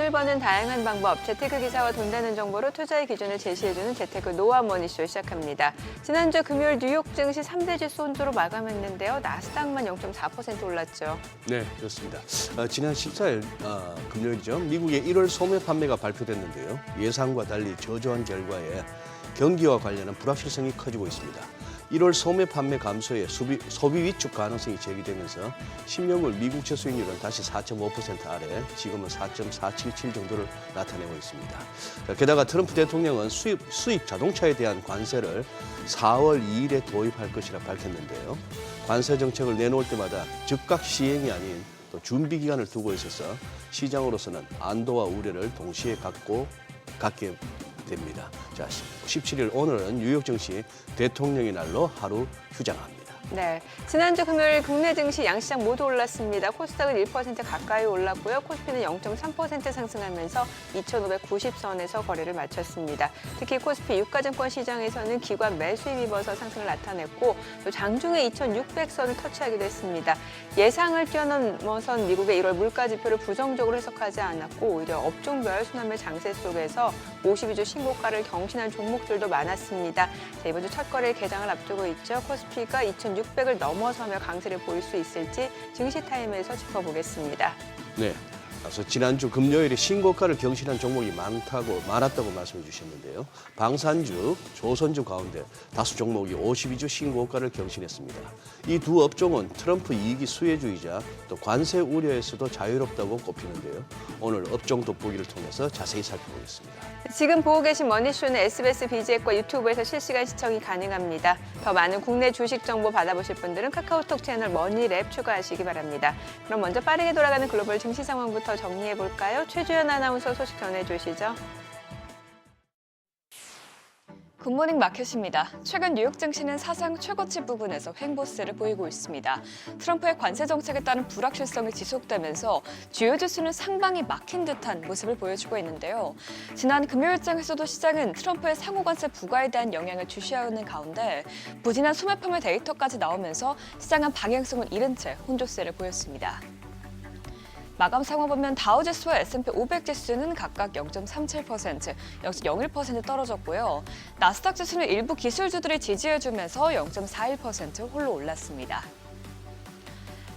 돈을 버는 다양한 방법, 재테크 기사와 돈 되는 정보로 투자의 기준을 제시해주는 재테크 노하 머니쇼 시작합니다. 지난주 금요일 뉴욕 증시 3대 지수 혼조로 마감했는데요. 나스닥만 0.4% 올랐죠. 네, 그렇습니다. 지난 14일 금요일이죠. 미국의 1월 소매 판매가 발표됐는데요. 예상과 달리 저조한 결과에 경기와 관련한 불확실성이 커지고 있습니다. 1월 소매 판매 감소에 소비 위축 가능성이 제기되면서 10년물 미국채 수익률은 다시 4.5% 아래, 지금은 4.477 정도를 나타내고 있습니다. 게다가 트럼프 대통령은 수입 자동차에 대한 관세를 4월 2일에 도입할 것이라 밝혔는데요. 관세 정책을 내놓을 때마다 즉각 시행이 아닌 또 준비 기간을 두고 있어서 시장으로서는 안도와 우려를 동시에 갖게 됩니다. 자, 17일 오늘은 뉴욕 증시 대통령의 날로 하루 휴장합니다. 네, 지난주 금요일 국내 증시 양시장 모두 올랐습니다. 코스닥은 1% 가까이 올랐고요. 코스피는 0.3% 상승하면서 2,590선에서 거래를 마쳤습니다. 특히 코스피 유가증권 시장에서는 기관 매수입 입어서 상승을 나타냈고 또 장중에 2,600선을 터치하기도 했습니다. 예상을 뛰어넘어선 미국의 1월 물가 지표를 부정적으로 해석하지 않았고 오히려 업종별 순환매 장세 속에서 52주 신고가를 경신한 종목들도 많았습니다. 자, 이번 주 첫 거래일 개장을 앞두고 있죠. 코스피가 2,600을 넘어서며 강세를 보일 수 있을지 증시타임에서 짚어보겠습니다. 네, 그래서 지난주 금요일에 신고가를 경신한 종목이 많았다고 말씀해 주셨는데요. 방산주, 조선주 가운데 다수 종목이 52주 신고가를 경신했습니다. 이 두 업종은 트럼프 이익이 수혜주의자 또 관세 우려에서도 자유롭다고 꼽히는데요. 오늘 업종 돋보기를 통해서 자세히 살펴보겠습니다. 지금 보고 계신 머니쇼는 SBS 비즈앱과 유튜브에서 실시간 시청이 가능합니다. 더 많은 국내 주식 정보 받아보실 분들은 카카오톡 채널 머니랩 추가하시기 바랍니다. 그럼 먼저 빠르게 돌아가는 글로벌 증시 상황부터 정리해볼까요? 최주연 아나운서 소식 전해주시죠. 굿모닝 마켓입니다. 최근 뉴욕 증시는 사상 최고치 부근에서 횡보세를 보이고 있습니다. 트럼프의 관세 정책에 따른 불확실성이 지속되면서 주요 지수는 상방이 막힌 듯한 모습을 보여주고 있는데요. 지난 금요일장에서도 시장은 트럼프의 상호 관세 부과에 대한 영향을 주시하는 가운데 부진한 소매 판매 데이터까지 나오면서 시장은 방향성을 잃은 채 혼조세를 보였습니다. 마감 상황 보면 다우지수와 S&P 500 지수는 각각 0.37%, 0.01% 떨어졌고요. 나스닥 지수는 일부 기술주들이 지지해주면서 0.41% 홀로 올랐습니다.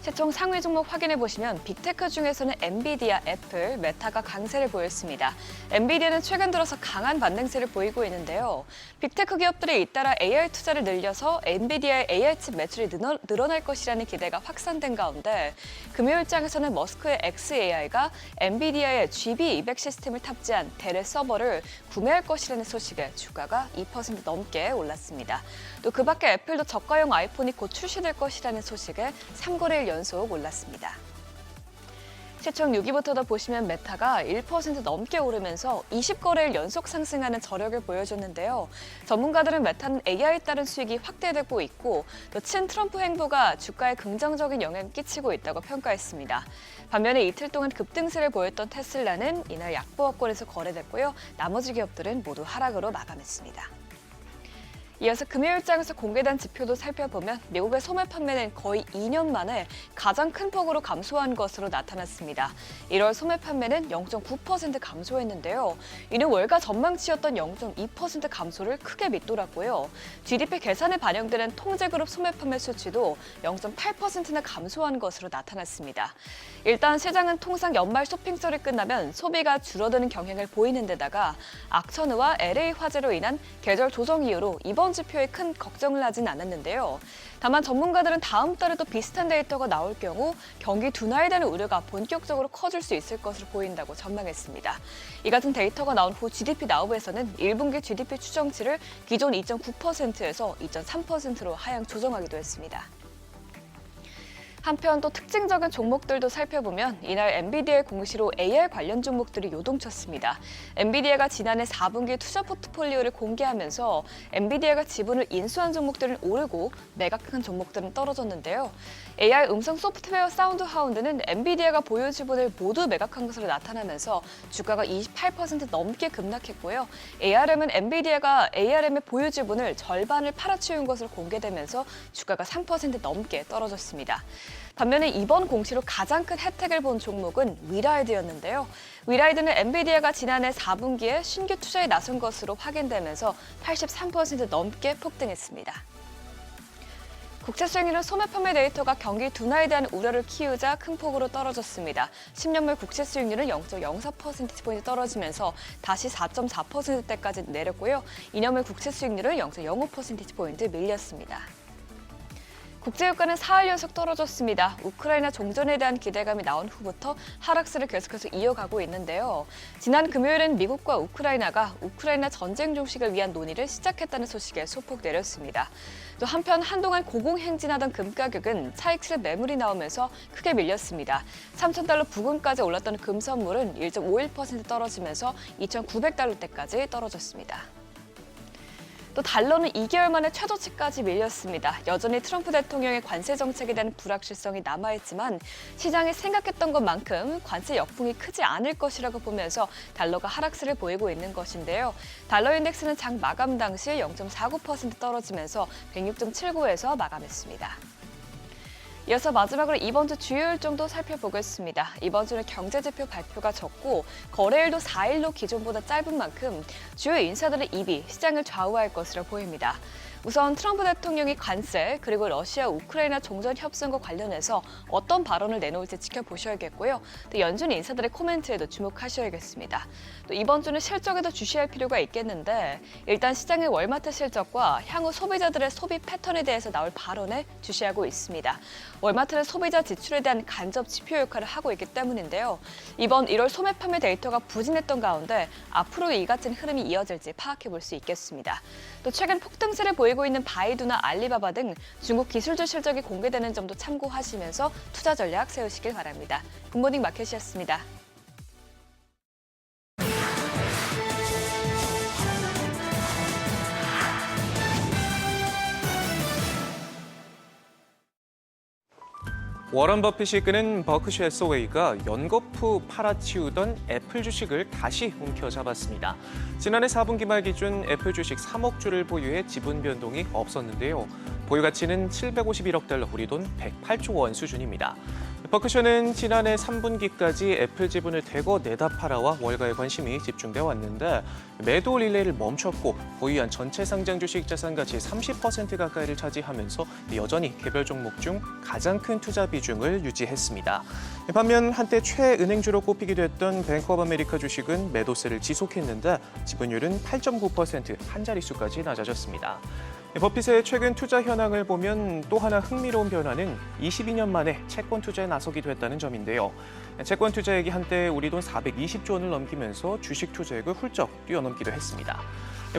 시총 상위 종목 확인해 보시면 빅테크 중에서는 엔비디아, 애플, 메타가 강세를 보였습니다. 엔비디아는 최근 들어서 강한 반등세를 보이고 있는데요. 빅테크 기업들이 잇따라 AI 투자를 늘려서 엔비디아의 AI칩 매출이 늘어날 것이라는 기대가 확산된 가운데 금요일장에서는 머스크의 xAI가 엔비디아의 GB200 시스템을 탑재한 대래 서버를 구매할 것이라는 소식에 주가가 2% 넘게 올랐습니다. 또 그 밖에 애플도 저가형 아이폰이 곧 출시될 것이라는 소식에 3거래일 연속 올랐습니다. 시총 6위부터 보시면 메타가 1% 넘게 오르면서 20거래일 연속 상승하는 저력을 보여줬는데요. 전문가들은 메타는 AI에 따른 수익이 확대되고 있고 또 친 트럼프 행보가 주가에 긍정적인 영향을 끼치고 있다고 평가했습니다. 반면에 이틀 동안 급등세를 보였던 테슬라는 이날 약보합권에서 거래됐고요. 나머지 기업들은 모두 하락으로 마감했습니다. 이어서 금요일장에서 공개된 지표도 살펴보면 미국의 소매 판매는 거의 2년 만에 가장 큰 폭으로 감소한 것으로 나타났습니다. 1월 소매 판매는 0.9% 감소했는데요. 이는 월가 전망치였던 0.2% 감소를 크게 밑돌았고요. GDP 계산에 반영되는 통제그룹 소매 판매 수치도 0.8%나 감소한 것으로 나타났습니다. 일단 시장은 통상 연말 쇼핑설이 끝나면 소비가 줄어드는 경향을 보이는 데다가 악천후와 LA 화재로 인한 계절 조정 이후로 이번 지표에 큰 걱정을 하진 않았는데요. 다만 전문가들은 다음 달에도 비슷한 데이터가 나올 경우 경기 둔화에 대한 우려가 본격적으로 커질 수 있을 것으로 보인다고 전망했습니다. 이 같은 데이터가 나온 후 GDP 나우에서는 1분기 GDP 추정치를 기존 2.9%에서 2.3%로 하향 조정하기도 했습니다. 한편 또 특징적인 종목들도 살펴보면 이날 엔비디아의 공시로 AI 관련 종목들이 요동쳤습니다. 엔비디아가 지난해 4분기 투자 포트폴리오를 공개하면서 엔비디아가 지분을 인수한 종목들은 오르고 매각한 종목들은 떨어졌는데요. AI 음성 소프트웨어 사운드 하운드는 엔비디아가 보유 지분을 모두 매각한 것으로 나타나면서 주가가 28% 넘게 급락했고요. ARM은 엔비디아가 ARM의 보유 지분을 절반을 팔아치운 것으로 공개되면서 주가가 3% 넘게 떨어졌습니다. 반면에 이번 공시로 가장 큰 혜택을 본 종목은 위라이드였는데요. 위라이드는 엔비디아가 지난해 4분기에 신규 투자에 나선 것으로 확인되면서 83% 넘게 폭등했습니다. 국채 수익률은 소매 판매 데이터가 경기 둔화에 대한 우려를 키우자 큰 폭으로 떨어졌습니다. 10년물 국채 수익률은 0.04%포인트 떨어지면서 다시 4.4%대까지 내렸고요. 2년물 국채 수익률은 0.05%포인트 밀렸습니다. 국제유가는 4일 연속 떨어졌습니다. 우크라이나 종전에 대한 기대감이 나온 후부터 하락세를 계속해서 이어가고 있는데요. 지난 금요일엔 미국과 우크라이나가 우크라이나 전쟁 종식을 위한 논의를 시작했다는 소식에 소폭 내렸습니다. 또 한편 한동안 고공행진하던 금 가격은 차익실의 매물이 나오면서 크게 밀렸습니다. 3,000달러 부근까지 올랐던 금 선물은 1.51% 떨어지면서 2,900달러대까지 떨어졌습니다. 또 달러는 2개월 만에 최저치까지 밀렸습니다. 여전히 트럼프 대통령의 관세 정책에 대한 불확실성이 남아있지만 시장이 생각했던 것만큼 관세 역풍이 크지 않을 것이라고 보면서 달러가 하락세를 보이고 있는 것인데요. 달러 인덱스는 장 마감 당시 0.49% 떨어지면서 106.79에서 마감했습니다. 이어서 마지막으로 이번 주 주요 일정도 살펴보겠습니다. 이번 주는 경제지표 발표가 적고 거래일도 4일로 기존보다 짧은 만큼 주요 인사들의 입이 시장을 좌우할 것으로 보입니다. 우선 트럼프 대통령이 관세 그리고 러시아 우크라이나 종전 협상과 관련해서 어떤 발언을 내놓을지 지켜보셔야겠고요. 또 연준 인사들의 코멘트에도 주목하셔야겠습니다. 또 이번 주는 실적에도 주시할 필요가 있겠는데 일단 시장의 월마트 실적과 향후 소비자들의 소비 패턴에 대해서 나올 발언에 주시하고 있습니다. 월마트는 소비자 지출에 대한 간접 지표 역할을 하고 있기 때문인데요. 이번 1월 소매 판매 데이터가 부진했던 가운데 앞으로 이 같은 흐름이 이어질지 파악해 볼 수 있겠습니다. 또 최근 폭등세를 보이고 있는 바이두나 알리바바 등 중국 기술주 실적이 공개되는 점도 참고하시면서 투자 전략 세우시길 바랍니다. 굿모닝 마켓이었습니다. 워런 버핏이 이끄는 버크셔 해서웨이가 연거푸 팔아치우던 애플 주식을 다시 움켜잡았습니다. 지난해 4분기 말 기준 애플 주식 3억 주를 보유해 지분 변동이 없었는데요. 보유 가치는 751억 달러, 우리 돈 108조 원 수준입니다. 버크셔는 지난해 3분기까지 애플 지분을 대거 내다 팔아와 월가의 관심이 집중돼 왔는데 매도 릴레이를 멈췄고 보유한 전체 상장 주식 자산 가치 30% 가까이를 차지하면서 여전히 개별 종목 중 가장 큰 투자 비중을 유지했습니다. 반면 한때 최은행주로 꼽히기도 했던 뱅크 오브 아메리카 주식은 매도세를 지속했는데 지분율은 8.9% 한 자릿수까지 낮아졌습니다. 버핏의 최근 투자 현황을 보면 또 하나 흥미로운 변화는 22년 만에 채권 투자에 나서기도 했다는 점인데요. 채권 투자액이 한때 우리 돈 420조 원을 넘기면서 주식 투자액을 훌쩍 뛰어넘기도 했습니다.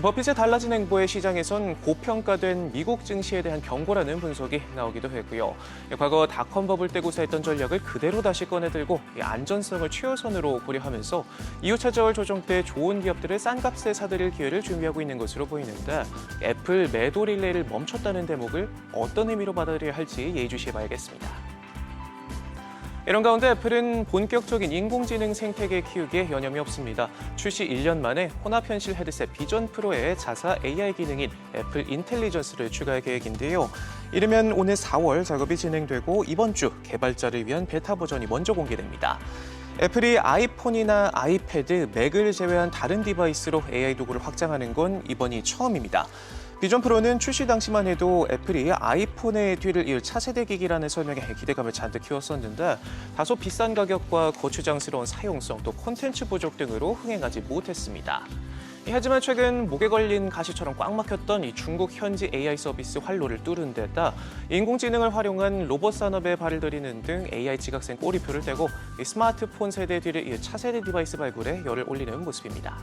버핏의 달라진 행보에 시장에선 고평가된 미국 증시에 대한 경고라는 분석이 나오기도 했고요. 과거 닷컴 버블 때 구사했던 전략을 그대로 다시 꺼내들고 안전성을 최우선으로 고려하면서 이후 찾아올 조정 때 좋은 기업들을 싼 값에 사들일 기회를 준비하고 있는 것으로 보이는데 애플 매도 릴레이를 멈췄다는 대목을 어떤 의미로 받아들여야 할지 예의주시해봐야겠습니다. 이런 가운데 애플은 본격적인 인공지능 생태계 키우기에 여념이 없습니다. 출시 1년 만에 혼합현실 헤드셋 비전 프로에 자사 AI 기능인 애플 인텔리전스를 추가할 계획인데요. 이르면 오늘 4월 작업이 진행되고 이번 주 개발자를 위한 베타 버전이 먼저 공개됩니다. 애플이 아이폰이나 아이패드, 맥을 제외한 다른 디바이스로 AI 도구를 확장하는 건 이번이 처음입니다. 비전 프로는 출시 당시만 해도 애플이 아이폰의 뒤를 이을 차세대 기기라는 설명에 기대감을 잔뜩 키웠었는데 다소 비싼 가격과 거추장스러운 사용성 또 콘텐츠 부족 등으로 흥행하지 못했습니다. 하지만 최근 목에 걸린 가시처럼 꽉 막혔던 이 중국 현지 AI 서비스 활로를 뚫은 데다 인공지능을 활용한 로봇 산업에 발을 들이는 등 AI 지각생 꼬리표를 떼고 이 스마트폰 세대 뒤를 이을 차세대 디바이스 발굴에 열을 올리는 모습입니다.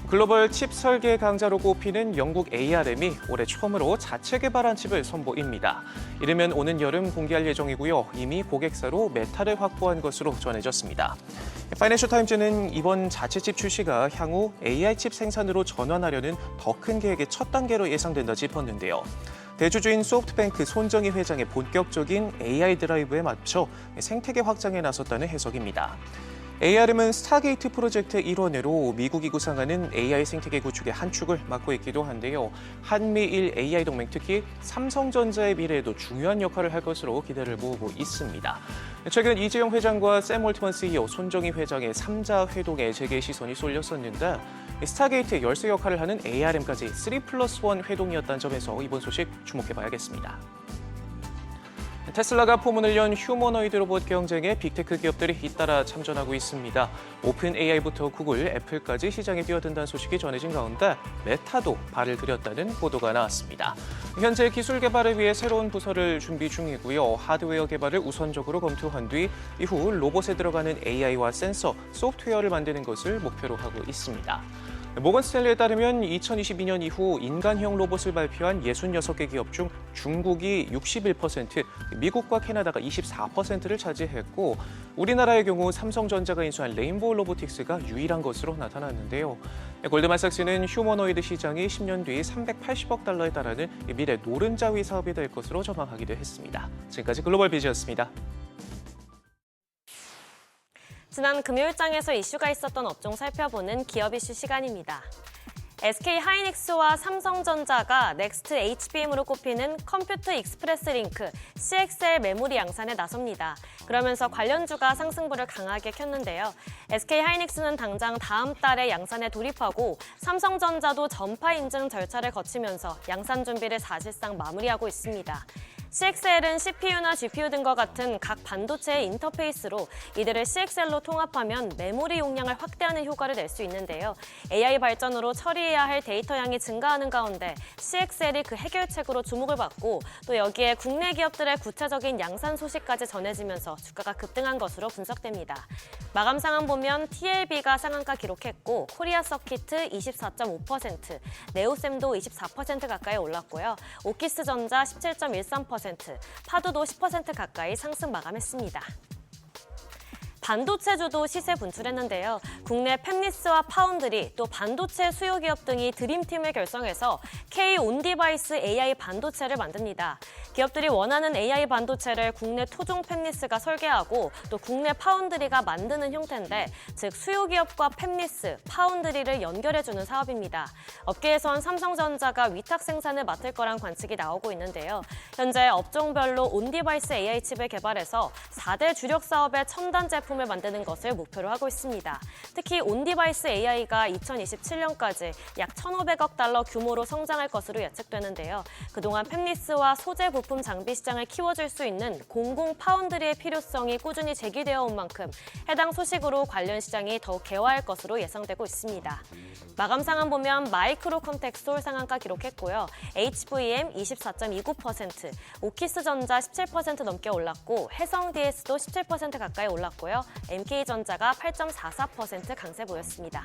글로벌 칩 설계 강자로 꼽히는 영국 ARM이 올해 처음으로 자체 개발한 칩을 선보입니다. 이르면 오는 여름 공개할 예정이고요. 이미 고객사로 메타를 확보한 것으로 전해졌습니다. 파이낸셜 타임즈는 이번 자체 칩 출시가 향후 AI 칩 생산으로 전환하려는 더 큰 계획의 첫 단계로 예상된다 짚었는데요. 대주주인 소프트뱅크 손정희 회장의 본격적인 AI 드라이브에 맞춰 생태계 확장에 나섰다는 해석입니다. ARM은 스타게이트 프로젝트의 일원으로 미국이 구상하는 AI 생태계 구축의 한 축을 맡고 있기도 한데요. 한미일 AI 동맹, 특히 삼성전자의 미래에도 중요한 역할을 할 것으로 기대를 모으고 있습니다. 최근 이재용 회장과 샘 올트먼 CEO, 손정희 회장의 3자 회동에 재계 시선이 쏠렸었는데 스타게이트의 열쇠 역할을 하는 ARM까지 3+1 회동이었다는 점에서 이번 소식 주목해봐야겠습니다. 테슬라가 포문을 연 휴머노이드 로봇 경쟁에 빅테크 기업들이 잇따라 참전하고 있습니다. 오픈 AI부터 구글, 애플까지 시장에 뛰어든다는 소식이 전해진 가운데 메타도 발을 들였다는 보도가 나왔습니다. 현재 기술 개발을 위해 새로운 부서를 준비 중이고요. 하드웨어 개발을 우선적으로 검토한 뒤 이후 로봇에 들어가는 AI와 센서, 소프트웨어를 만드는 것을 목표로 하고 있습니다. 모건 스탠리에 따르면 2022년 이후 인간형 로봇을 발표한 66개 기업 중 중국이 61%, 미국과 캐나다가 24%를 차지했고 우리나라의 경우 삼성전자가 인수한 레인보우 로보틱스가 유일한 것으로 나타났는데요. 골드만삭스는 휴머노이드 시장이 10년 뒤 380억 달러에 달하는 미래 노른자위 사업이 될 것으로 전망하기도 했습니다. 지금까지 글로벌 비즈였습니다. 지난 금요일장에서 이슈가 있었던 업종 살펴보는 기업 이슈 시간입니다. SK 하이닉스와 삼성전자가 넥스트 HBM으로 꼽히는 컴퓨터 익스프레스 링크 CXL 메모리 양산에 나섭니다. 그러면서 관련주가 상승부를 강하게 켰는데요. SK 하이닉스는 당장 다음 달에 양산에 돌입하고 삼성전자도 전파 인증 절차를 거치면서 양산 준비를 사실상 마무리하고 있습니다. CXL은 CPU나 GPU 등과 같은 각 반도체의 인터페이스로 이들을 CXL로 통합하면 메모리 용량을 확대하는 효과를 낼 수 있는데요. AI 발전으로 처리해야 할 데이터 양이 증가하는 가운데 CXL이 그 해결책으로 주목을 받고 또 여기에 국내 기업들의 구체적인 양산 소식까지 전해지면서 주가가 급등한 것으로 분석됩니다. 마감 상황 보면 TLB가 상한가 기록했고 코리아 서키트 24.5%, 네오셈도 24% 가까이 올랐고요. 오키스전자 17.13%, 파도도 10% 가까이 상승 마감했습니다. 반도체주도 시세 분출했는데요. 국내 팹리스와 파운드리 또 반도체 수요 기업 등이 드림팀을 결성해서 K-온디바이스 AI 반도체를 만듭니다. 기업들이 원하는 AI 반도체를 국내 토종 팹리스가 설계하고 또 국내 파운드리가 만드는 형태인데 즉 수요 기업과 팹리스, 파운드리를 연결해주는 사업입니다. 업계에선 삼성전자가 위탁 생산을 맡을 거란 관측이 나오고 있는데요. 현재 업종별로 온디바이스 AI 칩을 개발해서 4대 주력 사업의 첨단 제품을 만드는 것을 목표로 하고 있습니다. 특히 온디바이스 AI가 2027년까지 약 1,500억 달러 규모로 성장할 것으로 예측되는데요. 그동안 팹리스와 소재 부품 장비 시장을 키워줄 수 있는 공공 파운드리의 필요성이 꾸준히 제기되어 온 만큼 해당 소식으로 관련 시장이 더욱 개화할 것으로 예상되고 있습니다. 마감 상황 보면 마이크로 컨텍솔 상한가 기록했고요. HVM 24.29%, 오키스전자 17% 넘게 올랐고 해성 DS도 17% 가까이 올랐고요. MK전자가 8.44% 강세 보였습니다.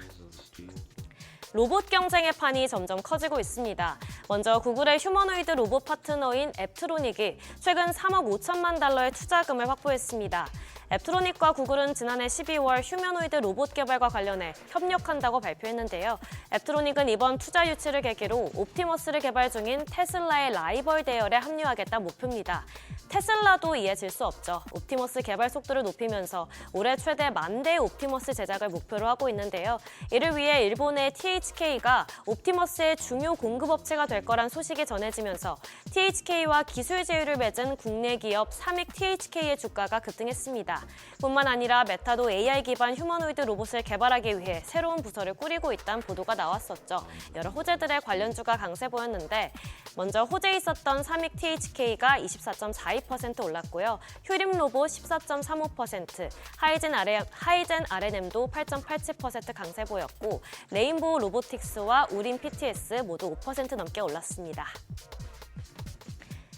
로봇 경쟁의 판이 점점 커지고 있습니다. 먼저 구글의 휴머노이드 로봇 파트너인 앱트로닉이 최근 3억 5천만 달러의 투자금을 확보했습니다. 앱트로닉과 구글은 지난해 12월 휴머노이드 로봇 개발과 관련해 협력한다고 발표했는데요. 앱트로닉은 이번 투자 유치를 계기로 옵티머스를 개발 중인 테슬라의 라이벌 대열에 합류하겠다 목표입니다. 테슬라도 이에 질 수 없죠. 옵티머스 개발 속도를 높이면서 올해 최대 10,000대의 옵티머스 제작을 목표로 하고 있는데요. 이를 위해 일본의 THK가 옵티머스의 중요 공급업체가 될 거란 소식이 전해지면서 THK와 기술 제휴를 맺은 국내 기업 삼익 THK의 주가가 급등했습니다. 뿐만 아니라 메타도 AI 기반 휴머노이드 로봇을 개발하기 위해 새로운 부서를 꾸리고 있다는 보도가 나왔었죠. 여러 호재들의 관련주가 강세 보였는데 먼저 호재 있었던 삼익 THK가 24.42% 올랐고요. 휴림 로봇 14.35%, 하이젠 R&M도 8.87% 강세 보였고 레인보우 로보틱스와 우린 PTS 모두 5% 넘게 올랐습니다.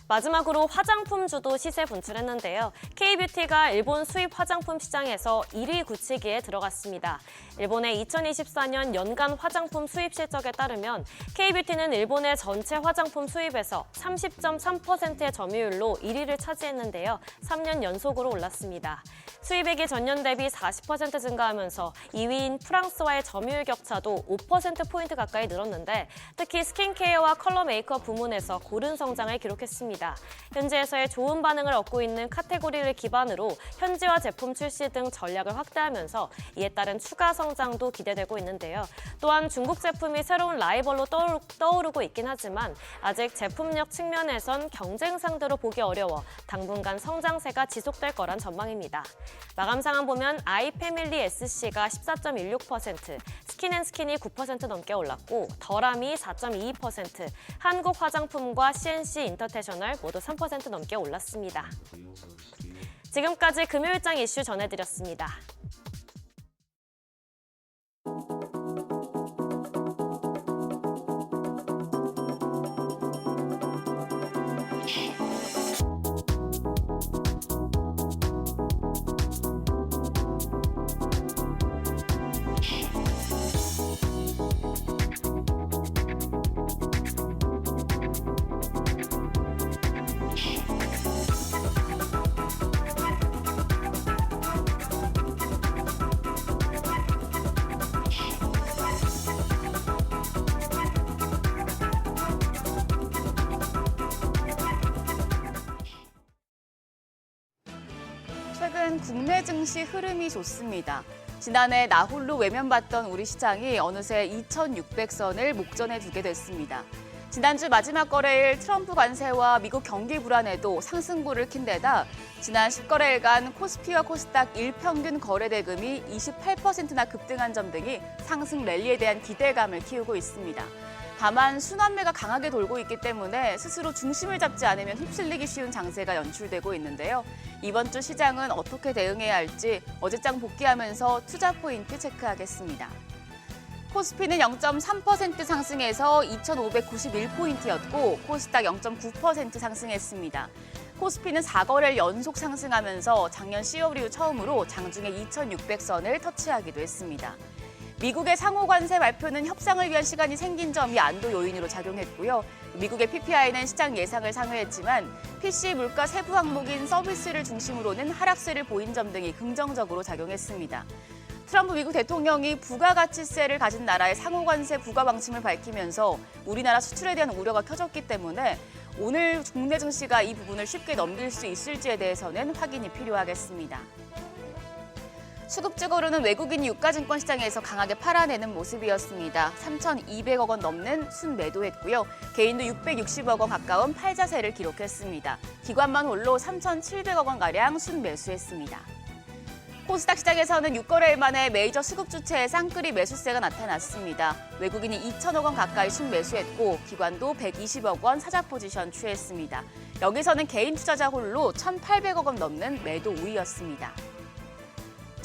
마지막으로 화장품주도 시세 분출했는데요. K뷰티가 일본 수입 화장품 시장에서 1위 굳히기에 들어갔습니다. 일본의 2024년 연간 화장품 수입 실적에 따르면 K뷰티는 일본의 전체 화장품 수입에서 30.3%의 점유율로 1위를 차지했는데요. 3년 연속으로 올랐습니다. 수입액이 전년 대비 40% 증가하면서 2위인 프랑스와의 점유율 격차도 5%포인트 가까이 늘었는데 특히 스킨케어와 컬러 메이크업 부문에서 고른 성장을 기록했습니다. 했습니다. 현지에서의 좋은 반응을 얻고 있는 카테고리를 기반으로 현지화 제품 출시 등 전략을 확대하면서 이에 따른 추가 성장도 기대되고 있는데요. 또한 중국 제품이 새로운 라이벌로 떠오르고 있긴 하지만 아직 제품력 측면에선 경쟁 상대로 보기 어려워 당분간 성장세가 지속될 거란 전망입니다. 마감 상황 보면 아이패밀리 SC가 14.16%, 스킨앤스킨이 9% 넘게 올랐고 더람이 4.22%, 한국 화장품과 CNC 인터내셔널 모두 3% 넘게 올랐습니다. 지금까지 금요일장 이슈 전해드렸습니다. 최근 국내 증시 흐름이 좋습니다. 지난해 나 홀로 외면받던 우리 시장이 어느새 2,600선을 목전에 두게 됐습니다. 지난주 마지막 거래일 트럼프 관세와 미국 경기 불안에도 상승부를 킨 데다 지난 10거래일간 코스피와 코스닥 일평균 거래 대금이 28%나 급등한 점 등이 상승 랠리에 대한 기대감을 키우고 있습니다. 다만 순환매가 강하게 돌고 있기 때문에 스스로 중심을 잡지 않으면 휩쓸리기 쉬운 장세가 연출되고 있는데요. 이번 주 시장은 어떻게 대응해야 할지 어제장 복귀하면서 투자 포인트 체크하겠습니다. 코스피는 0.3% 상승해서 2,591포인트였고 코스닥 0.9% 상승했습니다. 코스피는 4거래일 연속 상승하면서 작년 10월 이후 처음으로 장중에 2,600선을 터치하기도 했습니다. 미국의 상호관세 발표는 협상을 위한 시간이 생긴 점이 안도 요인으로 작용했고요. 미국의 PPI는 시장 예상을 상회했지만 PC 물가 세부 항목인 서비스를 중심으로는 하락세를 보인 점 등이 긍정적으로 작용했습니다. 트럼프 미국 대통령이 부가가치세를 가진 나라의 상호관세 부과 방침을 밝히면서 우리나라 수출에 대한 우려가 커졌기 때문에 오늘 국내 증시가 이 부분을 쉽게 넘길 수 있을지에 대해서는 확인이 필요하겠습니다. 수급적으로는 외국인이 유가증권 시장에서 강하게 팔아내는 모습이었습니다. 3,200억 원 넘는 순매도했고요. 개인도 660억 원 가까운 팔자세를 기록했습니다. 기관만 홀로 3,700억 원가량 순매수했습니다. 코스닥 시장에서는 6거래일 만에 메이저 수급 주체의 쌍끌이 매수세가 나타났습니다. 외국인이 2천억 원 가까이 순매수했고 기관도 120억 원 사자 포지션 취했습니다. 여기서는 개인 투자자 홀로 1,800억 원 넘는 매도 우위였습니다.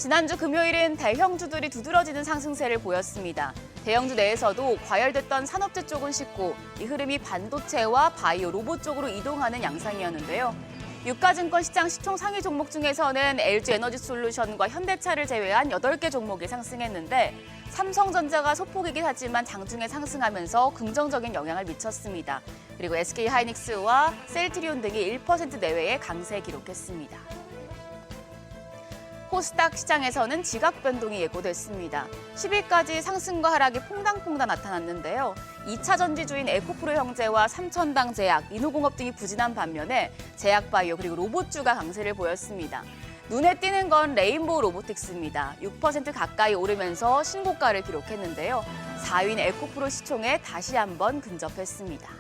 지난주 금요일은 대형주들이 두드러지는 상승세를 보였습니다. 대형주 내에서도 과열됐던 산업재 쪽은 식고 이 흐름이 반도체와 바이오, 로봇 쪽으로 이동하는 양상이었는데요. 유가증권 시장 시총 상위 종목 중에서는 LG에너지솔루션과 현대차를 제외한 8개 종목이 상승했는데 삼성전자가 소폭이긴 하지만 장중에 상승하면서 긍정적인 영향을 미쳤습니다. 그리고 SK하이닉스와 셀트리온 등이 1% 내외의 강세 기록했습니다. 코스닥 시장에서는 지각 변동이 예고됐습니다. 10일까지 상승과 하락이 퐁당퐁당 나타났는데요. 2차 전지주인 에코프로 형제와 삼천당 제약, 인후공업 등이 부진한 반면에 제약바이오 그리고 로봇주가 강세를 보였습니다. 눈에 띄는 건 레인보우 로보틱스입니다. 6% 가까이 오르면서 신고가를 기록했는데요. 4위인 에코프로 시총에 다시 한번 근접했습니다.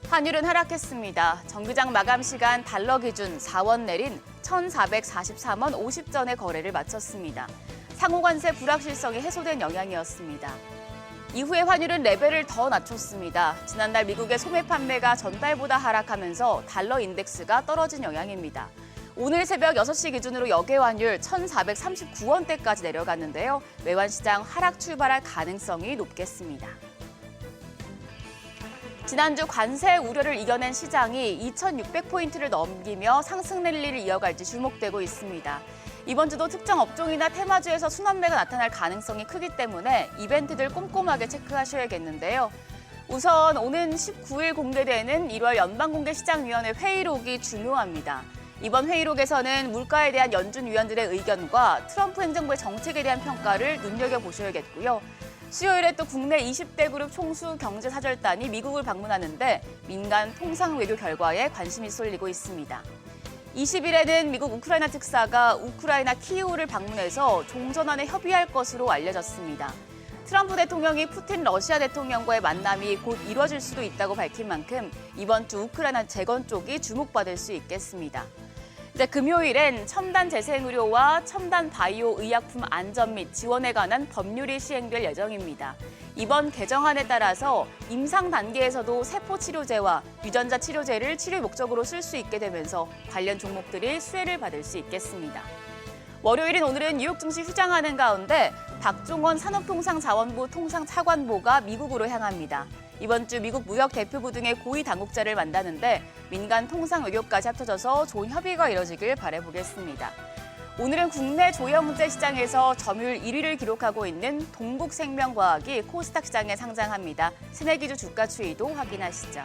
환율은 하락했습니다. 정기장 마감 시간 달러 기준 4원 내린 1,443원 50전의 거래를 마쳤습니다. 상호관세 불확실성이 해소된 영향이었습니다. 이후에 환율은 레벨을 더 낮췄습니다. 지난달 미국의 소매 판매가 전달보다 하락하면서 달러 인덱스가 떨어진 영향입니다. 오늘 새벽 6시 기준으로 역외 환율 1,439원대까지 내려갔는데요. 외환시장 하락 출발할 가능성이 높겠습니다. 지난주 관세 우려를 이겨낸 시장이 2,600포인트를 넘기며 상승 랠리를 이어갈지 주목되고 있습니다. 이번 주도 특정 업종이나 테마주에서 순환매가 나타날 가능성이 크기 때문에 이벤트들 꼼꼼하게 체크하셔야겠는데요. 우선 오는 19일 공개되는 1월 연방공개시장위원회 회의록이 중요합니다. 이번 회의록에서는 물가에 대한 연준 위원들의 의견과 트럼프 행정부의 정책에 대한 평가를 눈여겨보셔야겠고요. 수요일에 또 국내 20대 그룹 총수 경제사절단이 미국을 방문하는데 민간 통상 외교 결과에 관심이 쏠리고 있습니다. 20일에는 미국 우크라이나 특사가 우크라이나 키이우를 방문해서 종전안에 협의할 것으로 알려졌습니다. 트럼프 대통령이 푸틴 러시아 대통령과의 만남이 곧 이뤄질 수도 있다고 밝힌 만큼 이번 주 우크라이나 재건 쪽이 주목받을 수 있겠습니다. 이제 금요일엔 첨단 재생의료와 첨단 바이오 의약품 안전 및 지원에 관한 법률이 시행될 예정입니다. 이번 개정안에 따라서 임상 단계에서도 세포 치료제와 유전자 치료제를 치료 목적으로 쓸 수 있게 되면서 관련 종목들이 수혜를 받을 수 있겠습니다. 월요일인 오늘은 뉴욕 증시 휴장하는 가운데 박종원 산업통상자원부 통상차관보가 미국으로 향합니다. 이번 주 미국 무역 대표부 등의 고위 당국자를 만나는데 민간 통상 외교까지 합쳐져서 좋은 협의가 이뤄지길 바라보겠습니다. 오늘은 국내 조영제 시장에서 점유율 1위를 기록하고 있는 동국생명과학이 코스닥 시장에 상장합니다. 신해기주 주가 추이도 확인하시죠.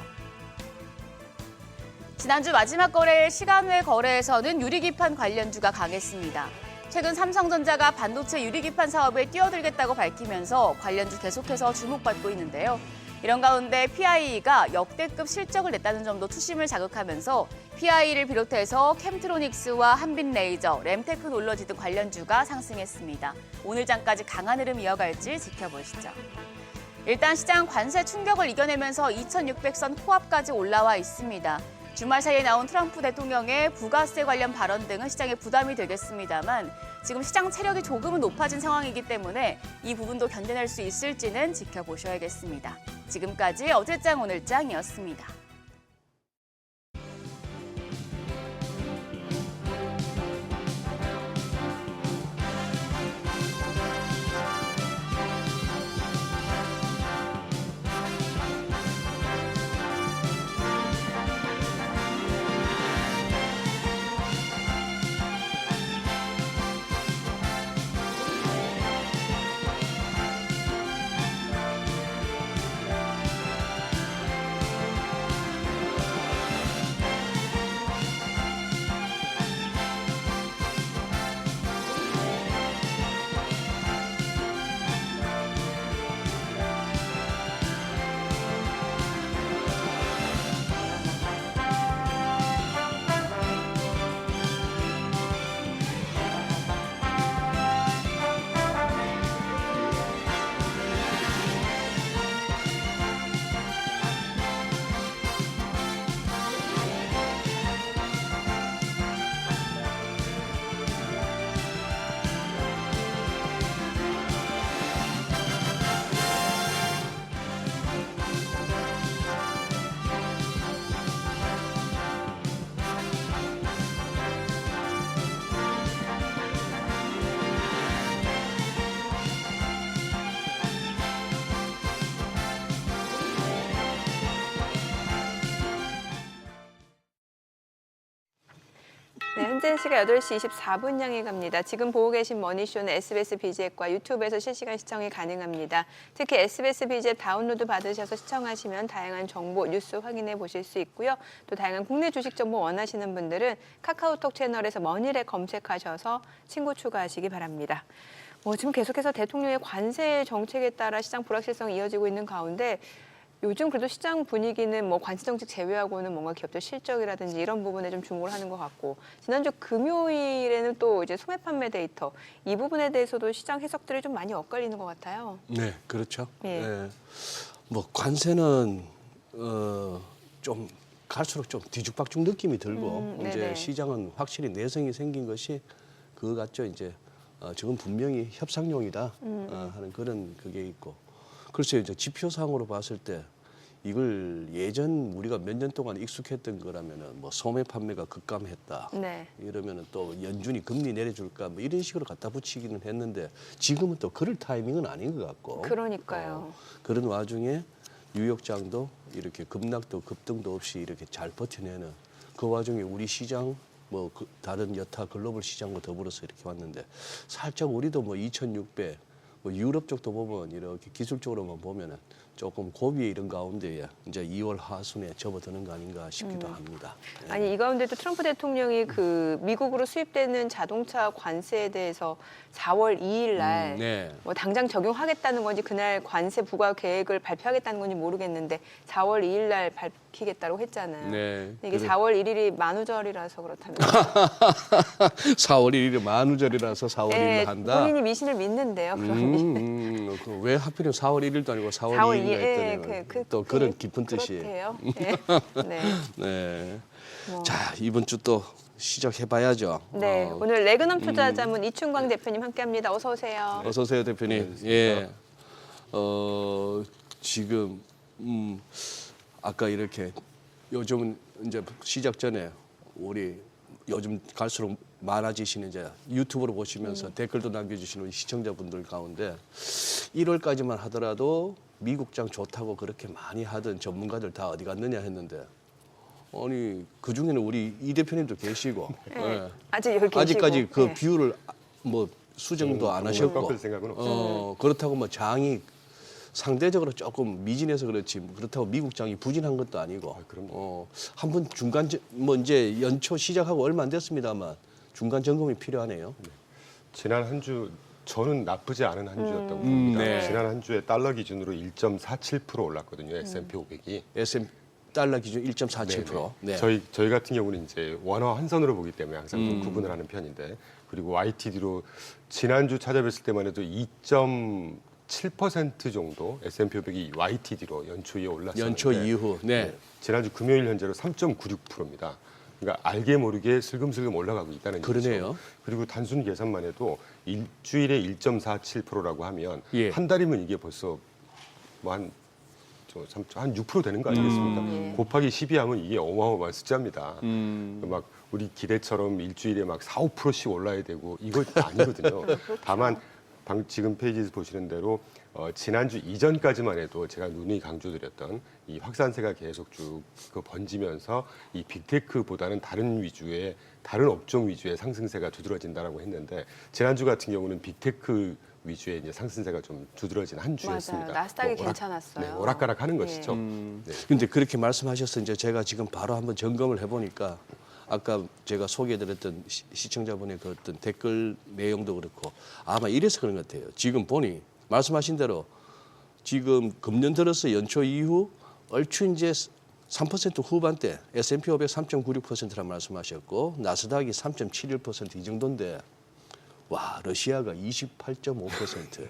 지난주 마지막 거래 시간외 거래에서는 유리기판 관련주가 강했습니다. 최근 삼성전자가 반도체 유리기판 사업에 뛰어들겠다고 밝히면서 관련주 계속해서 주목받고 있는데요. 이런 가운데 PIE가 역대급 실적을 냈다는 점도 투심을 자극하면서 PIE를 비롯해서 캠트로닉스와 한빛레이저, 램테크놀러지 등 관련주가 상승했습니다. 오늘 장까지 강한 흐름 이어갈지 지켜보시죠. 일단 시장 관세 충격을 이겨내면서 2600선 코앞까지 올라와 있습니다. 주말 사이에 나온 트럼프 대통령의 부가세 관련 발언 등은 시장에 부담이 되겠습니다만 지금 시장 체력이 조금은 높아진 상황이기 때문에 이 부분도 견뎌낼 수 있을지는 지켜보셔야겠습니다. 지금까지 어제장 오늘장이었습니다. 네, 현재 시각 8시 24분 향해 갑니다. 지금 보고 계신 머니쇼는 SBS BG앱과 유튜브에서 실시간 시청이 가능합니다. 특히 SBS BG앱 다운로드 받으셔서 시청하시면 다양한 정보, 뉴스 확인해 보실 수 있고요. 또 다양한 국내 주식 정보 원하시는 분들은 카카오톡 채널에서 머니랩 검색하셔서 친구 추가하시기 바랍니다. 지금 계속해서 대통령의 관세 정책에 따라 시장 불확실성이 이어지고 있는 가운데 요즘 그래도 시장 분위기는 관세 정책 제외하고는 뭔가 기업들 실적이라든지 이런 부분에 좀 주목을 하는 것 같고 지난주 금요일에는 또 이제 소매 판매 데이터 이 부분에 대해서도 시장 해석들이 좀 많이 엇갈리는 것 같아요. 네, 그렇죠. 예. 네. 관세는 좀 갈수록 좀 뒤죽박죽 느낌이 들고 이제 네네. 시장은 확실히 내성이 생긴 것이 그거 같죠. 이제 지금 분명히 협상용이다 하는 그런 그게 있고. 글쎄요, 이제 지표상으로 봤을 때 이걸 예전 우리가 몇 년 동안 익숙했던 거라면은 소매 판매가 급감했다. 네. 이러면은 또 연준이 금리 내려줄까 이런 식으로 갖다 붙이기는 했는데 지금은 또 그럴 타이밍은 아닌 것 같고. 그러니까요. 그런 와중에 뉴욕장도 이렇게 급락도 급등도 없이 이렇게 잘 버텨내는 그 와중에 우리 시장 다른 여타 글로벌 시장과 더불어서 이렇게 왔는데 살짝 우리도 2,600 뭐 유럽 쪽도 보면 이렇게 기술적으로만 보면은 조금 고비의 이런 가운데에 이제 2월 하순에 접어드는 거 아닌가 싶기도 합니다. 네. 아니 이 가운데도 트럼프 대통령이 그 미국으로 수입되는 자동차 관세에 대해서 4월 2일 날 네. 뭐 당장 적용하겠다는 건지 그날 관세 부과 계획을 발표하겠다는 건지 모르겠는데 4월 2일 날 밝히겠다고 했잖아요. 네. 근데 이게 4월 1일이 만우절이라서 그렇다면 4월 1일이 만우절이라서 4월 1일 네, 한다. 본인이 미신을 믿는데요. 그러니 왜 하필이면 4월 1일도 아니고 4월 4월 2일인가 2일 했더니 또 그런 깊은 뜻이. 그렇대요. 네. 네. 네. 뭐. 자, 이번 주 또 시작해봐야죠. 네, 오늘 레그넘 투자자문 이춘광 대표님 함께합니다. 어서 오세요. 어서 오세요, 대표님. 예. 지금 아까 이렇게 요즘은 이제 시작 전에 우리 요즘 갈수록 많아지시는 이제 유튜브로 보시면서 댓글도 남겨주시는 우리 시청자분들 가운데 1월까지만 하더라도 미국장 좋다고 그렇게 많이 하던 전문가들 다 어디 갔느냐 했는데 아니 그 중에는 우리 이 대표님도 계시고 예. 아직 여기 계시고. 아직까지 그 네. 뷰를 뭐 수정도 안 하셨고 꺾을 생각은 없어요. 그렇다고 뭐 장이 상대적으로 조금 미진해서 그렇지 그렇다고 미국 장이 부진한 것도 아니고 그럼요. 한번 중간 뭐 이제 연초 시작하고 얼마 안 됐습니다만 중간 점검이 필요하네요. 지난 한 주 저는 나쁘지 않은 한 주였다고 봅니다. 네. 지난 한 주에 달러 기준으로 1.47% 올랐거든요. S&P 500이. SM 달러 기준 1.47%. 네. 저희 같은 경우는 이제 원화 환선으로 보기 때문에 항상 좀 구분을 하는 편인데 그리고 YTD로 지난주 찾아뵀을 때만 해도 2.7% 정도 S&P 500이 YTD로 연초 이후에 올랐었는데 연초 이후. 네. 지난주 금요일 현재로 3.96%입니다. 그러니까 알게 모르게 슬금슬금 올라가고 있다는 그러네요. 얘기죠. 그리고 단순 계산만 해도 일주일에 1.47%라고 하면 예. 한 달이면 이게 벌써 뭐 한 6% 되는 거 아니겠습니까? 예. 곱하기 12하면 이게 어마어마한 숫자입니다. 막 우리 기대처럼 일주일에 막 4, 5%씩 올라야 되고 이거 아니거든요. 다만 지금 페이지에서 보시는 대로 지난주 이전까지만 해도 제가 누누이 강조드렸던 이 확산세가 계속 쭉 번지면서 이 빅테크보다는 다른 업종 위주의 상승세가 두드러진다라고 했는데 지난주 같은 경우는 빅테크 위주의 이제 상승세가 좀 두드러진 한 주였습니다. 맞아요. 나스닥이 뭐 괜찮았어요. 네, 오락가락하는 예. 것이죠. 네. 근데 그렇게 말씀하셔서 이제 제가 지금 바로 한번 점검을 해보니까 아까 제가 소개해드렸던 시청자분의 그 어떤 댓글 내용도 그렇고 아마 이래서 그런 것 같아요. 지금 보니 말씀하신 대로 지금 금년 들어서 연초 이후 얼추 이제 3% 후반대 S&P 500 3.96%라 말씀하셨고 나스닥이 3.71%이 정도인데 와 러시아가 28.5%,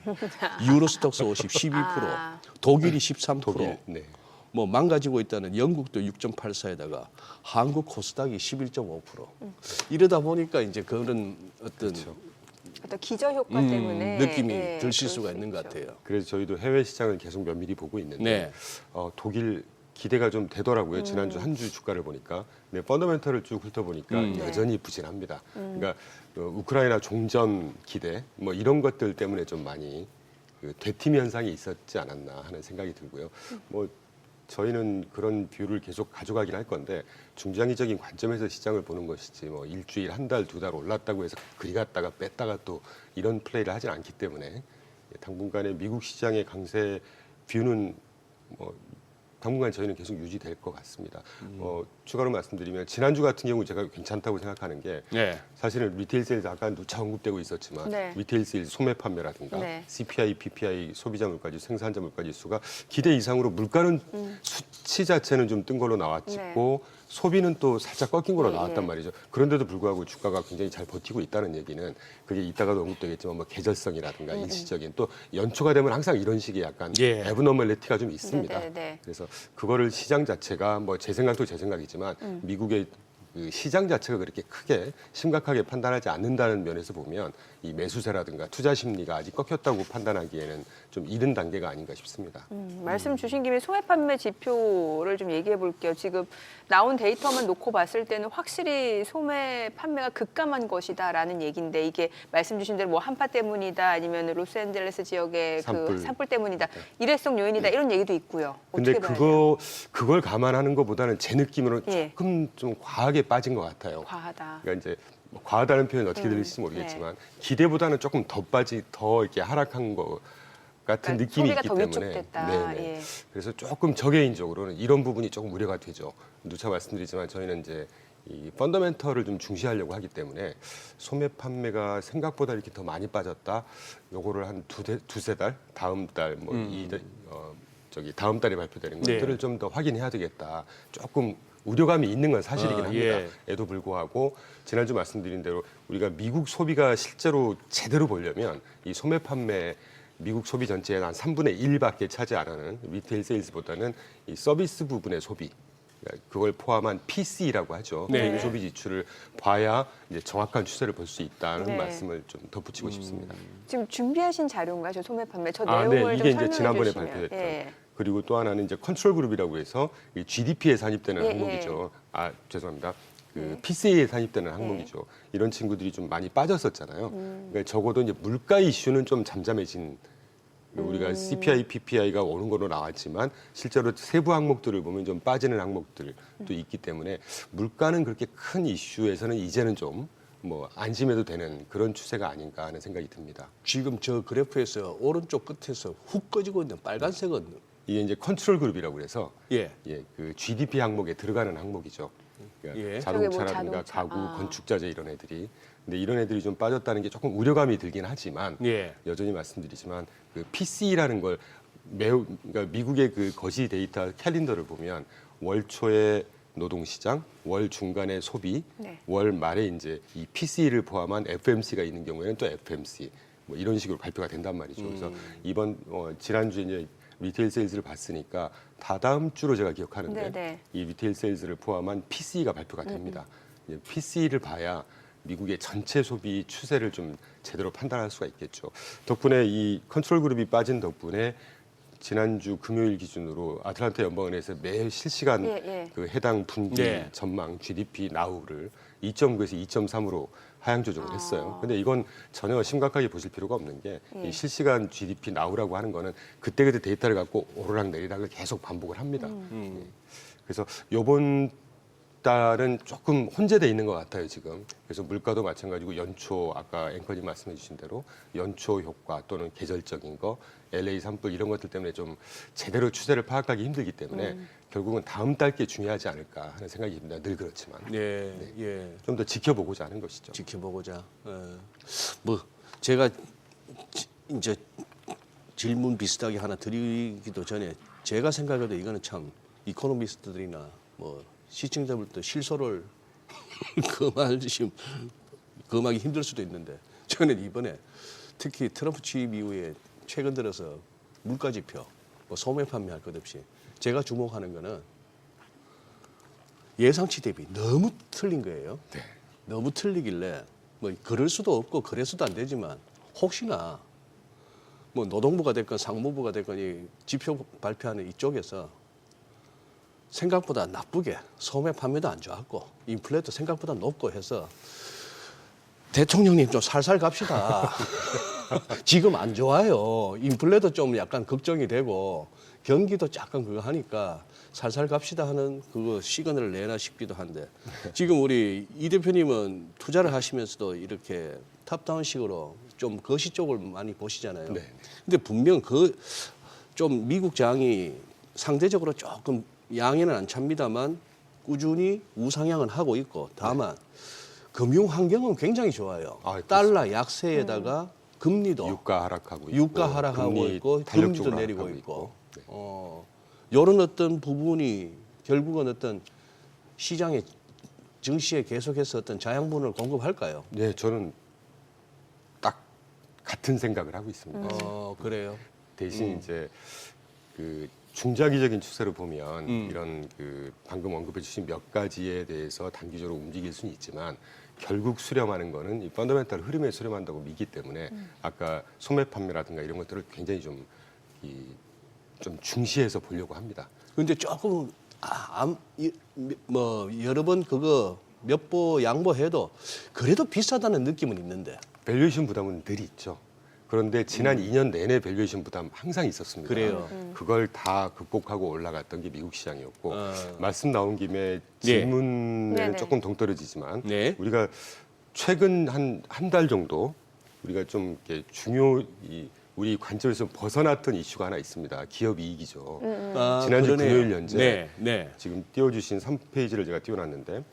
유로스톡스 50 12%, 독일이 13%. 독일, 네. 뭐 망가지고 있다는 영국도 6.84에다가 한국 코스닥이 11.5%. 이러다 보니까 이제 그런 어떤 어떤 기저 효과 때문에 느낌이 예, 들실 그럴 수가 수 있는 것 있죠. 같아요. 그래서 저희도 해외 시장을 계속 면밀히 보고 있는데 네. 독일 기대가 좀 되더라고요. 지난주 한 주 주가를 보니까. 근데 펀더멘털을 쭉 훑어보니까 여전히 부진합니다. 그러니까 우크라이나 종전 기대 뭐 이런 것들 때문에 좀 많이 되팀 현상이 있었지 않았나 하는 생각이 들고요. 뭐 저희는 그런 뷰를 계속 가져가긴 할 건데 중장기적인 관점에서 시장을 보는 것이지 뭐 일주일, 한 달, 두 달 올랐다고 해서 그리 갔다가 뺐다가 또 이런 플레이를 하진 않기 때문에 당분간의 미국 시장의 강세 뷰는 뭐 당분간 저희는 계속 유지될 것 같습니다. 추가로 말씀드리면 지난주 같은 경우 제가 괜찮다고 생각하는 게 네. 사실은 리테일 세일즈 아까 누차 언급되고 있었지만 네. 리테일 세일즈 소매 판매라든가 네. CPI, PPI 소비자 물가지 생산자 물가지수가 기대 이상으로 물가는 수치 자체는 좀 뜬 걸로 나왔고 소비는 또 살짝 꺾인 걸로 네, 나왔단 네. 말이죠. 그런데도 불구하고 주가가 굉장히 잘 버티고 있다는 얘기는 그게 이따가도 언급되겠지만 뭐 계절성이라든가 일시적인 또 연초가 되면 항상 이런 식의 약간 예. 에브너멀리티가 좀 있습니다. 네, 네, 네. 그래서 그거를 시장 자체가 뭐 제 생각도 제 생각이지만 미국의 그 시장 자체가 그렇게 크게 심각하게 판단하지 않는다는 면에서 보면 이 매수세라든가 투자 심리가 아직 꺾였다고 판단하기에는 좀 이른 단계가 아닌가 싶습니다. 말씀 주신 김에 소매 판매 지표를 좀 얘기해 볼게요. 지금 나온 데이터만 놓고 봤을 때는 확실히 소매 판매가 급감한 것이다라는 얘기인데 이게 말씀 주신 대로 뭐 한파 때문이다 아니면 로스앤젤레스 지역의 그 산불 때문이다 일회성 요인이다 이런 얘기도 있고요. 근데 어떻게 봐야 돼요? 그걸 감안하는 것보다는 제 느낌으로는 예. 조금 좀 과하게 빠진 것 같아요. 과하다. 그러니까 이제 뭐 과하다는 표현 어떻게 들릴지 모르겠지만 기대보다는 조금 더 이렇게 하락한 것 같은 그러니까 느낌이 소비가 있기 더 때문에 위축됐다. 네네. 예. 그래서 조금 저 개인적으로는 이런 부분이 조금 우려가 되죠. 누차 말씀드리지만 저희는 이제 이 펀더멘털을 좀 중시하려고 하기 때문에 소매 판매가 생각보다 이렇게 더 많이 빠졌다. 요거를 한 두세 달, 다음 달 뭐 다음 달에 발표되는 네. 것들을 좀 더 확인해야 되겠다. 조금 우려감이 있는 건 사실이긴 합니다. 예. 에도 불구하고 지난주 말씀드린 대로 우리가 미국 소비가 실제로 제대로 보려면 이 소매 판매 미국 소비 전체의 한 3분의 1밖에 차지 안 하는 리테일 세일즈보다는 이 서비스 부분의 소비 그걸 포함한 PC라고 하죠. 네. 네. 소비 지출을 봐야 이제 정확한 추세를 볼 수 있다는 네. 말씀을 좀 덧붙이고 싶습니다. 지금 준비하신 자료인가요? 저 소매 판매. 저 아, 내용을 네. 좀 이게 설명해 이제 지난번에 주시면. 발표됐던. 예. 그리고 또 하나는 이제 컨트롤 그룹이라고 해서 이 GDP에 산입되는 예, 항목이죠. 아, 죄송합니다. 그 네. PC에 산입되는 항목이죠. 이런 친구들이 좀 많이 빠졌었잖아요. 그러니까 적어도 이제 물가 이슈는 좀 잠잠해진 우리가 CPI, PPI가 오는 거로 나왔지만 실제로 세부 항목들을 보면 좀 빠지는 항목들도 있기 때문에 물가는 그렇게 큰 이슈에서는 이제는 좀 뭐 안심해도 되는 그런 추세가 아닌가 하는 생각이 듭니다. 지금 저 그래프에서 오른쪽 끝에서 훅 꺼지고 있는 빨간색은 이게 이제 컨트롤 그룹이라고 해서 예. 그 GDP 항목에 들어가는 항목이죠. 그러니까 예. 자동차라든가 자동차. 가구, 아. 건축자재 이런 애들이. 근데 이런 애들이 좀 빠졌다는 게 조금 우려감이 들긴 하지만 예. 여전히 말씀드리지만 그 PC라는 걸 그러니까 미국의 그 거시 데이터 캘린더를 보면 월 초에 노동시장, 월 중간에 소비, 네. 월 말에 이제 이 PC를 포함한 FMC가 있는 경우에는 또 FMC 뭐 이런 식으로 발표가 된단 말이죠. 그래서 이번 지난주에 이제 리테일 세일즈를 봤으니까 다다음 주로 제가 기억하는데 네네. 이 리테일 세일즈를 포함한 PC가 발표가 됩니다. PC를 봐야 미국의 전체 소비 추세를 좀 제대로 판단할 수가 있겠죠. 덕분에 이 컨트롤 그룹이 빠진 덕분에 지난주 금요일 기준으로 아틀란타 연방은행에서 매일 실시간 예. 그 해당 분기 네. 전망 GDP 나우를 2.9에서 2.3으로 하향 조정을 했어요. 근데 이건 전혀 심각하게 보실 필요가 없는 게 이 실시간 GDP 나우라고 하는 거는 그때그때 데이터를 갖고 오르락 내리락을 계속 반복을 합니다. 예. 그래서 요번 달은 조금 혼재돼 있는 것 같아요, 지금. 그래서 물가도 마찬가지고 연초 아까 앵커님 말씀해 주신 대로 연초 효과 또는 계절적인 거 LA 산불 이런 것들 때문에 좀 제대로 추세를 파악하기 힘들기 때문에 결국은 다음 달께 중요하지 않을까 하는 생각이 듭니다. 늘 그렇지만. 예. 예. 좀 더 지켜보고자 하는 것이죠. 지켜보고자. 뭐 제가 이제 질문 비슷하게 하나 드리기도 전에 제가 생각해도 이거는 참 이코노미스트들이나 뭐 시청자분들 실소를 금하기 힘들 수도 있는데 저는 이번에 특히 트럼프 취임 이후에 최근 들어서 물가 지표, 뭐 소매 판매할 것 없이 제가 주목하는 거는 예상치 대비 너무 틀린 거예요. 너무 틀리길래 뭐 그럴 수도 없고 그래서도 안 되지만 혹시나 뭐 노동부가 됐건 상무부가 됐건 이 지표 발표하는 이쪽에서 생각보다 나쁘게 소매 판매도 안 좋았고 인플레도 생각보다 높고 해서 대통령님 좀 살살 갑시다. 지금 안 좋아요. 인플레도 좀 약간 걱정이 되고 경기도 약간 그거 하니까 살살 갑시다 하는 그거 시그널을 내나 싶기도 한데 지금 우리 이 대표님은 투자를 하시면서도 이렇게 탑다운식으로 좀 거시 쪽을 많이 보시잖아요. 네. 근데 분명 그 좀 미국 장이 상대적으로 조금 양에는 안 찹니다만 꾸준히 우상향은 하고 있고 다만 금융 환경은 굉장히 좋아요. 아, 달러 약세에다가 금리도 유가 하락하고 있고, 유가 하락하고 금리 있고 금리도 탄력적으로 내리고 하락하고 있고 네. 이런 어떤 부분이 결국은 어떤 시장의 증시에 계속해서 어떤 자양분을 공급할까요? 네, 저는 딱 같은 생각을 하고 있습니다. 그래요. 대신 이제 그 중장기적인 추세로 보면 이런 그 방금 언급해 주신 몇 가지에 대해서 단기적으로 움직일 수는 있지만 결국 수렴하는 거는 이 펀더멘탈 흐름에 수렴한다고 믿기 때문에 아까 소매 판매라든가 이런 것들을 굉장히 좀 중시해서 보려고 합니다. 근데 조금 뭐 여러 번 그거 몇 보 양보해도 그래도 비싸다는 느낌은 있는데. 밸류에이션 부담은 늘 있죠. 그런데 지난 2년 내내 밸류에이션 부담 항상 있었습니다. 그래요. 그걸 다 극복하고 올라갔던 게 미국 시장이었고 말씀 나온 김에 네. 질문에는 네네. 조금 동떨어지지만 네. 우리가 최근 한 달 정도 우리가 좀 이렇게 우리 관점에서 벗어났던 이슈가 하나 있습니다. 기업 이익이죠. 지난주 그러네요. 금요일 현재 네, 네. 지금 띄워주신 3페이지를 제가 띄워놨는데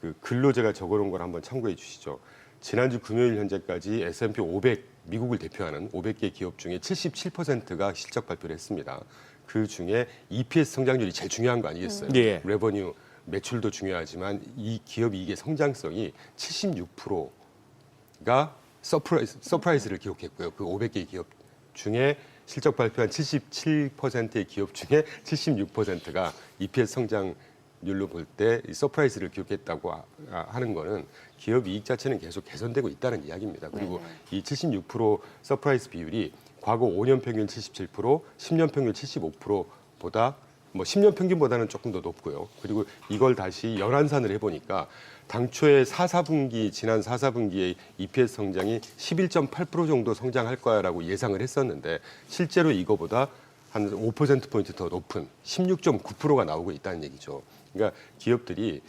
그 글로 제가 적어놓은 걸 한번 참고해 주시죠. 지난주 금요일 현재까지 S&P 500 미국을 대표하는 500개 기업 중에 77%가 실적 발표를 했습니다. 그 중에 EPS 성장률이 제일 중요한 거 아니겠어요? 예. 레버뉴 매출도 중요하지만 이 기업 이익의 성장성이 76%가 서프라이즈를 기록했고요. 그 500개 기업 중에 실적 발표한 77%의 기업 중에 76%가 EPS 성장률로 볼 때 서프라이즈를 기록했다고 하는 거는 기업 이익 자체는 계속 개선되고 있다는 이야기입니다. 그리고 이 76% 서프라이즈 비율이 과거 5년 평균 77%, 10년 평균 75%보다 10년 평균보다는 조금 더 높고요. 그리고 이걸 다시 연환산을 해보니까 당초에 지난 4, 4분기의 EPS 성장이 11.8% 정도 성장할 거야라고 예상을 했었는데 실제로 이거보다 한 5%포인트 더 높은 16.9%가 나오고 있다는 얘기죠. 그러니까 기업들이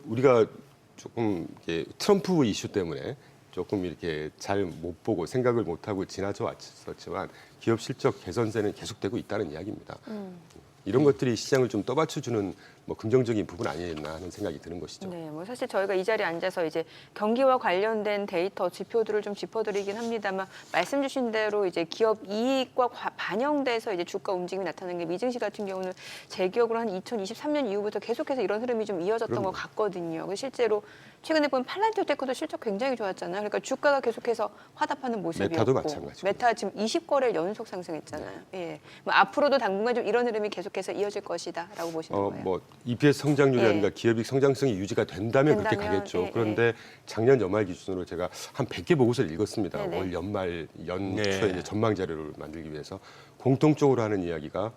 우리가 조금 트럼프 이슈 때문에 조금 이렇게 잘 못 보고 생각을 못 하고 지나쳐 왔었지만 기업 실적 개선세는 계속되고 있다는 이야기입니다. 이런 것들이 시장을 좀 떠받쳐주는 긍정적인 부분 아니었나 하는 생각이 드는 것이죠. 네, 사실 저희가 이 자리에 앉아서 이제 경기와 관련된 데이터, 지표들을 좀 짚어드리긴 합니다만 말씀 주신 대로 이제 기업 이익과 반영돼서 이제 주가 움직임이 나타나는 게 미증시 같은 경우는 제 기억으로 한 2023년 이후부터 계속해서 이런 흐름이 좀 이어졌던 것 같거든요. 실제로 최근에 보면 팔란티오테크도 실적 굉장히 좋았잖아요. 그러니까 주가가 계속해서 화답하는 모습이었고 메타도 마찬가지고. 메타 지금 20거래일 연속 상승했잖아요. 예, 앞으로도 당분간 좀 이런 흐름이 계속해서 이어질 것이다라고 보시는 거예요. EPS 성장률이라든가 예. 기업이익 성장성이 유지가 된다면 그렇게 가겠죠. 예, 그런데 작년 연말 기준으로 제가 한 100개 보고서를 읽었습니다. 네네. 올 연초에 네. 이제 전망 자료를 만들기 위해서 공통적으로 하는 이야기가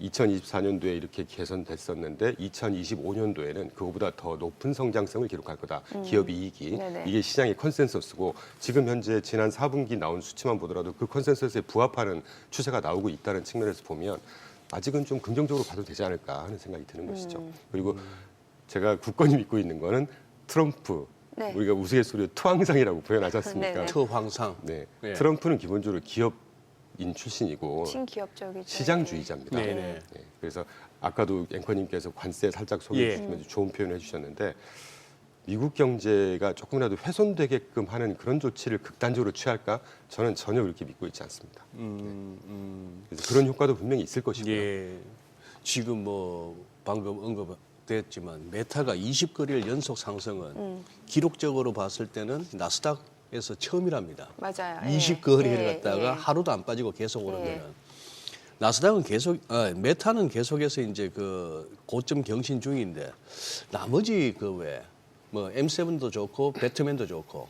2024년도에 이렇게 개선됐었는데 2025년도에는 그거보다 더 높은 성장성을 기록할 거다. 기업 이익이. 네네. 이게 시장의 컨센서스고 지금 현재 지난 4분기 나온 수치만 보더라도 그 컨센서스에 부합하는 추세가 나오고 있다는 측면에서 보면 아직은 좀 긍정적으로 봐도 되지 않을까 하는 생각이 드는 것이죠. 그리고 제가 굳건히 믿고 있는 거는 트럼프, 네. 우리가 우스갯소리로 투항상이라고 표현하지 않습니까? 네네. 처황상. 네. 예. 트럼프는 기본적으로 기업인 출신이고 친기업적이죠. 시장주의자입니다. 네네. 네, 그래서 아까도 앵커님께서 관세 살짝 소개해 예. 주시면서 좋은 표현을 해주셨는데 미국 경제가 조금이라도 훼손되게끔 하는 그런 조치를 극단적으로 취할까? 저는 전혀 그렇게 믿고 있지 않습니다. 그래서 그런 효과도 분명히 있을 것이고요. 예. 지금 방금 언급됐지만 메타가 20거래일 연속 상승은 기록적으로 봤을 때는 나스닥에서 처음이랍니다. 맞아요. 20거래를 갖다가 하루도 안 빠지고 계속 오르면은 나스닥은 메타는 계속해서 이제 그 고점 경신 중인데 나머지 M7도 좋고 배트맨도 좋고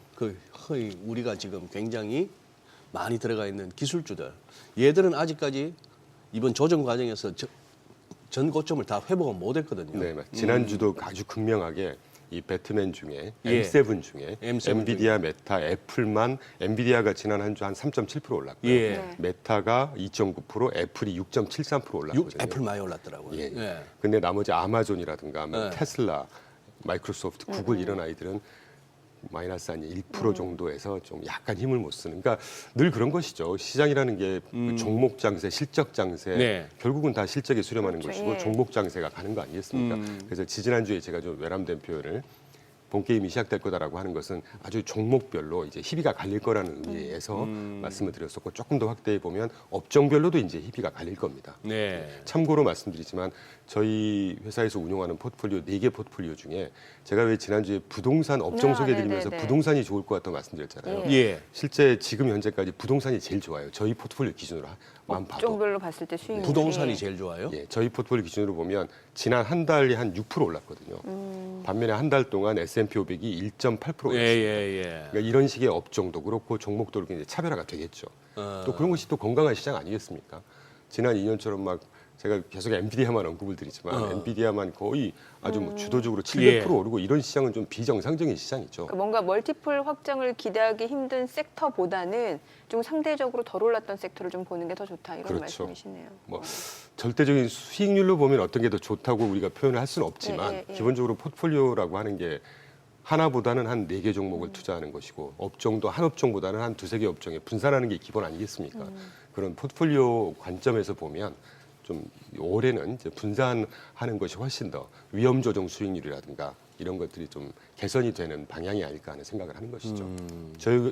우리가 지금 굉장히 많이 들어가 있는 기술주들 얘들은 아직까지 이번 조정 과정에서 전 고점을 다 회복은 못했거든요. 네, 지난주도 아주 극명하게 이 배트맨 중에 예. M7 중에 M7 엔비디아, 메타, 애플만 엔비디아가 지난 한 주 한 3.7% 올랐고요. 예. 메타가 2.9%, 애플이 6.73% 올랐거든요. 애플 많이 올랐더라고요. 예. 예. 근데 나머지 아마존이라든가 네. 테슬라, 마이크로소프트, 구글 이런 아이들은 마이너스 한 1% 정도에서 좀 약간 힘을 못 쓰는. 그러니까 늘 그런 것이죠. 시장이라는 게 종목 장세, 실적 장세, 네. 결국은 다 실적에 수렴하는 그렇죠. 것이고 예. 종목 장세가 가는 거 아니겠습니까? 그래서 지지난주에 제가 좀 외람된 표현을 본 게임이 시작될 거다라고 하는 것은 아주 종목별로 이제 희비가 갈릴 거라는 의미에서 말씀을 드렸었고 조금 더 확대해 보면 업종별로도 이제 희비가 갈릴 겁니다. 네. 참고로 말씀드리지만 저희 회사에서 운영하는 포트폴리오 4개 포트폴리오 중에 제가 왜 지난주에 부동산 업종 소개해드리면서 네네네. 부동산이 좋을 것 같다고 말씀드렸잖아요. 예. 실제 지금 현재까지 부동산이 제일 좋아요. 저희 포트폴리오 기준으로만 봐도. 종별로 봤을 때 수익률이 부동산이 제일 좋아요. 예, 저희 포트폴리오 기준으로 보면 지난 한 달에 한 6% 올랐거든요. 반면에 한 달 동안 S&P 500이 1.8% 올랐습니다. 예. 그러니까 이런 식의 업종도 그렇고 종목도 그렇게 이제 차별화가 되겠죠. 또 그런 것이 또 건강한 시장 아니겠습니까? 지난 2년처럼 막 제가 계속 엔비디아만 언급을 드리지만 엔비디아만 거의 아주 주도적으로 700% 예. 오르고 이런 시장은 좀 비정상적인 시장이죠. 그러니까 뭔가 멀티플 확장을 기대하기 힘든 섹터보다는 좀 상대적으로 덜 올랐던 섹터를 좀 보는 게 더 좋다 이런 그렇죠. 말씀이시네요. 뭐 절대적인 수익률로 보면 어떤 게 더 좋다고 우리가 표현을 할 수는 없지만 예. 기본적으로 포트폴리오라고 하는 게 하나보다는 한 4개 종목을 투자하는 것이고 업종도 한 업종보다는 한 2-3개 업종에 분산하는 게 기본 아니겠습니까? 그런 포트폴리오 관점에서 보면 좀 올해는 이제 분산하는 것이 훨씬 더 위험 조정 수익률이라든가 이런 것들이 좀 개선이 되는 방향이 아닐까 하는 생각을 하는 것이죠.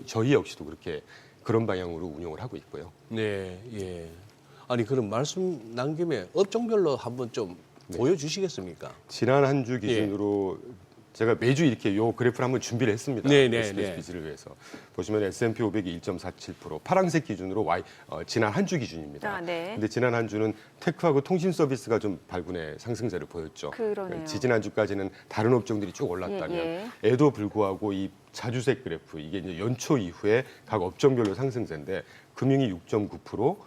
저희 역시도 그렇게 그런 방향으로 운용을 하고 있고요. 네, 예. 아니 그럼 말씀 난 김에 업종별로 한번 좀 보여주시겠습니까? 지난 한 주 기준으로 제가 매주 이렇게 요 그래프를 한번 준비를 했습니다. 네, 네, SBS 네. 비즈를 위해서. 보시면 S&P 500이 1.47%, 파란색 기준으로 지난 한 주 기준입니다. 아, 네. 근데 지난 한 주는 테크하고 통신 서비스가 좀 발군의 상승세를 보였죠. 그러네요. 지지난 주까지는 다른 업종들이 쭉 올랐다면 에도 불구하고 이 자주색 그래프 이게 이제 연초 이후에 각 업종별로 상승세인데 금융이 6.9%,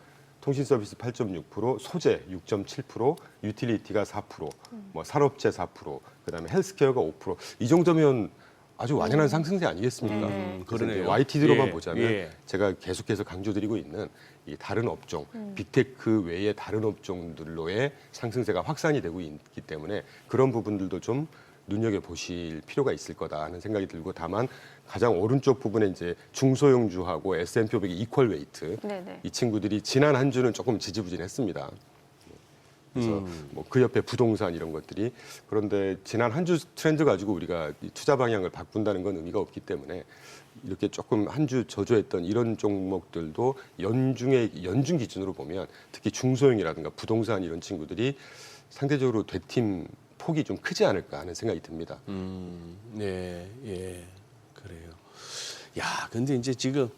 통신 서비스 8.6%, 소재 6.7%, 유틸리티가 4%, 뭐 산업재 4%, 그다음에 헬스케어가 5%. 이 정도면 아주 완연한 상승세 아니겠습니까? 그래서 이제 그러네요. YTD로만 예, 보자면 예. 제가 계속해서 강조드리고 있는 이 다른 업종, 빅테크 외의 다른 업종들로의 상승세가 확산이 되고 있기 때문에 그런 부분들도 좀 눈여겨 보실 필요가 있을 거다 하는 생각이 들고 다만 가장 오른쪽 부분에 이제 중소형주하고 S&P 500의 이퀄 웨이트 네네. 이 친구들이 지난 한 주는 조금 지지부진했습니다. 그래서 뭐 그 옆에 부동산 이런 것들이 그런데 지난 한 주 트렌드 가지고 우리가 이 투자 방향을 바꾼다는 건 의미가 없기 때문에 이렇게 조금 한 주 저조했던 이런 종목들도 연중 기준으로 보면 특히 중소형이라든가 부동산 이런 친구들이 상대적으로 되팀 폭이 좀 크지 않을까 하는 생각이 듭니다. 네, 예, 그래요. 야, 근데 이제 지금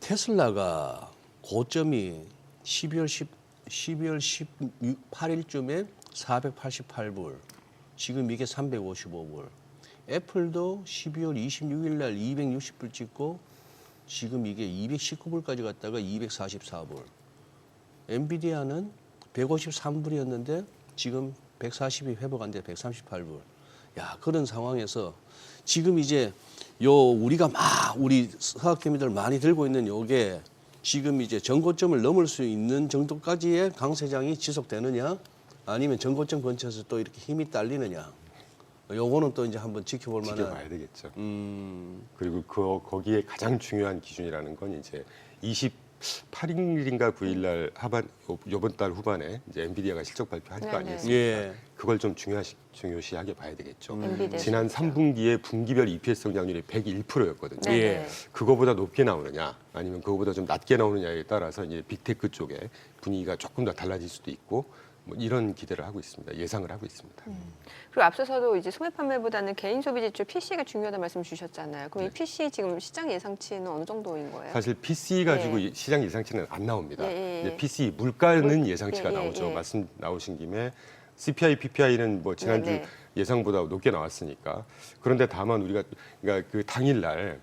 테슬라가 고점이 12월 18일쯤에 488불, 지금 이게 355불. 애플도 12월 26일 날 260불 찍고 지금 이게 219불까지 갔다가 244불. 엔비디아는 153불이었는데 지금 140이 회복한데 138불. 야, 그런 상황에서 지금 이제 우리가 우리 서학개미들 많이 들고 있는 요게 지금 이제 전고점을 넘을 수 있는 정도까지의 강세장이 지속되느냐 아니면 전고점 근처에서 또 이렇게 힘이 딸리느냐. 요거는 또 이제 한번 지켜볼 만한. 지켜봐야 되겠죠. 그리고 거기에 가장 중요한 기준이라는 건 이제 28일인가 9일 날 이번 달 후반에 이제 엔비디아가 실적 발표할 거 네네. 아니겠습니까? 예. 그걸 좀 중요시하게 봐야 되겠죠. 엔비디아 지난 실적. 3분기에 분기별 EPS 성장률이 101%였거든요. 네네. 예. 그거보다 높게 나오느냐 아니면 그거보다 좀 낮게 나오느냐에 따라서 이제 빅테크 쪽에 분위기가 조금 더 달라질 수도 있고 뭐 이런 기대를 하고 있습니다. 예상을 하고 있습니다. 그리고 앞서서도 이제 소매 판매보다는 개인 소비 지출 PC가 중요하다는 말씀 주셨잖아요. 그럼 이 PC 지금 시장 예상치는 어느 정도인 거예요? 사실 PC 가지고 예. 시장 예상치는 안 나옵니다. 예. 이제 PC 물가는 예상치가 예. 나오죠. 말씀 나오신 김에 CPI, PPI는 뭐 지난주 네. 예상보다 높게 나왔으니까. 그런데 다만 우리가 그러니까 그 당일날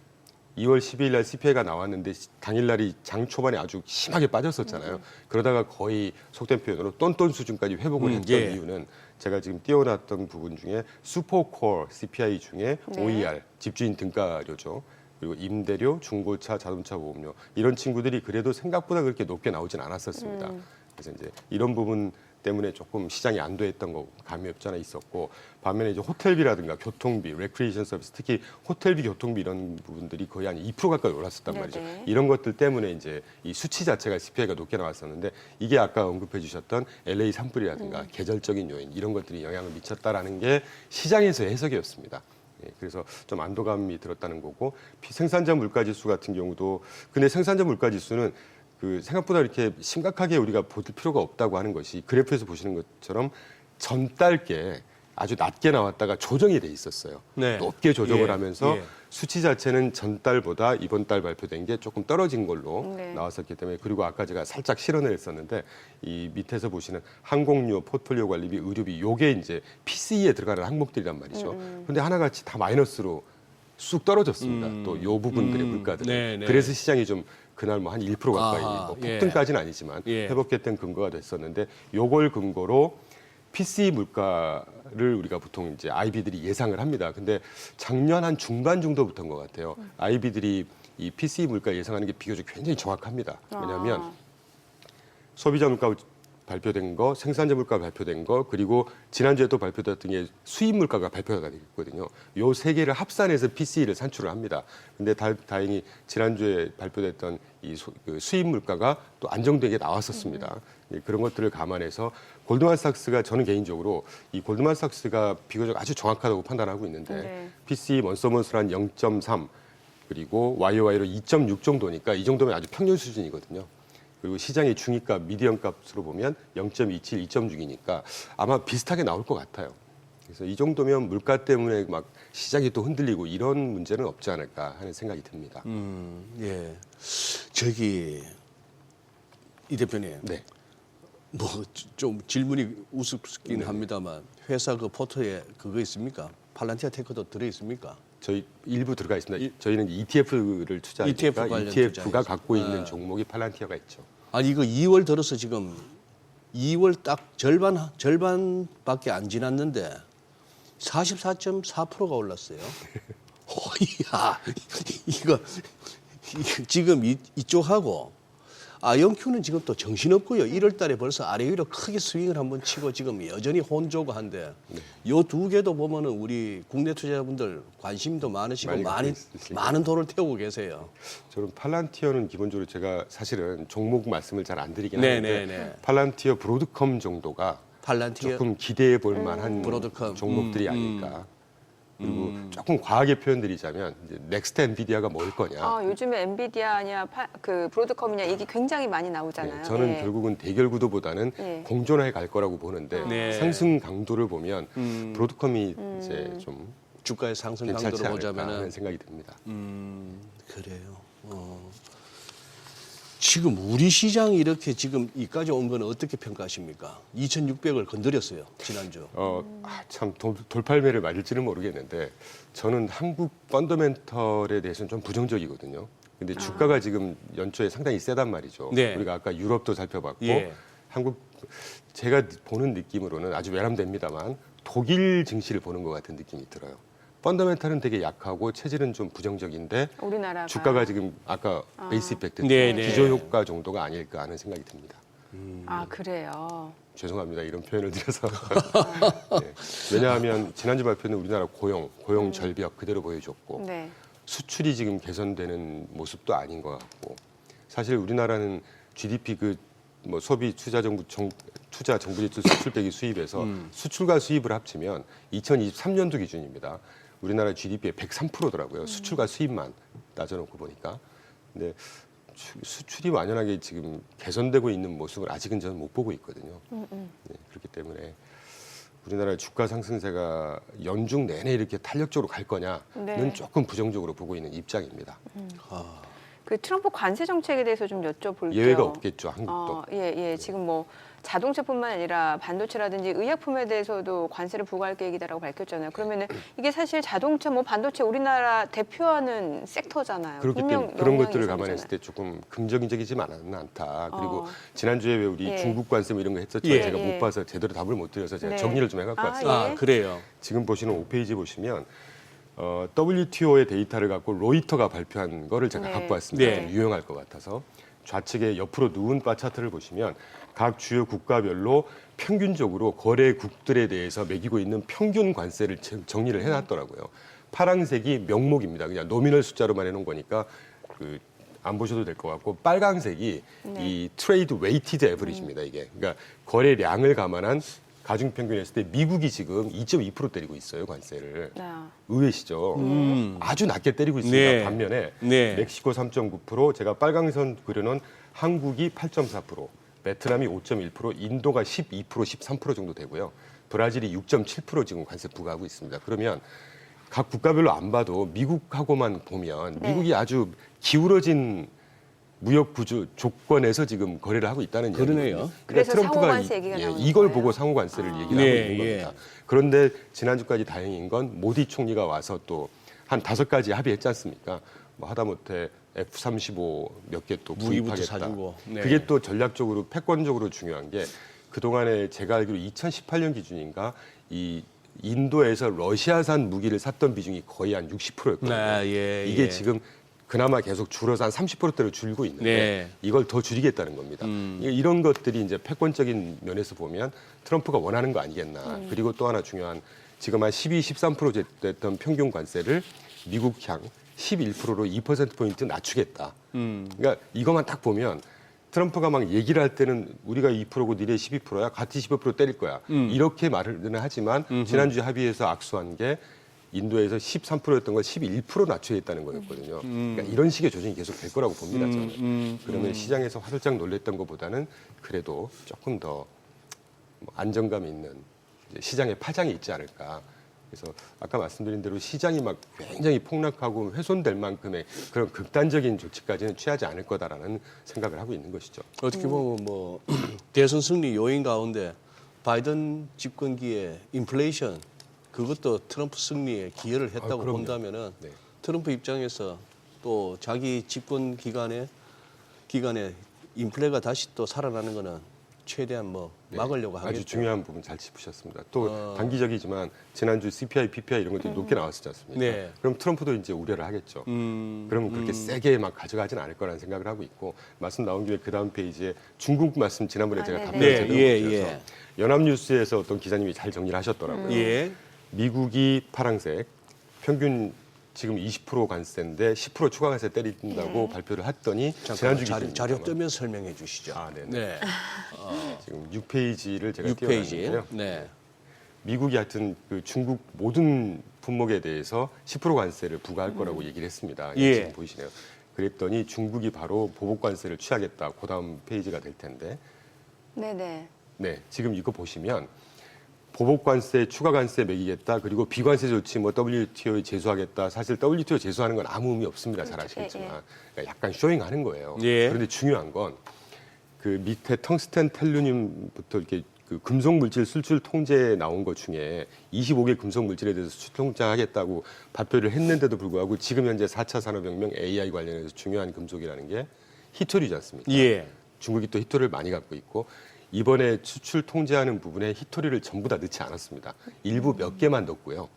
2월 12일 날 CPI가 나왔는데 당일날이 장 초반에 아주 심하게 빠졌었잖아요. 그러다가 거의 속된 표현으로 똔똔 수준까지 회복을 했던 예. 이유는 제가 지금 띄워놨던 부분 중에 슈퍼코어 CPI 중에 네. OER, 집주인 등가료죠. 그리고 임대료, 중고차, 자동차 보험료 이런 친구들이 그래도 생각보다 그렇게 높게 나오진 않았었습니다. 그래서 이제 이런 부분 때문에 조금 시장이 안도했던 거 감이 없지 않아 있었고 반면에 이제 호텔비라든가 교통비, 레크리에이션 서비스 특히 호텔비, 교통비 이런 부분들이 거의 한 2% 가까이 올랐었단 네네. 말이죠. 이런 것들 때문에 이제 이 수치 자체가 CPI가 높게 나왔었는데 이게 아까 언급해 주셨던 LA 산불이라든가 계절적인 요인 이런 것들이 영향을 미쳤다라는 게 시장에서의 해석이었습니다. 예, 그래서 좀 안도감이 들었다는 거고 생산자 물가지수 같은 경우도 근데 생산자 물가지수는 그 생각보다 이렇게 심각하게 우리가 볼 필요가 없다고 하는 것이 그래프에서 보시는 것처럼 전달께 아주 낮게 나왔다가 조정이 돼 있었어요. 네. 높게 조정을 예, 하면서 예. 수치 자체는 전달보다 이번 달 발표된 게 조금 떨어진 걸로 네. 나왔었기 때문에 그리고 아까 제가 살짝 실언을 했었는데 이 밑에서 보시는 항공료, 포트폴리오 관리비, 의료비 요게 이제 PC에 들어가는 항목들이란 말이죠. 그런데 하나같이 다 마이너스로 쑥 떨어졌습니다. 또 요 부분들의 물가들. 네, 네. 그래서 시장이 좀 그날 뭐 한 1% 가까이 아하, 뭐 예. 폭등까지는 아니지만 예. 회복했던 근거가 됐었는데 요걸 근거로 PC 물가를 우리가 보통 이제 IB들이 예상을 합니다. 근데 작년 한 중반 정도부터인 것 같아요. IB들이 이 PC 물가 예상하는 게 비교적 굉장히 정확합니다. 왜냐하면 소비자 물가 발표된 거, 생산자 물가 발표된 거, 그리고 지난주에 또 발표됐던 게 수입 물가가 발표가 됐거든요. 요 세 개를 합산해서 PCE를 산출을 합니다. 근데 다행히 지난주에 발표됐던 이 수입 물가가 또 안정되게 나왔었습니다. 그런 것들을 감안해서 골드만삭스가 저는 개인적으로 이 골드만삭스가 비교적 아주 정확하다고 판단하고 있는데 네. PCE 먼서먼스란 0.3 그리고 YOY로 2.6 정도니까 이 정도면 아주 평균 수준이거든요. 그리고 시장의 중위값, 미디언 값으로 보면 0.27, 2.6이니까 아마 비슷하게 나올 것 같아요. 그래서 이 정도면 물가 때문에 막 시장이 또 흔들리고 이런 문제는 없지 않을까 하는 생각이 듭니다. 예. 저기 이 대표님. 네. 뭐 좀 질문이 우습긴 합니다만 회사 그 포터에 그거 있습니까? 팔란티아 테크도 들어 있습니까? 저희 일부 들어가 있습니다. 저희는 ETF를 투자하니까 ETF 관련 ETF가 투자에서. 갖고 있는 종목이 팔란티아가 있죠. 아니 이거 2월 들어서 지금 2월 딱 절반밖에 안 지났는데 44.4%가 올랐어요. 이야 이거 지금 이쪽하고 아이언큐는 지금 또 정신없고요. 1월 달에 벌써 아래 위로 크게 스윙을 한번 치고 지금 여전히 혼조고 한데 요 두 개도 보면은 우리 국내 투자자분들 관심도 많으시고 많이 갖고 있으니까. 많은 돈을 태우고 계세요. 저는 팔란티어는 기본적으로 제가 사실은 종목 말씀을 잘 안 드리긴 네, 하는데 네, 네. 팔란티어 브로드컴 정도가 팔란티어 조금 기대해 볼 만한 브로드컴. 종목들이 아닐까. 그리고 조금 과하게 표현드리자면 이제 넥스트 엔비디아가 뭘 거냐. 아, 요즘에 엔비디아냐 그 브로드컴이냐 이게 굉장히 많이 나오잖아요. 네, 저는 예. 결국은 대결 구도보다는 예. 공존해 갈 거라고 보는데 네. 상승 강도를 보면 브로드컴이 이제 좀 주가의 상승 괜찮지 강도로 않을까 보자면은 하는 생각이 듭니다. 그래요. 지금 우리 시장이 이렇게 지금 이까지 온 건 어떻게 평가하십니까? 2,600을 건드렸어요 지난주. 참 돌팔매를 맞을지는 모르겠는데 저는 한국 펀더멘털에 대해서는 좀 부정적이거든요. 근데 주가가 지금 연초에 상당히 세단 말이죠. 네. 우리가 아까 유럽도 살펴봤고 예. 한국 제가 보는 느낌으로는 아주 외람됩니다만 독일 증시를 보는 것 같은 느낌이 들어요. 펀더멘털은 되게 약하고 체질은 좀 부정적인데 우리나라가 주가가 지금 아까 베이스 이펙트 네, 네. 기저 효과 정도가 아닐까 하는 생각이 듭니다. 아, 그래요. 죄송합니다. 이런 표현을 드려서. 네. 왜냐하면 지난주 발표는 우리나라 고용 절벽 그대로 보여줬고 네. 수출이 지금 개선되는 모습도 아닌 것 같고 사실 우리나라는 GDP 뭐 소비 투자 정부 지출 수출 빼기 수입에서 수출과 수입을 합치면 2023년도 기준입니다. 우리나라 GDP의 103%더라고요. 수출과 수입만 따져놓고 보니까. 근데 수출이 완연하게 지금 개선되고 있는 모습을 아직은 저는 못 보고 있거든요. 네, 그렇기 때문에 우리나라의 주가 상승세가 연중 내내 이렇게 탄력적으로 갈 거냐는 네. 조금 부정적으로 보고 있는 입장입니다. 그 트럼프 관세 정책에 대해서 좀 여쭤볼게요. 예외가 없겠죠, 한국도. 예. 지금 뭐 자동차뿐만 아니라 반도체라든지 의약품에 대해서도 관세를 부과할 계획이다라고 밝혔잖아요. 그러면은 이게 사실 자동차, 뭐 반도체 우리나라 대표하는 섹터잖아요. 그렇기 분명 때문에 그런 영향이 것들을 있잖아요. 감안했을 때 조금 긍정적이지만은 않다. 그리고 어. 지난주에 왜 우리 예. 중국 관세 뭐 이런 거 했었죠. 예. 제가 예. 못 봐서 제대로 답을 못 드려서 제가 네. 정리를 좀 해갖고 왔습니다. 아, 아 예. 그래요. 지금 보시는 5페이지 보시면 WTO의 데이터를 갖고 로이터가 발표한 거를 제가 네. 갖고 왔습니다. 네. 좀 유용할 것 같아서 좌측에 옆으로 누운 바 차트를 보시면 각 주요 국가별로 평균적으로 거래국들에 대해서 매기고 있는 평균 관세를 정리를 해놨더라고요. 파란색이 명목입니다. 그냥 노미널 숫자로만 해놓은 거니까 안 보셔도 될 것 같고 빨간색이 이 트레이드 웨이티드 에버리지입니다. 이게 그러니까 거래량을 감안한 가중평균했을 때 미국이 지금 2.2% 때리고 있어요, 관세를. 아. 의외시죠. 아주 낮게 때리고 있습니다. 네. 반면에 네. 멕시코 3.9%, 제가 빨강선 그려놓은 한국이 8.4%, 베트남이 5.1%, 인도가 12%, 13% 정도 되고요. 브라질이 6.7% 지금 관세 부과하고 있습니다. 그러면 각 국가별로 안 봐도 미국하고만 보면 네. 미국이 아주 기울어진 무역 구조 조건에서 지금 거래를 하고 있다는 그러네요. 이야기거든요. 그래서 트럼프가 상호관세 얘기가 나오는 이걸 거예요? 보고 상호관세를 얘기를 네, 하고 있는 예. 겁니다. 그런데 지난주까지 다행인 건 모디 총리가 와서 또 한 5가지 합의했지 않습니까? 뭐 하다못해 F-35 몇 개 또 무기부터 구입하겠다. 사주고. 네. 그게 또 전략적으로 패권적으로 중요한 게 그동안에 제가 알기로 2018년 기준인가 이 인도에서 러시아산 무기를 샀던 비중이 거의 한 60%였거든요. 네, 예, 이게 예. 지금 그나마 계속 줄어서 한 30%대로 줄고 있는데 네. 이걸 더 줄이겠다는 겁니다. 이런 것들이 이제 패권적인 면에서 보면 트럼프가 원하는 거 아니겠나. 그리고 또 하나 중요한 지금 한 12, 13% 됐던 평균 관세를 미국 향 11%로 2%포인트 낮추겠다. 그러니까 이것만 딱 보면 트럼프가 막 얘기를 할 때는 우리가 2%고 니네 12%야. 같이 15% 때릴 거야. 이렇게 말을 하지만 지난주 합의에서 악수한 게 인도에서 13%였던 걸 11% 낮추겠다는 거였거든요. 그러니까 이런 식의 조정이 계속 될 거라고 봅니다. 저는. 그러면 시장에서 화들짝 놀랬던 것보다는 그래도 조금 더 안정감 있는 시장의 파장이 있지 않을까. 그래서 아까 말씀드린 대로 시장이 막 굉장히 폭락하고 훼손될 만큼의 그런 극단적인 조치까지는 취하지 않을 거다라는 생각을 하고 있는 것이죠. 어떻게 보면 뭐 대선 승리 요인 가운데 바이든 집권기에 인플레이션 그것도 트럼프 승리에 기여를 했다고 그럼요. 본다면은 네. 트럼프 입장에서 또 자기 집권 기간에 인플레가 다시 또 살아나는 거는 최대한 뭐 막으려고 하겠죠. 아주 중요한 부분 잘 짚으셨습니다. 또 단기적이지만 지난주 CPI, PPI 이런 것들이 높게 나왔었지 않습니까? 네. 그럼 트럼프도 이제 우려를 하겠죠. 그러면 그렇게 세게 막 가져가진 않을 거라는 생각을 하고 있고 말씀 나온 김에 그 다음 페이지에 중국 말씀 지난번에 제가 답변을 네, 제대로 예, 못 드려서 예. 연합뉴스에서 어떤 기자님이 잘 정리를 하셨더라고요. 예. 미국이 파란색, 평균 지금 20% 관세인데 10% 추가 관세 때린다고 발표를 했더니 지난주 자료 뜨면 설명해 주시죠. 아, 네네. 네. 지금 6페이지를 제가 6페이지. 띄워놨는데요. 네. 미국이 하여튼 그 중국 모든 품목에 대해서 10% 관세를 부과할 거라고 얘기를 했습니다. 예. 지금 보이시네요. 그랬더니 중국이 바로 보복 관세를 취하겠다. 그 다음 페이지가 될 텐데. 네네. 네, 지금 이거 보시면 보복 관세, 추가 관세 매기겠다. 그리고 비관세 조치 뭐 WTO에 제소하겠다. 사실 WTO 제소하는 건 아무 의미 없습니다. 잘 아시겠지만 그러니까 약간 쇼잉하는 거예요. 예. 그런데 중요한 건 그 밑에 텅스텐 텔루늄부터 이렇게 그 금속 물질 수출 통제에 나온 것 중에 25개 금속 물질에 대해서 수출 통제하겠다고 발표를 했는데도 불구하고 지금 현재 4차 산업혁명 AI 관련해서 중요한 금속이라는 게 히토리지 않습니까? 예. 중국이 또 히토리를 많이 갖고 있고 이번에 수출 통제하는 부분에 히토리를 전부 다 넣지 않았습니다. 일부 몇 개만 넣었고요.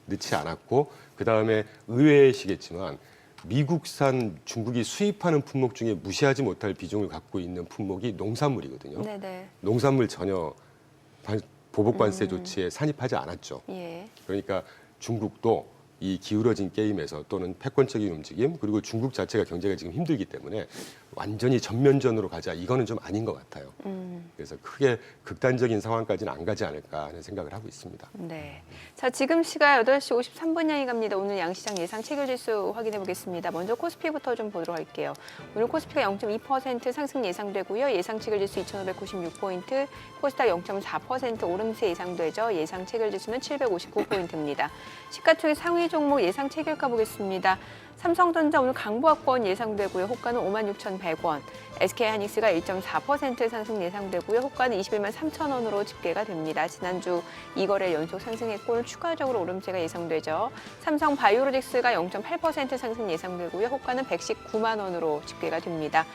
넣지 않았고 그다음에 의외시겠지만 미국산 중국이 수입하는 품목 중에 무시하지 못할 비중을 갖고 있는 품목이 농산물이거든요. 네네. 농산물 전혀 보복 관세 조치에 산입하지 않았죠. 예. 그러니까 중국도 이 기울어진 게임에서 또는 패권적인 움직임 그리고 중국 자체가 경제가 지금 힘들기 때문에 완전히 전면전으로 가자 이거는 좀 아닌 것 같아요. 그래서 크게 극단적인 상황까지는 안 가지 않을까 하는 생각을 하고 있습니다. 네. 자, 지금 시각 8시 53분 향이 갑니다. 오늘 양시장 예상 체결지수 확인해 보겠습니다. 먼저 코스피부터 좀 보도록 할게요. 오늘 코스피가 0.2% 상승 예상되고요. 예상 체결지수 2,596포인트, 코스닥 0.4% 오름세 예상되죠. 예상 체결지수는 759포인트입니다. 시가총액 상위 종목 예상 체결가 보겠습니다. 삼성전자 오늘 강보합권 예상되고요. 호가는 56,100원. SK하이닉스가 1.4% 상승 예상되고요. 호가는 21만 3천 원으로 집계가 됩니다. 지난주 2거래 연속 상승했고 오늘 추가적으로 오름세가 예상되죠. 삼성 바이오로직스가 0.8% 상승 예상되고요. 호가는 119만 원으로 집계가 됩니다.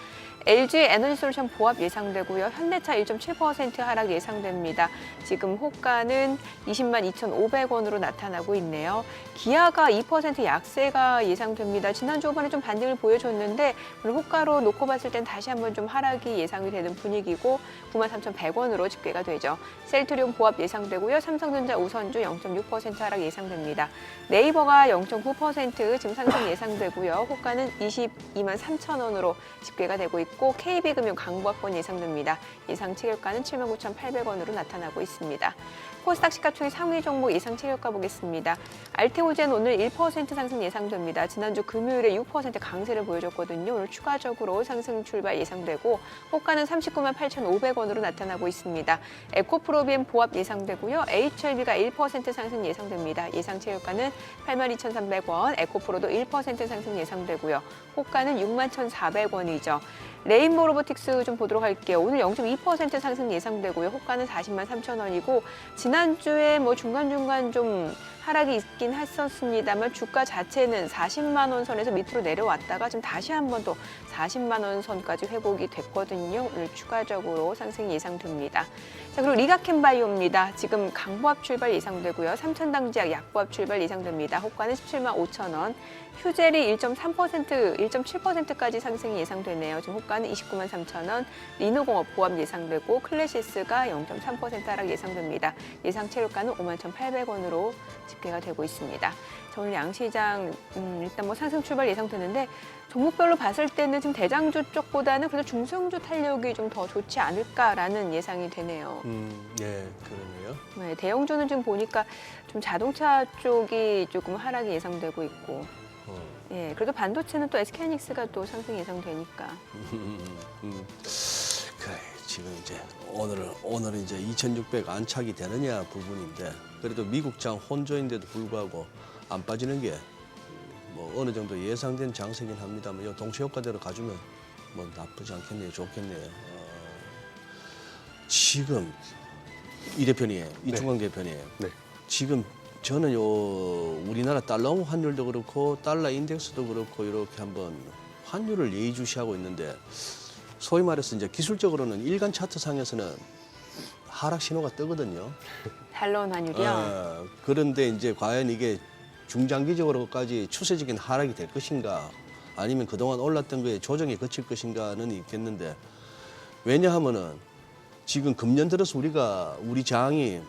LG 에너지솔루션 보합 예상되고요. 현대차 1.7% 하락 예상됩니다. 지금 호가는 20만 2,500원으로 나타나고 있네요. 기아가 2% 약세가 예상됩니다. 지난주 후반에 좀 반등을 보여줬는데 오늘 호가로 놓고 봤을 땐 다시 한번 좀 하락이 예상이 되는 분위기고 93,100원으로 집계가 되죠. 셀트리온 보합 예상되고요. 삼성전자 우선주 0.6% 하락 예상됩니다. 네이버가 0.9% 지금 상승 예상되고요. 호가는 22만 3천 원으로 집계가 되고 있고 KB금융 강보합권 예상됩니다. 예상 체결가는 79,800원으로 나타나고 있습니다. 코스닥 시가총액 상위 종목 예상 체결가 보겠습니다. 알테오젠 오늘 1% 상승 예상됩니다. 지난주 금요일에 6% 강세를 보여줬거든요. 오늘 추가적으로 상승 출발 예상되고 호가는 39만 8,500원으로 나타나고 있습니다. 에코프로비엠 보합 예상되고요. HLB가 1% 상승 예상됩니다. 예상 체결가는 82,300원, 에코프로도 1% 상승 예상되고요. 호가는 61,400원이죠. 레인보우 로보틱스 좀 보도록 할게요. 오늘 0.2% 상승 예상되고요. 호가는 40만 3천 원이고 지난주에 뭐 중간중간 좀 하락이 있긴 했었습니다만 주가 자체는 40만 원 선에서 밑으로 내려왔다가 지금 다시 한번 또 40만 원 선까지 회복이 됐거든요. 오늘 추가적으로 상승이 예상됩니다. 자, 그리고 리가캠바이오입니다. 지금 강보합 출발 예상되고요. 삼천당제약 약보합 출발 예상됩니다. 호가는 17만 5천 원. 휴젤이 1.3%, 1.7%까지 상승이 예상되네요. 지금 호가는 29만 3천 원. 리노공업 보합 예상되고 클래시스가 0.3% 하락 예상됩니다. 예상 체류가는 5만 1,800원으로 집계가 되고 있습니다. 자, 오늘 양시장 일단 뭐 상승 출발 예상되는데 종목별로 봤을 때는 지금 대장주 쪽보다는 그래도 중소형주 탄력이 좀 더 좋지 않을까라는 예상이 되네요. 네, 그러네요. 네, 대형주는 지금 보니까 좀 자동차 쪽이 조금 하락이 예상되고 있고, 예, 그래도 반도체는 또 SK하이닉스가 또 상승 예상되니까. 그래, 지금 이제 오늘 이제 2,600 안착이 되느냐 부분인데 그래도 미국장 혼조인데도 불구하고 안 빠지는 게 뭐 어느 정도 예상된 장세긴 합니다만 이 동시 효과대로 가주면 뭐 나쁘지 않겠네요, 좋겠네요. 지금 이 대표님, 이충광 대표님, 네. 지금 저는 요 우리나라 달러 환율도 그렇고 달러 인덱스도 그렇고 이렇게 한번 환율을 예의주시하고 있는데 소위 말해서 이제 기술적으로는 일간 차트 상에서는 하락 신호가 뜨거든요. 달러 환율이요. 그런데 이제 과연 이게 중장기적으로까지 추세적인 하락이 될 것인가 아니면 그동안 올랐던 거에 조정이 거칠 것인가는 있겠는데 왜냐하면은 지금 금년 들어서 우리 장이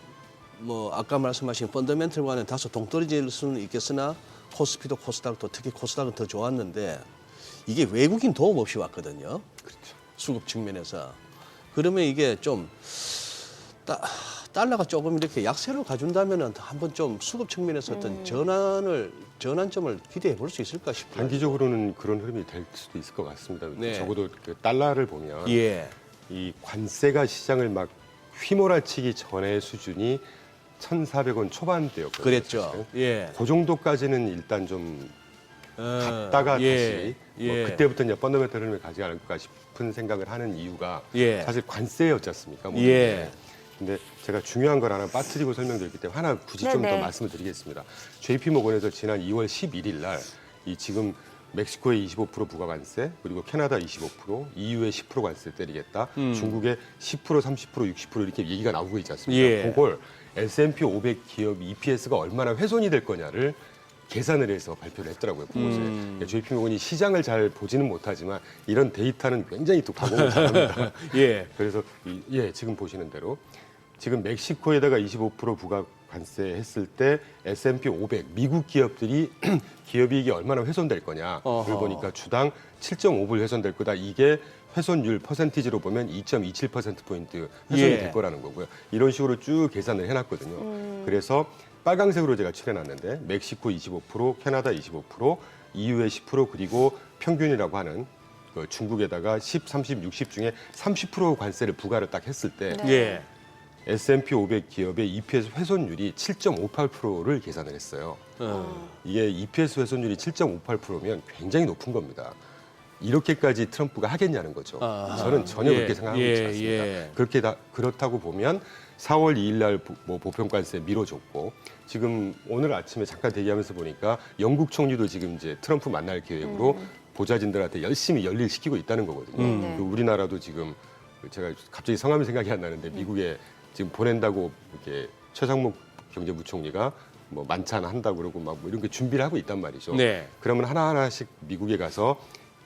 뭐 아까 말씀하신 펀더멘털과는 다소 동떨어질 수는 있겠으나 코스피도 코스닥도 특히 코스닥은 더 좋았는데 이게 외국인 도움 없이 왔거든요. 그렇죠. 수급 측면에서. 그러면 이게 좀 달러가 조금 이렇게 약세로 가준다면은 한번 좀 수급 측면에서 어떤 전환점을 기대해 볼 수 있을까 싶어요. 단기적으로는 그런 흐름이 될 수도 있을 것 같습니다. 네. 적어도 그 달러를 보면 예. 이 관세가 시장을 막 휘몰아치기 전의 수준이 1,400원 초반대였거든요. 그랬죠. 사실은. 예. 그 정도까지는 일단 좀 갔다가 예. 다시 뭐 그때부터 이제 펀더멘털 흐름을 가지 않을까 싶은 생각을 하는 이유가 예. 사실 관세였지 않습니까? 예. 근데 제가 중요한 걸 하나 빠뜨리고 설명드렸기 때문에 하나 굳이 좀 더 네네. 말씀을 드리겠습니다. JP모건에서 지난 2월 11일 날 이 지금 멕시코의 25% 부가관세, 그리고 캐나다 25%, EU의 10% 관세를 때리겠다, 중국의 10%, 30%, 60% 이렇게 얘기가 나오고 있지 않습니까? 예. 그걸 S&P 500 기업 EPS가 얼마나 훼손이 될 거냐를 계산을 해서 발표를 했더라고요, 그것을. JP모건이 시장을 잘 보지는 못하지만 이런 데이터는 굉장히 또 가공을 잘합니다. 예. 그래서 지금 보시는 대로 지금 멕시코에다가 25% 부가 관세 했을 때 S&P 500 미국 기업들이 기업이익이 얼마나 훼손될 거냐. 그걸 보니까 주당 7.5불 훼손될 거다. 이게 훼손율 퍼센티지로 보면 2.27%포인트 훼손이 예. 될 거라는 거고요. 이런 식으로 쭉 계산을 해놨거든요. 그래서 빨강색으로 제가 칠해놨는데 멕시코 25%, 캐나다 25%, EU의 10% 그리고 평균이라고 하는 그 중국에다가 10, 30, 60 중에 30% 관세를 부과를 딱 했을 때 예. S&P 500 기업의 EPS 훼손율이 7.58%를 계산을 했어요. 이게 EPS 훼손율이 7.58%면 굉장히 높은 겁니다. 이렇게까지 트럼프가 하겠냐는 거죠. 저는 전혀 예, 그렇게 생각하고 있지 않습니다. 그렇다고 보면 4월 2일 날 뭐 보편관세 미뤄줬고 지금 오늘 아침에 잠깐 대기하면서 보니까 영국 총리도 지금 이제 트럼프 만날 계획으로 보좌진들한테 열심히 열일시키고 있다는 거거든요. 그리고 우리나라도 지금 제가 갑자기 성함이 생각이 안 나는데 미국에 지금 보낸다고 이렇게 최상목 경제부총리가 뭐 만찬한다고 그러고 막 뭐 이런 게 준비를 하고 있단 말이죠. 네. 그러면 하나하나씩 미국에 가서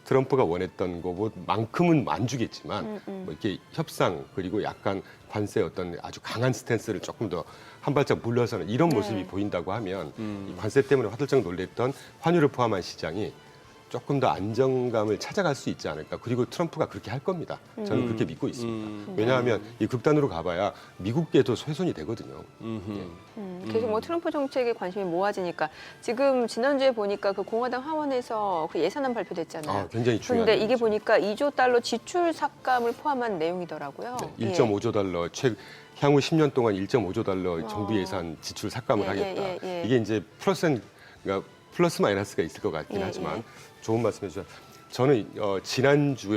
트럼프가 원했던 거만큼은 안 주겠지만 뭐 이렇게 협상 그리고 약간 관세 어떤 아주 강한 스탠스를 조금 더 한 발짝 물러서는 이런 모습이 보인다고 하면 이 관세 때문에 화들짝 놀랬던 환율을 포함한 시장이 조금 더 안정감을 찾아갈 수 있지 않을까. 그리고 트럼프가 그렇게 할 겁니다. 저는 그렇게 믿고 있습니다. 왜냐하면 이 극단으로 가봐야 미국계도 훼손이 되거든요. 계속 뭐 트럼프 정책에 관심이 모아지니까 지금 지난주에 보니까 그 공화당 하원에서 그 예산안 발표됐잖아요. 굉장히 중요한 그런데 이게 일이죠. 보니까 2조 달러 지출 삭감을 포함한 내용이더라고요. 1.5조 달러, 향후 10년 동안 1.5조 달러 정부 예산 지출 삭감을 예, 하겠다. 예, 예. 이게 이제 그러니까 플러스 마이너스가 있을 것 같긴 예, 하지만 예. 좋은 말씀해 주셔서 저는 지난주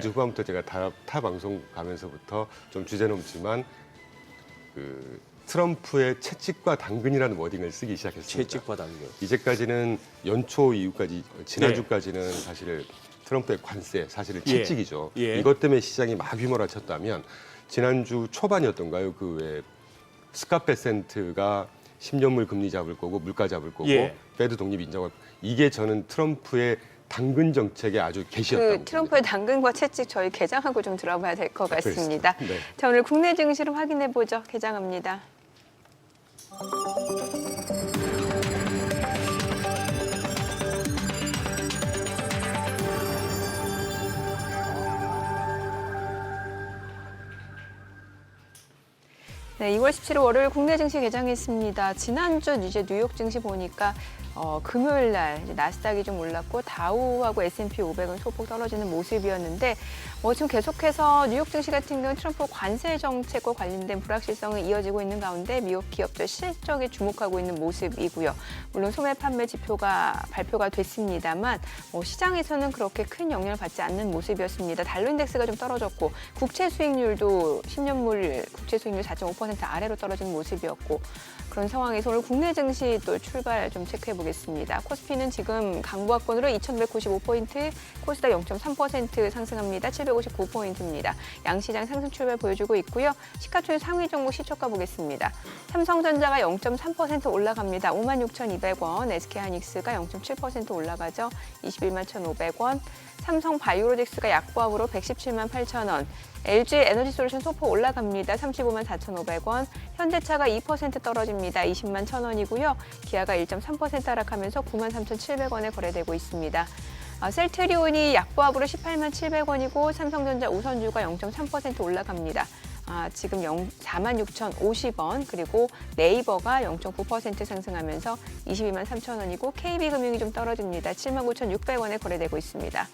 후반부터 제가 타 방송 가면서부터 좀 주제 넘지만 그 트럼프의 채찍과 당근이라는 워딩을 쓰기 시작했습니다. 채찍과 당근. 이제까지는 연초 이후까지 지난주까지는 사실 트럼프의 관세 사실은 예. 채찍이죠. 예. 이것 때문에 시장이 막 휘몰아쳤다면 지난주 초반이었던가요? 그 왜 스캇 베센트가 10년물 금리 잡을 거고 물가 잡을 거고 예. 페드 독립 인정을 이게 저는 트럼프의 당근 정책의 아주 계시였다고 그 트럼프의 당근과 채찍 저희 개장하고 좀 들어봐야 될 것 같습니다. 그렇습니다. 네. 자, 오늘 국내 증시를 확인해 보죠. 개장합니다. 네, 2월 17일 월요일 국내 증시 개장했습니다. 지난주 이제 뉴욕 증시 보니까 금요일 날 이제 나스닥이 좀 올랐고 다우하고 S&P 500은 소폭 떨어지는 모습이었는데 지금 계속해서 뉴욕 증시 같은 경우는 트럼프 관세 정책과 관련된 불확실성이 이어지고 있는 가운데 미국 기업들 실적에 주목하고 있는 모습이고요. 물론 소매 판매 지표가 발표가 됐습니다만 시장에서는 그렇게 큰 영향을 받지 않는 모습이었습니다. 달러 인덱스가 좀 떨어졌고 국채 수익률도 10년물 국채 수익률 4.5% 아래로 떨어지는 모습이었고 그런 상황에서 오늘 국내 증시 또 출발 좀 체크해 보겠습니다. 코스피는 지금 강보합권으로 2,195포인트, 코스닥 0.3% 상승합니다. 759포인트입니다. 양시장 상승 출발 보여주고 있고요. 시가총액 상위 종목 시초가 보겠습니다. 삼성전자가 0.3% 올라갑니다. 56,200원, SK하이닉스가 0.7% 올라가죠. 21만 1,500원. 삼성바이오로직스가 약보합으로 117만 8,000원. LG 에너지솔루션 소폭 올라갑니다. 35만 4,500원. 현대차가 2% 떨어집니다. 20만 1,000원이고요. 기아가 1.3% 하락하면서 9만 3,700원에 거래되고 있습니다. 셀트리온이 약보합으로 18만 700원이고 삼성전자 우선주가 0.3% 올라갑니다. 지금 46,050원 그리고 네이버가 0.9% 상승하면서 22만 3,000원이고 KB금융이 좀 떨어집니다. 79,600원에 거래되고 있습니다.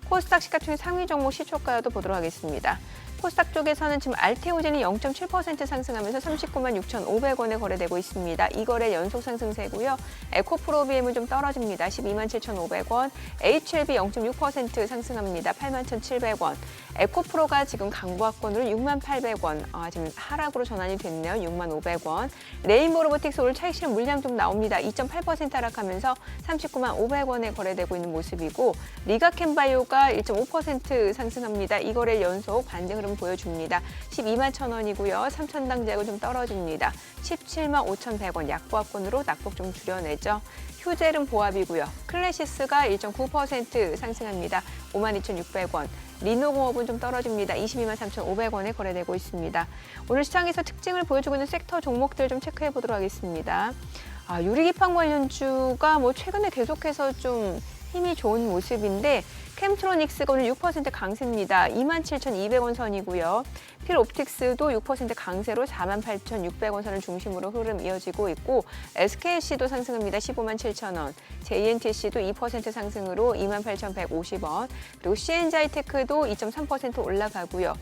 코스닥 시가총액 상위 종목 시초가도 보도록 하겠습니다. 코스닥 쪽에서는 지금 알테오젠이 0.7% 상승하면서 39만 6,500원에 거래되고 있습니다. 이 거래 연속 상승세고요. 에코프로비엠은 좀 떨어집니다. 12만 7,500원. HLB 0.6% 상승합니다. 8만 1,700원. 에코프로가 지금 강보합권으로 6만 800원. 지금 하락으로 전환이 됐네요. 6만 500원. 레인보우 로보틱스 오늘 차익 실현 물량 좀 나옵니다. 2.8% 하락하면서 39만 500원에 거래되고 있는 모습이고 리가캠바이오가 1.5% 상승합니다. 이 거래 연속 반등 흐름 보여줍니다. 12만 1,000원이고요. 삼천당제약은 좀 떨어집니다. 17만 5,100원 약보합권으로 낙폭 좀 줄여내죠. 휴젤은 보합이고요. 클래시스가 1.9% 상승합니다. 52,600원. 리노공업은 좀 떨어집니다. 22만 3,500원에 거래되고 있습니다. 오늘 시장에서 특징을 보여주고 있는 섹터 종목들 좀 체크해 보도록 하겠습니다. 유리기판 관련주가 최근에 계속해서 좀 힘이 좋은 모습인데 캠트로닉스가 오늘 6% 강세입니다. 27,200원 선이고요. 필옵틱스도 6% 강세로 48,600원 선을 중심으로 흐름 이어지고 있고 SKC도 상승합니다. 15만 7,000원. JNTC도 2% 상승으로 28,150원. 그리고 CN자이테크도 2.3% 올라가고요.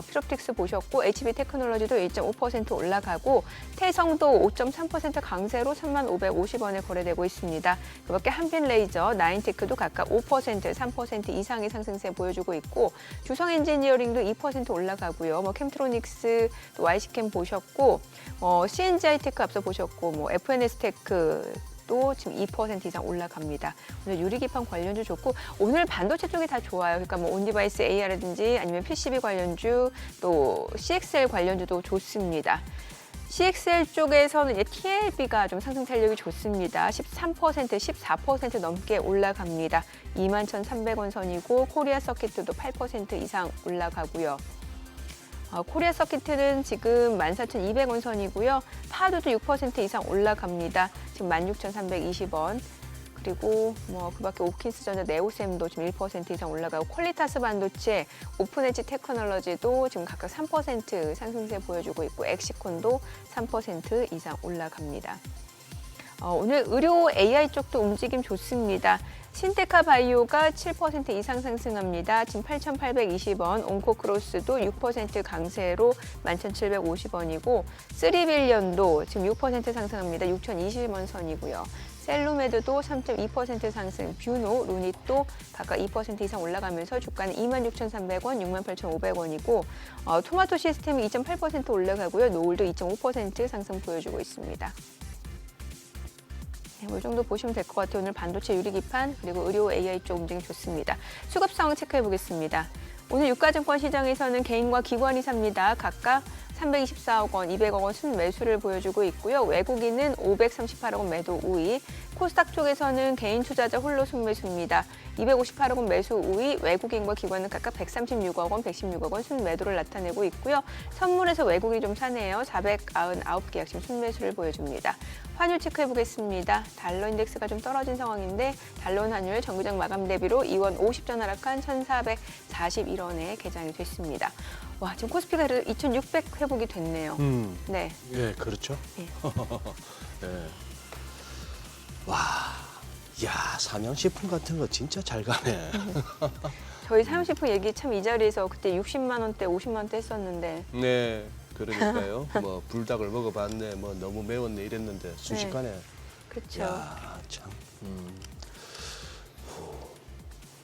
필옵틱스 보셨고 HB테크놀로지도 1.5% 올라가고 태성도 5.3% 강세로 3,550원에 거래되고 있습니다. 그밖에 한빛레이저, 나인테크도 각각 5%, 3% 이상의 상승세 보여주고 있고 주성엔지니어링도 2% 올라가고요. 캠트로닉스, 또 YC캠 보셨고 CN자이테크 앞서 보셨고 FNS테크 또 지금 2% 이상 올라갑니다. 오늘 유리기판 관련주 좋고 오늘 반도체 쪽이 다 좋아요. 그러니까 온디바이스 AR라든지 아니면 PCB 관련주 또 CXL 관련주도 좋습니다. CXL 쪽에서는 TLB가 좀 상승 탄력이 좋습니다. 13%, 14% 넘게 올라갑니다. 21,300원 선이고 코리아 서킷도 8% 이상 올라가고요. 코리아 서킷은 지금 14,200원 선이고요. 파도도 6% 이상 올라갑니다. 지금 16,320원. 그리고 그밖에 오킨스전자, 네오셈도 지금 1% 이상 올라가고 퀄리타스 반도체, 오픈엣지 테크놀로지도 지금 각각 3% 상승세 보여주고 있고 엑시콘도 3% 이상 올라갑니다. 오늘 의료 AI 쪽도 움직임 좋습니다. 신테카 바이오가 7% 이상 상승합니다. 지금 8,820원, 온코크로스도 6% 강세로 11,750원이고 3빌리언도 지금 6% 상승합니다. 6,020원 선이고요. 셀루메드도 3.2% 상승, 뷰노, 루닛도 각각 2% 이상 올라가면서 주가는 26,300원, 68,500원이고 토마토 시스템이 2.8% 올라가고요. 노을도 2.5% 상승 보여주고 있습니다. 이 정도 보시면 될 것 같아요. 오늘 반도체 유리기판 그리고 의료 AI 쪽 움직임 좋습니다. 수급 상황 체크해 보겠습니다. 오늘 유가증권 시장에서는 개인과 기관이 삽니다. 각각 324억 원, 200억 원 순매수를 보여주고 있고요. 외국인은 538억 원 매도 우위, 코스닥 쪽에서는 개인 투자자 홀로 순매수입니다. 258억 원 매수 우위, 외국인과 기관은 각각 136억 원, 116억 원 순매도를 나타내고 있고요. 선물에서 외국이 좀 사네요. 499개 약심 순매수를 보여줍니다. 환율 체크해 보겠습니다. 달러 인덱스가 좀 떨어진 상황인데 달러 환율 정규장 마감 대비로 2원 50전 하락한 1,441원에 개장이 됐습니다. 와, 지금 코스피가 2,600 회복이 됐네요. 네. 예, 그렇죠. 예. 예. 와, 야, 삼양식품 같은 거 진짜 잘 가네. 저희 사용식품 얘기 참 이 자리에서 그때 60만 원대, 50만 원대 했었는데 네, 그러니까요. 뭐 불닭을 먹어봤네, 뭐 너무 매웠네 이랬는데 순식간에. 그렇죠. 야, 참.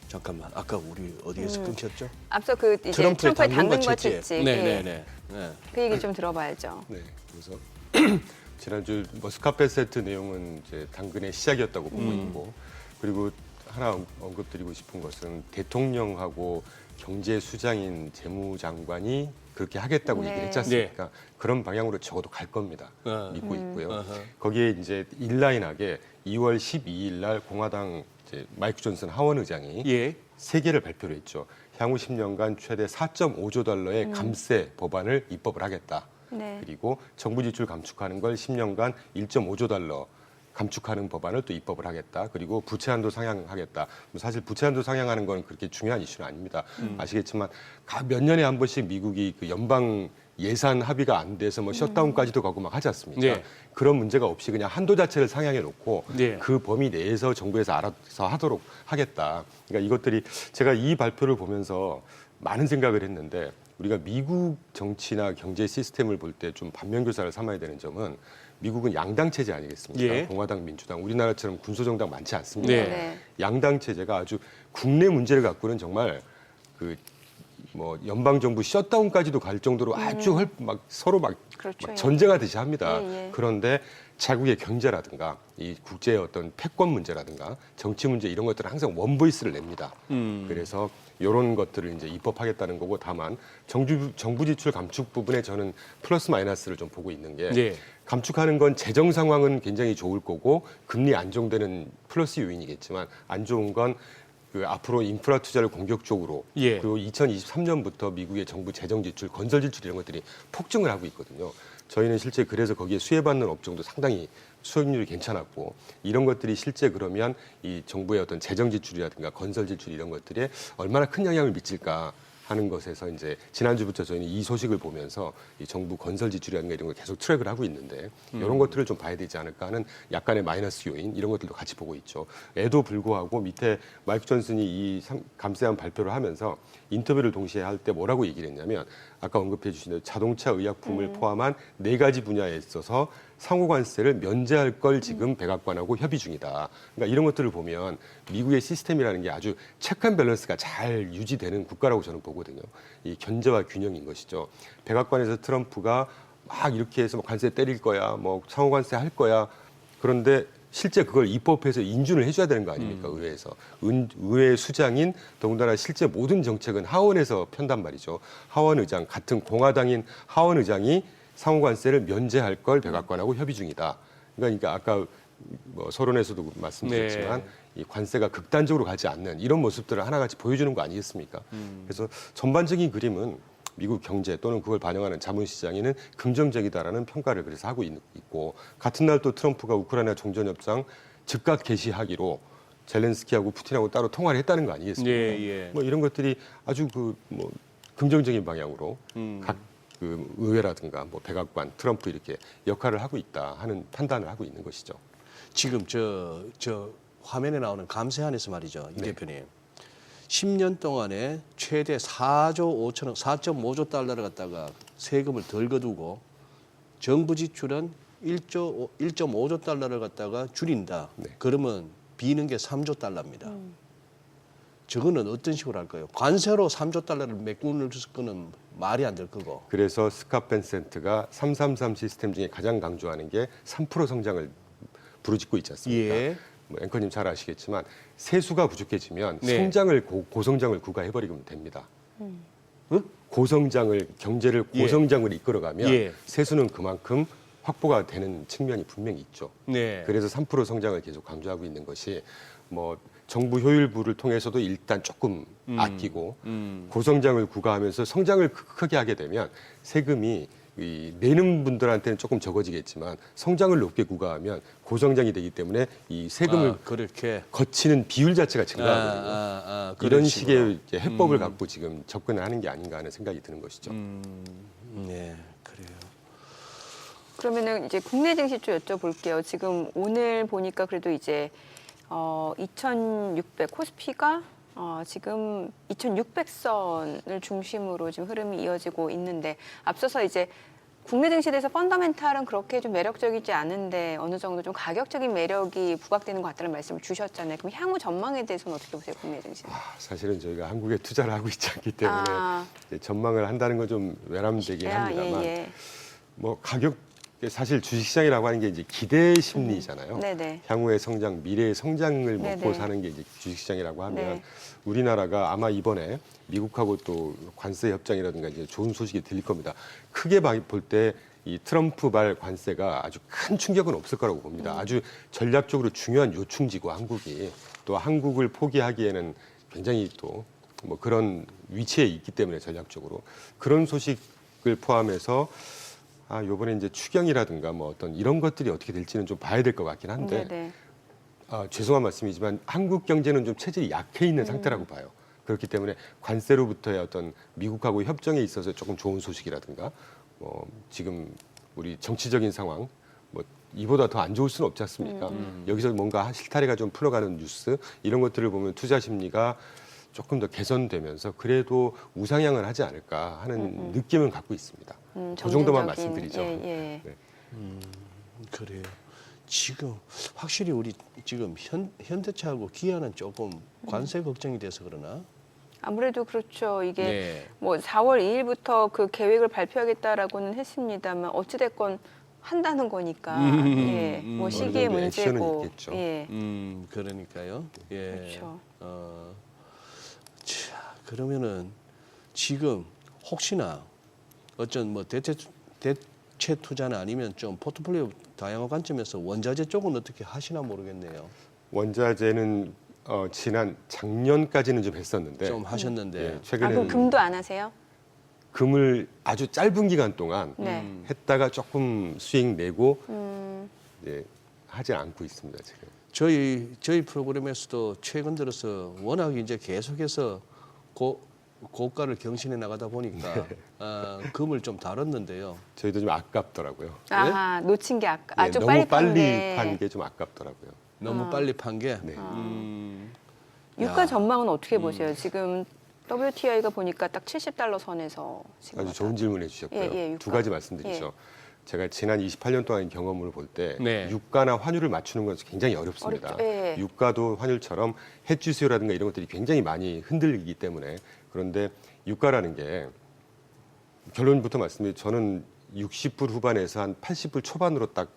잠깐만, 아까 우리 어디에서 끊겼죠? 앞서 그 이제 트럼프의 트럼프의 당근과 당근과 채찍. 예. 네네네. 네. 그 얘기 좀 들어봐야죠. 네, 그래서 지난주 뭐 스카펫 세트 내용은 이제 당근의 시작이었다고 보고 있고, 그리고 하나 언급드리고 싶은 것은 대통령하고 경제수장인 재무장관이 그렇게 하겠다고 네. 얘기를 했지 않습니까? 그런 방향으로 적어도 갈 겁니다. 믿고 있고요. 거기에 이제 일라인하게 2월 12일 날 공화당 이제 마이크 존슨 하원 의장이 예. 세 개를 발표를 했죠. 향후 10년간 최대 4.5조 달러의 감세 법안을 입법을 하겠다. 네. 그리고 정부 지출 감축하는 걸 10년간 1.5조 달러 감축하는 법안을 또 입법을 하겠다. 그리고 부채 한도 상향하겠다. 사실 부채 한도 상향하는 건 그렇게 중요한 이슈는 아닙니다. 아시겠지만 몇 년에 한 번씩 미국이 그 연방 예산 합의가 안 돼서 뭐 셧다운까지도 가고 막 하지 않습니까? 네. 그런 문제가 없이 그냥 한도 자체를 상향해 놓고 네. 그 범위 내에서 정부에서 알아서 하도록 하겠다. 그러니까 이것들이 제가 이 발표를 보면서 많은 생각을 했는데 우리가 미국 정치나 경제 시스템을 볼 때 좀 반면교사를 삼아야 되는 점은 미국은 양당 체제 아니겠습니까? 예. 공화당, 민주당, 우리나라처럼 군소정당 많지 않습니다. 네. 네. 양당 체제가 아주 국내 문제를 갖고는 정말 그 뭐 연방 정부 셧다운까지도 갈 정도로 아주 막 서로 막, 그렇죠. 막 전쟁하듯이 합니다. 예, 예. 그런데 자국의 경제라든가 이 국제의 어떤 패권 문제라든가 정치 문제 이런 것들은 항상 원보이스를 냅니다. 그래서 이런 것들을 이제 입법하겠다는 거고, 다만 정부 지출 감축 부분에 저는 플러스 마이너스를 좀 보고 있는 게 네. 감축하는 건 재정 상황은 굉장히 좋을 거고 금리 안정되는 플러스 요인이겠지만 안 좋은 건 그 앞으로 인프라 투자를 공격적으로 예. 그리고 2023년부터 미국의 정부 재정 지출, 건설 지출 이런 것들이 폭증을 하고 있거든요. 저희는 실제 그래서 거기에 수혜받는 업종도 상당히 수익률이 괜찮았고, 이런 것들이 실제 그러면 이 정부의 어떤 재정 지출이라든가 건설 지출 이런 것들에 얼마나 큰 영향을 미칠까 하는 것에서 이제 지난주부터 저희는 이 소식을 보면서 이 정부 건설 지출이라든가 이런 걸 계속 트랙을 하고 있는데 이런 것들을 좀 봐야 되지 않을까 하는 약간의 마이너스 요인 이런 것들도 같이 보고 있죠. 에도 불구하고 밑에 마이크 존슨이 이 감세안 발표를 하면서 인터뷰를 동시에 할 때 뭐라고 얘기를 했냐면 아까 언급해 주신 대로 자동차 의약품을 포함한 4가지 분야에 있어서 상호관세를 면제할 걸 지금 백악관하고 협의 중이다. 그러니까 이런 것들을 보면 미국의 시스템이라는 게 아주 체크앤밸런스가 잘 유지되는 국가라고 저는 보거든요. 이 견제와 균형인 것이죠. 백악관에서 트럼프가 막 이렇게 해서 관세 때릴 거야, 뭐 상호관세 할 거야. 그런데 실제 그걸 입법해서 인준을 해줘야 되는 거 아닙니까? 의회에서. 의회 수장인 더군다나 실제 모든 정책은 하원에서 편단 말이죠. 하원 의장, 같은 공화당인 하원 의장이 상호관세를 면제할 걸 백악관하고 협의 중이다. 그러니까 아까 뭐 서론에서도 말씀드렸지만 이 관세가 극단적으로 가지 않는 이런 모습들을 하나같이 보여주는 거 아니겠습니까? 그래서 전반적인 그림은 미국 경제 또는 그걸 반영하는 자본시장에는 긍정적이다라는 평가를 그래서 하고 있고, 같은 날 또 트럼프가 우크라이나 종전협상 즉각 개시하기로 젤렌스키하고 푸틴하고 따로 통화를 했다는 거 아니겠습니까? 예. 뭐 이런 것들이 아주 뭐 긍정적인 방향으로 각 그 의회라든가 뭐 백악관, 트럼프 이렇게 역할을 하고 있다 하는 판단을 하고 있는 것이죠. 지금 저 화면에 나오는 감세안에서 말이죠, 이 네. 대표님. 10년 동안에 최대 4조 5천억, 4.5조 달러를 갖다가 세금을 덜 거두고 정부 지출은 1.5조 달러를 갖다가 줄인다. 네. 그러면 비는 게 3조 달러입니다. 저거는 어떤 식으로 할까요? 관세로 3조 달러를 메꾸는 거는 말이 안 될 거고. 그래서 스캇 벤센트가 333 시스템 중에 가장 강조하는 게 3% 성장을 부르짖고 있지 않습니까? 예. 뭐 앵커님 잘 아시겠지만 세수가 부족해지면 네. 성장을 고성장을 구가해버리면 됩니다. 고성장을 경제를 예. 고성장을 이끌어가면 예. 세수는 그만큼 확보가 되는 측면이 분명히 있죠. 네. 그래서 3% 성장을 계속 강조하고 있는 것이 뭐 정부 효율부를 통해서도 일단 조금 아끼고 고성장을 구가하면서 성장을 크게 하게 되면 세금이 내는 분들한테는 조금 적어지겠지만 성장을 높게 구가하면 고성장이 되기 때문에 이 세금을 그렇게 거치는 비율 자체가 증가하거든요. 그런 이런 식으로. 식의 이제 해법을 갖고 지금 접근을 하는 게 아닌가 하는 생각이 드는 것이죠. 네, 그래요. 그러면은 이제 국내 증시 좀 여쭤볼게요. 지금 오늘 보니까 그래도 이제 2,600 코스피가 지금 2,600선을 중심으로 지금 흐름이 이어지고 있는데 앞서서 이제 국내 증시에 대해서 펀더멘탈은 그렇게 좀 매력적이지 않은데 어느 정도 좀 가격적인 매력이 부각되는 것 같다는 말씀을 주셨잖아요. 그럼 향후 전망에 대해서는 어떻게 보세요, 국내 증시? 사실은 저희가 한국에 투자를 하고 있지 않기 때문에 이제 전망을 한다는 건 좀 외람되긴 합니다만 뭐 가격 사실 주식시장이라고 하는 게 이제 기대 심리잖아요. 네네. 향후의 성장, 미래의 성장을 먹고 네네. 사는 게 이제 주식시장이라고 하면 네. 우리나라가 아마 이번에 미국하고 또 관세 협정이라든가 이제 좋은 소식이 들릴 겁니다. 크게 볼 때 이 트럼프발 관세가 아주 큰 충격은 없을 거라고 봅니다. 아주 전략적으로 중요한 요충지고 한국이 또 한국을 포기하기에는 굉장히 또 뭐 그런 위치에 있기 때문에 전략적으로 그런 소식을 포함해서 요번에 이제 추경이라든가 뭐 어떤 이런 것들이 어떻게 될지는 좀 봐야 될 것 같긴 한데 네네. 죄송한 말씀이지만 한국 경제는 좀 체질이 약해 있는 상태라고 봐요. 그렇기 때문에 관세로부터의 어떤 미국하고 협정에 있어서 조금 좋은 소식이라든가 지금 우리 정치적인 상황 뭐 이보다 더 안 좋을 수는 없지 않습니까? 여기서 뭔가 실타래가 좀 풀어가는 뉴스 이런 것들을 보면 투자 심리가 조금 더 개선되면서 그래도 우상향을 하지 않을까 하는 느낌은 갖고 있습니다. 그 정도만 정신적인, 말씀드리죠. 예. 네. 그래요. 지금 확실히 우리 지금 현대차하고 기아는 조금 관세 걱정이 돼서 그러나? 아무래도 그렇죠. 이게 네. 뭐 4월 2일부터 그 계획을 발표하겠다라고는 했습니다만 어찌됐건 한다는 거니까 예, 뭐 어느 시기의 정도 액션은 문제고 있겠죠. 예, 그러니까요. 예. 그렇죠. 자, 그러면은 지금 혹시나 어쩐 뭐 대체 투자는 아니면 좀 포트폴리오 다양한 관점에서 원자재 쪽은 어떻게 하시나 모르겠네요. 원자재는 지난 작년까지는 좀 했었는데 좀 하셨는데. 예, 아, 최근에는 그럼 금도 안 하세요? 금을 아주 짧은 기간 동안 네. 했다가 조금 수익 내고 음, 하지 않고 있습니다 지금. 저희 프로그램에서도 최근 들어서 워낙 이제 계속해서 고가를 경신해 나가다 보니까 금을 좀 다뤘는데요. 저희도 좀 아깝더라고요. 아, 놓친 게 아주 너무 빨리 빨리 판 게 좀 아깝더라고요. 너무 빨리 판 게. 네. 유가 야. 전망은 어떻게 보세요? 지금 WTI가 보니까 딱 $70 선에서 지금 아주 좋은 질문 해주셨고요. 예, 유가. 두 가지 말씀드리죠. 제가 지난 28년 동안 경험을 볼 때 네. 유가나 환율을 맞추는 것은 굉장히 어렵습니다. 어렵죠. 예. 유가도 환율처럼 해지 수요라든가 이런 것들이 굉장히 많이 흔들리기 때문에 그런데 유가라는 게 결론부터 말씀드리면 저는 60불 후반에서 한 80불 초반으로 딱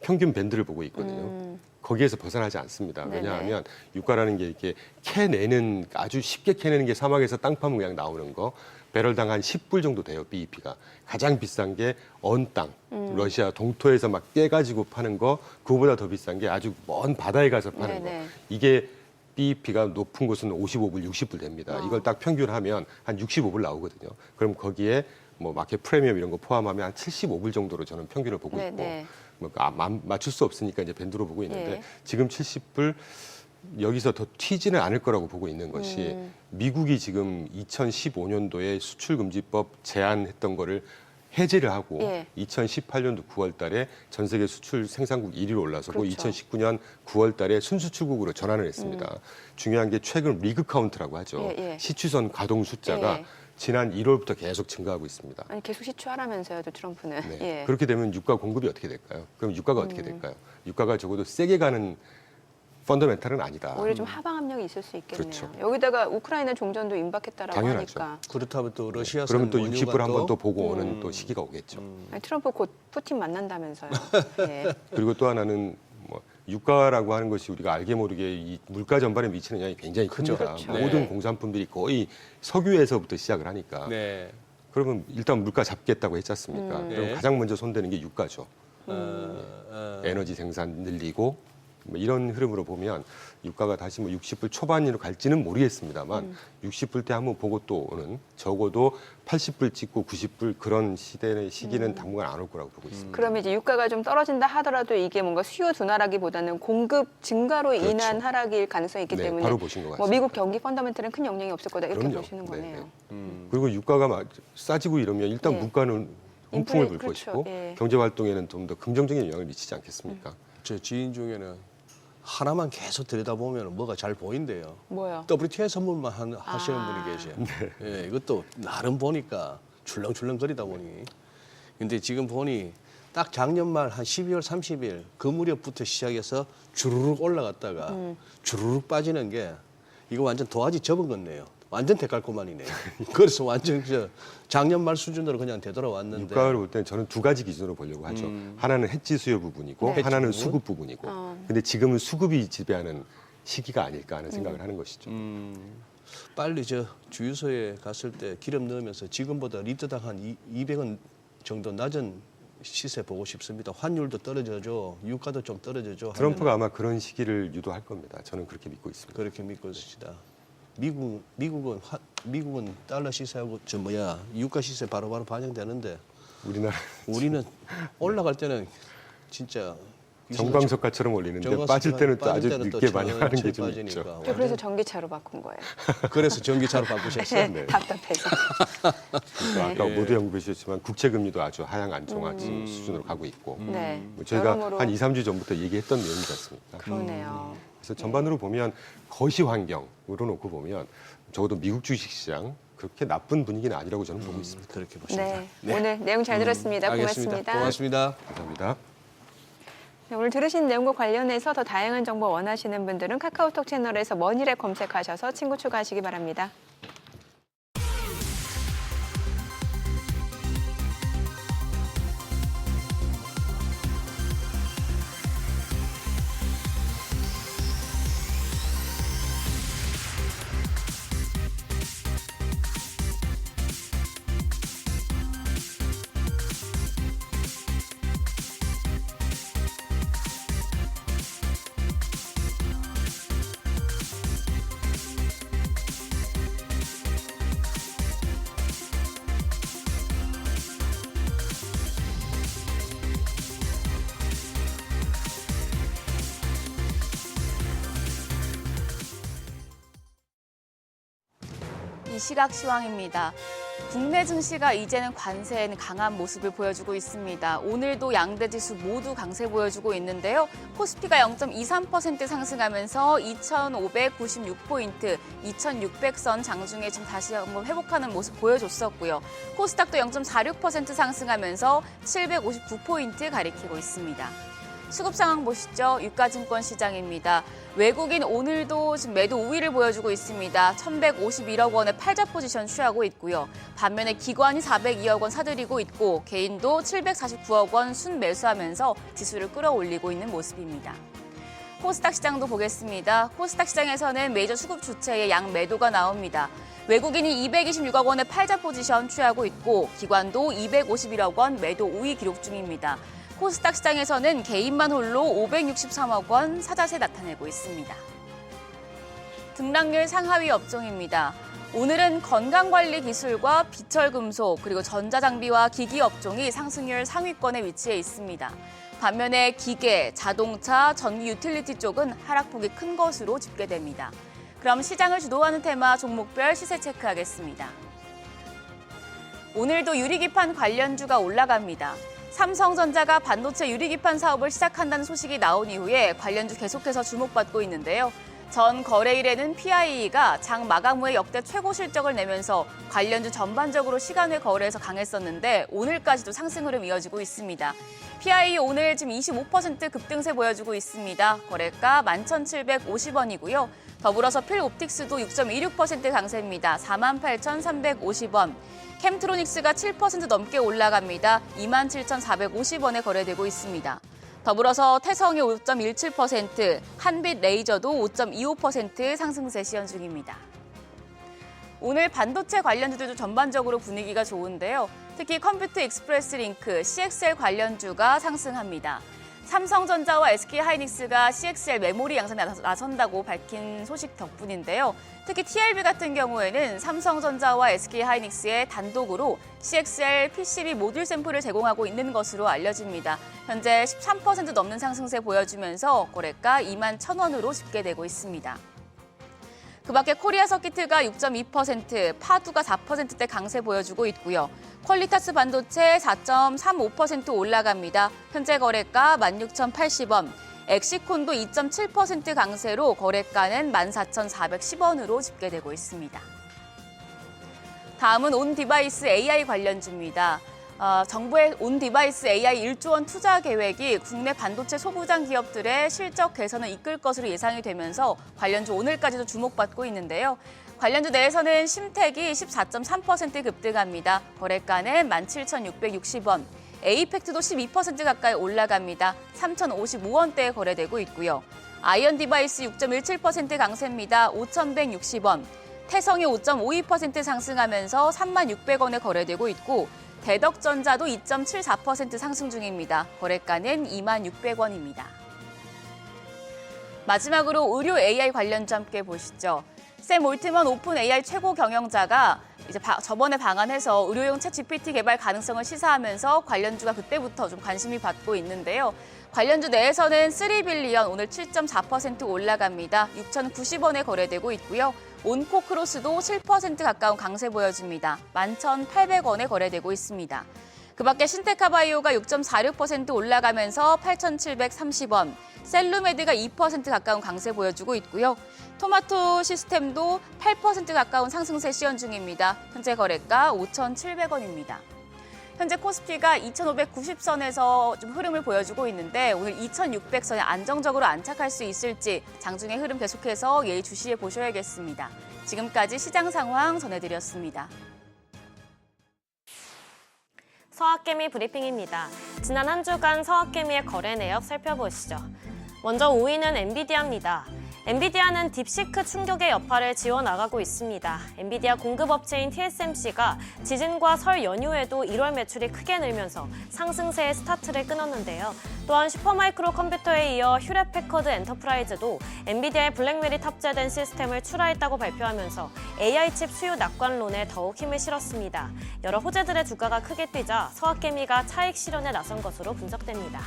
평균 밴드를 보고 있거든요. 거기에서 벗어나지 않습니다. 네네. 왜냐하면 유가라는 게 이렇게 캐내는 아주 쉽게 캐내는 게 사막에서 땅 파면 그냥 나오는 거 배럴당 한 10불 정도 돼요. BEP가 가장 비싼 게 언 땅 러시아 동토에서 막 깨가지고 파는 거 그거보다 더 비싼 게 아주 먼 바다에 가서 파는 네네. 거 이게 BEP가 높은 곳은 55불, 60불 됩니다. 이걸 딱 평균하면 한 65불 나오거든요. 그럼 거기에 뭐 마켓 프리미엄 이런 거 포함하면 한 75불 정도로 저는 평균을 보고 네네. 있고 뭐 맞출 수 없으니까 이제 밴드로 보고 있는데 예. 지금 70불 여기서 더 튀지는 않을 거라고 보고 있는 것이 미국이 지금 2015년도에 수출금지법 제안했던 거를 해제를 하고 예. 2018년도 9월 달에 전 세계 수출 생산국 1위로 올라서고 그렇죠. 2019년 9월 달에 순수출국으로 전환을 했습니다. 중요한 게 최근 리그 카운트라고 하죠. 예, 예. 시추선 가동 숫자가 예. 지난 1월부터 계속 증가하고 있습니다. 아니 계속 시추하라면서요, 또 트럼프는. 네. 예. 그렇게 되면 유가 공급이 어떻게 될까요? 그럼 유가가 어떻게 될까요? 유가가 적어도 세게 가는 펀더멘탈은 아니다. 오히려 좀 하방 압력이 있을 수 있겠네요. 그렇죠. 여기다가 우크라이나 종전도 임박했다라고 당연하죠. 하니까 그렇다면 또 러시아산 그러면 또 원유가 60불 한번 또 보고 오는 또 시기가 오겠죠. 아니, 트럼프 곧 푸틴 만난다면서요. 예. 그리고 또 하나는 뭐 유가라고 하는 것이 우리가 알게 모르게 이 물가 전반에 미치는 영향이 굉장히 큽니다. 그렇죠. 모든 네. 공산품들이 거의 석유에서부터 시작을 하니까. 네. 그러면 일단 물가 잡겠다고 했지 않습니까? 그럼 네. 가장 먼저 손대는 게 유가죠. 에너지 생산 늘리고 뭐 이런 흐름으로 보면 유가가 다시 뭐 60불 초반으로 갈지는 모르겠습니다만 60불대 한번 보고 또 오는 적어도 80불 찍고 90불 그런 시기는 당분간 안 올 거라고 보고 있습니다. 그러면 이제 유가가 좀 떨어진다 하더라도 이게 뭔가 수요 둔화라기보다는 공급 증가로 그렇죠. 인한 하락일 가능성이 있기 네, 때문에 바로 보신 것 같습니다. 뭐 미국 경기 펀더멘털은 큰 영향이 없을 거다 이렇게 그럼요. 보시는 네, 거네요. 네. 그리고 유가가 막 싸지고 이러면 일단 예. 물가는 훈풍을 불 그렇죠. 것이고 예. 경제 활동에는 좀 더 긍정적인 영향을 미치지 않겠습니까? 제 지인 중에는 하나만 계속 들여다보면 뭐가 잘 보인대요. 뭐요? WTI 선물만 하시는 아. 분이 계세요. 예, 이것도 나름 보니까 출렁출렁거리다 보니. 근데 지금 보니 딱 작년 말 한 12월 30일 그 무렵부터 시작해서 주르륵 올라갔다가 주르륵 빠지는 게 이거 완전 도화지 접은 건네요. 완전 데칼코마니네요. 그래서 완전 작년 말 수준으로 그냥 되돌아왔는데. 유가를 볼 때는 저는 두 가지 기준으로 보려고 하죠. 하나는 해지 수요 부분이고 네. 하나는 해지 부분? 수급 부분이고. 근데 지금은 수급이 지배하는 시기가 아닐까 하는 생각을 하는 것이죠. 빨리 주유소에 갔을 때 기름 넣으면서 지금보다 리터당 한 200원 정도 낮은 시세 보고 싶습니다. 환율도 떨어져줘, 유가도 좀 떨어져줘. 트럼프가 아마 그런 시기를 유도할 겁니다. 저는 그렇게 믿고 있습니다. 그렇게 믿고 있습니다. 미국은 달러 시세하고 유가 시세 바로바로 반영되는데 우리는 올라갈 때는 진짜 정광석가처럼 올리는데 빠질 때는 또 아주 늦게 반영하는 게 좀 있죠. 저 그래서 전기차로 바꾼 거예요. 그래서 전기차로 바꾸셨어요? 네. 답답해서. 또 아까 네. 모두 연구해 주셨지만 국채 금리도 아주 하향 안정화 수준으로 가고 있고 네. 뭐 저희가 여러모로 한 2, 3주 전부터 얘기했던 내용이지 않습니까? 그러네요. 그래서 전반으로 보면 거시 환경으로 놓고 보면 적어도 미국 주식시장 그렇게 나쁜 분위기는 아니라고 저는 보고 있습니다. 그렇게 보십니다. 네. 오늘 내용 잘 들었습니다. 알겠습니다. 고맙습니다. 고맙습니다. 감사합니다. 네, 오늘 들으신 내용과 관련해서 더 다양한 정보 원하시는 분들은 카카오톡 채널에서 머니랩 검색하셔서 친구 추가하시기 바랍니다. 이 시각 시황입니다. 국내 증시가 이제는 관세에는 강한 모습을 보여주고 있습니다. 오늘도 양대 지수 모두 강세 보여주고 있는데요. 코스피가 0.23% 상승하면서 2,596포인트, 2,600선 장중에 좀 다시 한번 회복하는 모습 보여줬었고요. 코스닥도 0.46% 상승하면서 759포인트 가리키고 있습니다. 수급 상황 보시죠. 유가증권 시장입니다. 외국인 오늘도 지금 매도 우위를 보여주고 있습니다. 1,151억 원의 팔자 포지션 취하고 있고요. 반면에 기관이 402억 원 사들이고 있고 개인도 749억 원 순매수하면서 지수를 끌어올리고 있는 모습입니다. 코스닥 시장도 보겠습니다. 코스닥 시장에서는 메이저 수급 주체의 양 매도가 나옵니다. 외국인이 226억 원의 팔자 포지션 취하고 있고 기관도 251억 원 매도 우위 기록 중입니다. 코스닥 시장에서는 개인만 홀로 563억 원 사자세 나타내고 있습니다. 등락률 상하위 업종입니다. 오늘은 건강관리 기술과 비철금속 그리고 전자장비와 기기 업종이 상승률 상위권에 위치해 있습니다. 반면에 기계, 자동차, 전기 유틸리티 쪽은 하락폭이 큰 것으로 집계됩니다. 그럼 시장을 주도하는 테마 종목별 시세 체크하겠습니다. 오늘도 유리기판 관련주가 올라갑니다. 삼성전자가 반도체 유리기판 사업을 시작한다는 소식이 나온 이후에 관련주 계속해서 주목받고 있는데요. 전 거래일에는 PIE가 장 마감 후에 역대 최고 실적을 내면서 관련주 전반적으로 시간외 거래에서 강했었는데 오늘까지도 상승 흐름 이어지고 있습니다. PIE 오늘 지금 25% 급등세 보여주고 있습니다. 거래가 11,750원이고요. 더불어서 필옵틱스도 6.26% 강세입니다. 48,350원. 캠트로닉스가 7% 넘게 올라갑니다. 27,450원에 거래되고 있습니다. 더불어서 태성이 5.17%, 한빛레이저도 5.25% 상승세 시현 중입니다. 오늘 반도체 관련주들도 전반적으로 분위기가 좋은데요. 특히 컴퓨터 익스프레스 링크, CXL 관련주가 상승합니다. 삼성전자와 SK하이닉스가 CXL 메모리 양산에 나선다고 밝힌 소식 덕분인데요. 특히 TLB 같은 경우에는 삼성전자와 SK하이닉스의 단독으로 CXL PCB 모듈 샘플을 제공하고 있는 것으로 알려집니다. 현재 13% 넘는 상승세 보여주면서 거래가 21,000원으로 집계되고 있습니다. 그 밖에 코리아 서키트가 6.2%, 파두가 4%대 강세 보여주고 있고요. 퀄리타스 반도체 4.35% 올라갑니다. 현재 거래가 16,080원. 엑시콘도 2.7% 강세로 거래가는 14,410원으로 집계되고 있습니다. 다음은 온디바이스 AI 관련주입니다. 정부의 온디바이스 AI 1조 원 투자 계획이 국내 반도체 소부장 기업들의 실적 개선을 이끌 것으로 예상이 되면서 관련주 오늘까지도 주목받고 있는데요. 관련주 내에서는 심택이 14.3% 급등합니다. 거래가는 17,660원. 에이펙트도 12% 가까이 올라갑니다. 3,055원대에 거래되고 있고요. 아이언 디바이스 6.17% 강세입니다. 5,160원. 태성이 5.52% 상승하면서 36,600원에 거래되고 있고 대덕전자도 2.74% 상승 중입니다. 거래가는 26,600원입니다. 마지막으로 의료 AI 관련주 함께 보시죠. 샘 올트먼 오픈 AI 최고 경영자가 이제 저번에 방한해서 의료용 챗 GPT 개발 가능성을 시사하면서 관련주가 그때부터 좀 관심이 받고 있는데요. 관련주 내에서는 3빌리언 오늘 7.4% 올라갑니다. 6,090원에 거래되고 있고요. 온코크로스도 7% 가까운 강세 보여줍니다. 11,800원에 거래되고 있습니다. 그 밖에 신테카바이오가 6.46% 올라가면서 8,730원, 셀루메드가 2% 가까운 강세 보여주고 있고요. 토마토 시스템도 8% 가까운 상승세 시현 중입니다. 현재 거래가 5,700원입니다. 현재 코스피가 2,590선에서 좀 흐름을 보여주고 있는데 오늘 2,600선에 안정적으로 안착할 수 있을지 장중의 흐름 계속해서 예의주시해 보셔야겠습니다. 지금까지 시장 상황 전해드렸습니다. 서학개미 브리핑입니다. 지난 한 주간 서학개미의 거래 내역 살펴보시죠. 먼저 5위는 엔비디아입니다. 엔비디아는 딥시크 충격의 여파를 지워나가고 있습니다. 엔비디아 공급업체인 TSMC가 지진과 설 연휴에도 1월 매출이 크게 늘면서 상승세의 스타트를 끊었는데요. 또한 슈퍼마이크로 컴퓨터에 이어 휴렛패커드 엔터프라이즈도 엔비디아의 블랙멜이 탑재된 시스템을 출하했다고 발표하면서 AI 칩 수요 낙관론에 더욱 힘을 실었습니다. 여러 호재들의 주가가 크게 뛰자 서학개미가 차익 실현에 나선 것으로 분석됩니다.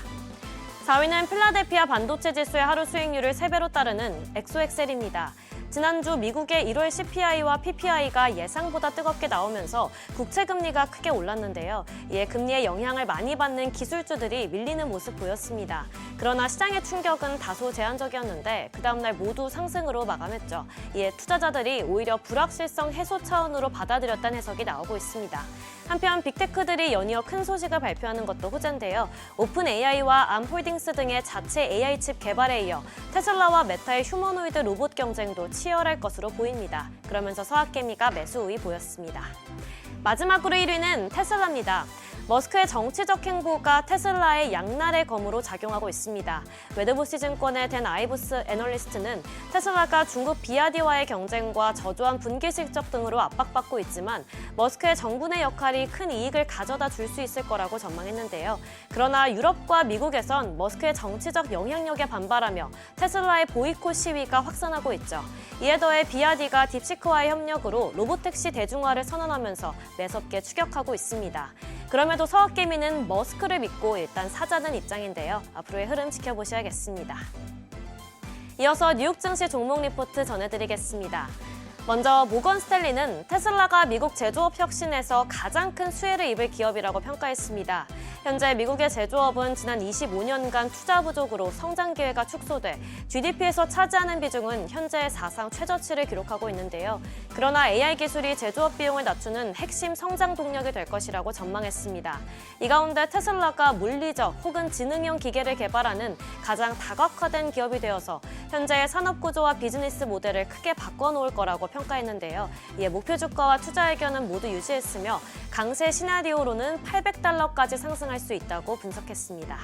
4위는 필라델피아 반도체 지수의 하루 수익률을 3배로 따르는 엑소엑셀입니다. 지난주 미국의 1월 CPI와 PPI가 예상보다 뜨겁게 나오면서 국채금리가 크게 올랐는데요. 이에 금리의 영향을 많이 받는 기술주들이 밀리는 모습 보였습니다. 그러나 시장의 충격은 다소 제한적이었는데 그 다음날 모두 상승으로 마감했죠. 이에 투자자들이 오히려 불확실성 해소 차원으로 받아들였다는 해석이 나오고 있습니다. 한편 빅테크들이 연이어 큰 소식을 발표하는 것도 호재인데요. 오픈 AI와 암홀딩스 등의 자체 AI 칩 개발에 이어 테슬라와 메타의 휴머노이드 로봇 경쟁도 치열할 것으로 보입니다. 그러면서 서학개미가 매수 우위 보였습니다. 마지막으로 1위는 테슬라입니다. 머스크의 정치적 행보가 테슬라의 양날의 검으로 작용하고 있습니다. 웨드보시 증권의 댄 아이브스 애널리스트는 테슬라가 중국 비아디와의 경쟁과 저조한 분기 실적 등으로 압박받고 있지만 머스크의 정군의 역할이 큰 이익을 가져다 줄 수 있을 거라고 전망했는데요. 그러나 유럽과 미국에선 머스크의 정치적 영향력에 반발하며 테슬라의 보이콧 시위가 확산하고 있죠. 이에 더해 비아디가 딥시크와의 협력으로 로보택시 대중화를 선언하면서 매섭게 추격하고 있습니다. 그럼에도 서학개미는 머스크를 믿고 일단 사자는 입장인데요. 앞으로의 흐름 지켜보셔야겠습니다. 이어서 뉴욕 증시 종목 리포트 전해드리겠습니다. 먼저 모건 스탠리는 테슬라가 미국 제조업 혁신에서 가장 큰 수혜를 입을 기업이라고 평가했습니다. 현재 미국의 제조업은 지난 25년간 투자 부족으로 성장 기회가 축소돼 GDP에서 차지하는 비중은 현재 사상 최저치를 기록하고 있는데요. 그러나 AI 기술이 제조업 비용을 낮추는 핵심 성장 동력이 될 것이라고 전망했습니다. 이 가운데 테슬라가 물리적 혹은 지능형 기계를 개발하는 가장 다각화된 기업이 되어서 현재의 산업 구조와 비즈니스 모델을 크게 바꿔놓을 거라고 평가했는데요. 이에 목표 주가와 투자 의견은 모두 유지했으며 강세 시나리오로는 $800까지 상승할 수 있다고 분석했습니다.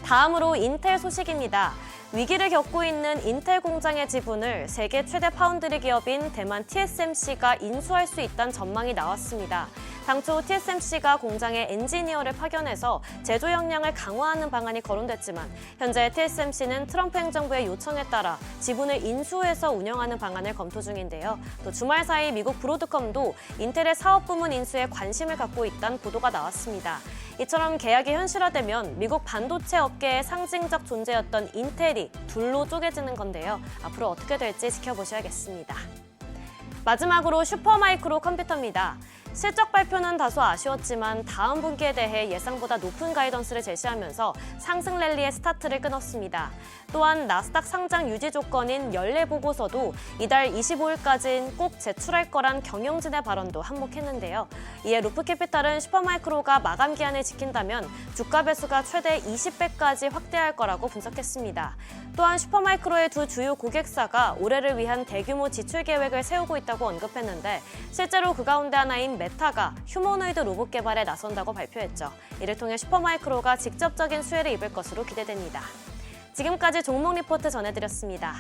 다음으로 인텔 소식입니다. 위기를 겪고 있는 인텔 공장의 지분을 세계 최대 파운드리 기업인 대만 TSMC가 인수할 수 있다는 전망이 나왔습니다. 당초 TSMC가 공장에 엔지니어를 파견해서 제조 역량을 강화하는 방안이 거론됐지만 현재 TSMC는 트럼프 행정부의 요청에 따라 지분을 인수해서 운영하는 방안을 검토 중인데요. 또 주말 사이 미국 브로드컴도 인텔의 사업 부문 인수에 관심을 갖고 있다는 보도가 나왔습니다. 이처럼 계약이 현실화되면 미국 반도체 업계의 상징적 존재였던 인텔이 둘로 쪼개지는 건데요. 앞으로 어떻게 될지 지켜보셔야겠습니다. 마지막으로 슈퍼마이크로 컴퓨터입니다. 실적 발표는 다소 아쉬웠지만 다음 분기에 대해 예상보다 높은 가이던스를 제시하면서 상승 랠리의 스타트를 끊었습니다. 또한 나스닥 상장 유지 조건인 연례 보고서도 이달 25일까지는 꼭 제출할 거란 경영진의 발언도 한몫했는데요. 이에 루프캐피탈은 슈퍼마이크로가 마감 기한을 지킨다면 주가 배수가 최대 20배까지 확대할 거라고 분석했습니다. 또한 슈퍼마이크로의 두 주요 고객사가 올해를 위한 대규모 지출 계획을 세우고 있다고 언급했는데 실제로 그 가운데 하나인 메타가 휴머노이드 로봇 개발에 나선다고 발표했죠. 이를 통해 슈퍼마이크로가 직접적인 수혜를 입을 것으로 기대됩니다. 지금까지 종목 리포트 전해드렸습니다.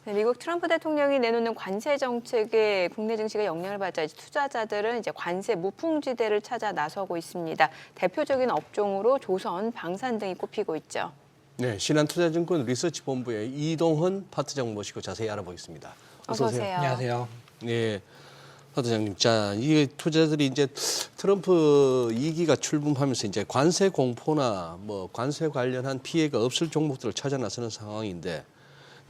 네, 미국 트럼프 대통령이 내놓는 관세 정책에 국내 증시가 영향을 받자 투자자들은 이제 관세 무풍지대를 찾아 나서고 있습니다. 대표적인 업종으로 조선, 방산 등이 꼽히고 있죠. 네, 신한투자증권 리서치본부의 이동헌 파트장 모시고 자세히 알아보겠습니다. 어서 오세요. 안녕하세요. 네, 파트장님. 자, 이게 투자자들이 이제 트럼프 2기가 출범하면서 이제 관세 공포나 뭐 관세 관련한 피해가 없을 종목들을 찾아 나서는 상황인데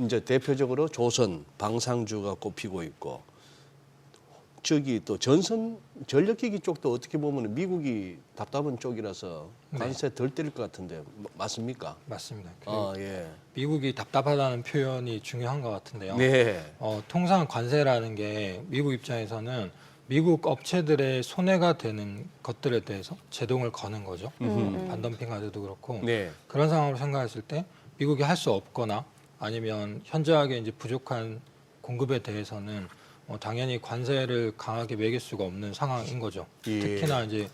이제 대표적으로 조선, 방산주가 꼽히고 있고 저기 또 전선 전력기기 쪽도 어떻게 보면 미국이 답답한 쪽이라서 관세 덜 때릴 것 같은데 맞습니까? 맞습니다. 예. 미국이 답답하다는 표현이 중요한 것 같은데요. 네. 통상 관세라는 게 미국 입장에서는 미국 업체들의 손해가 되는 것들에 대해서 제동을 거는 거죠. 반덤핑 가드도 그렇고 네. 그런 상황으로 생각했을 때 미국이 할 수 없거나 아니면 현저하게 이제 부족한 공급에 대해서는 당연히 관세를 강하게 매길 수가 없는 상황인 거죠. 예. 특히나 이제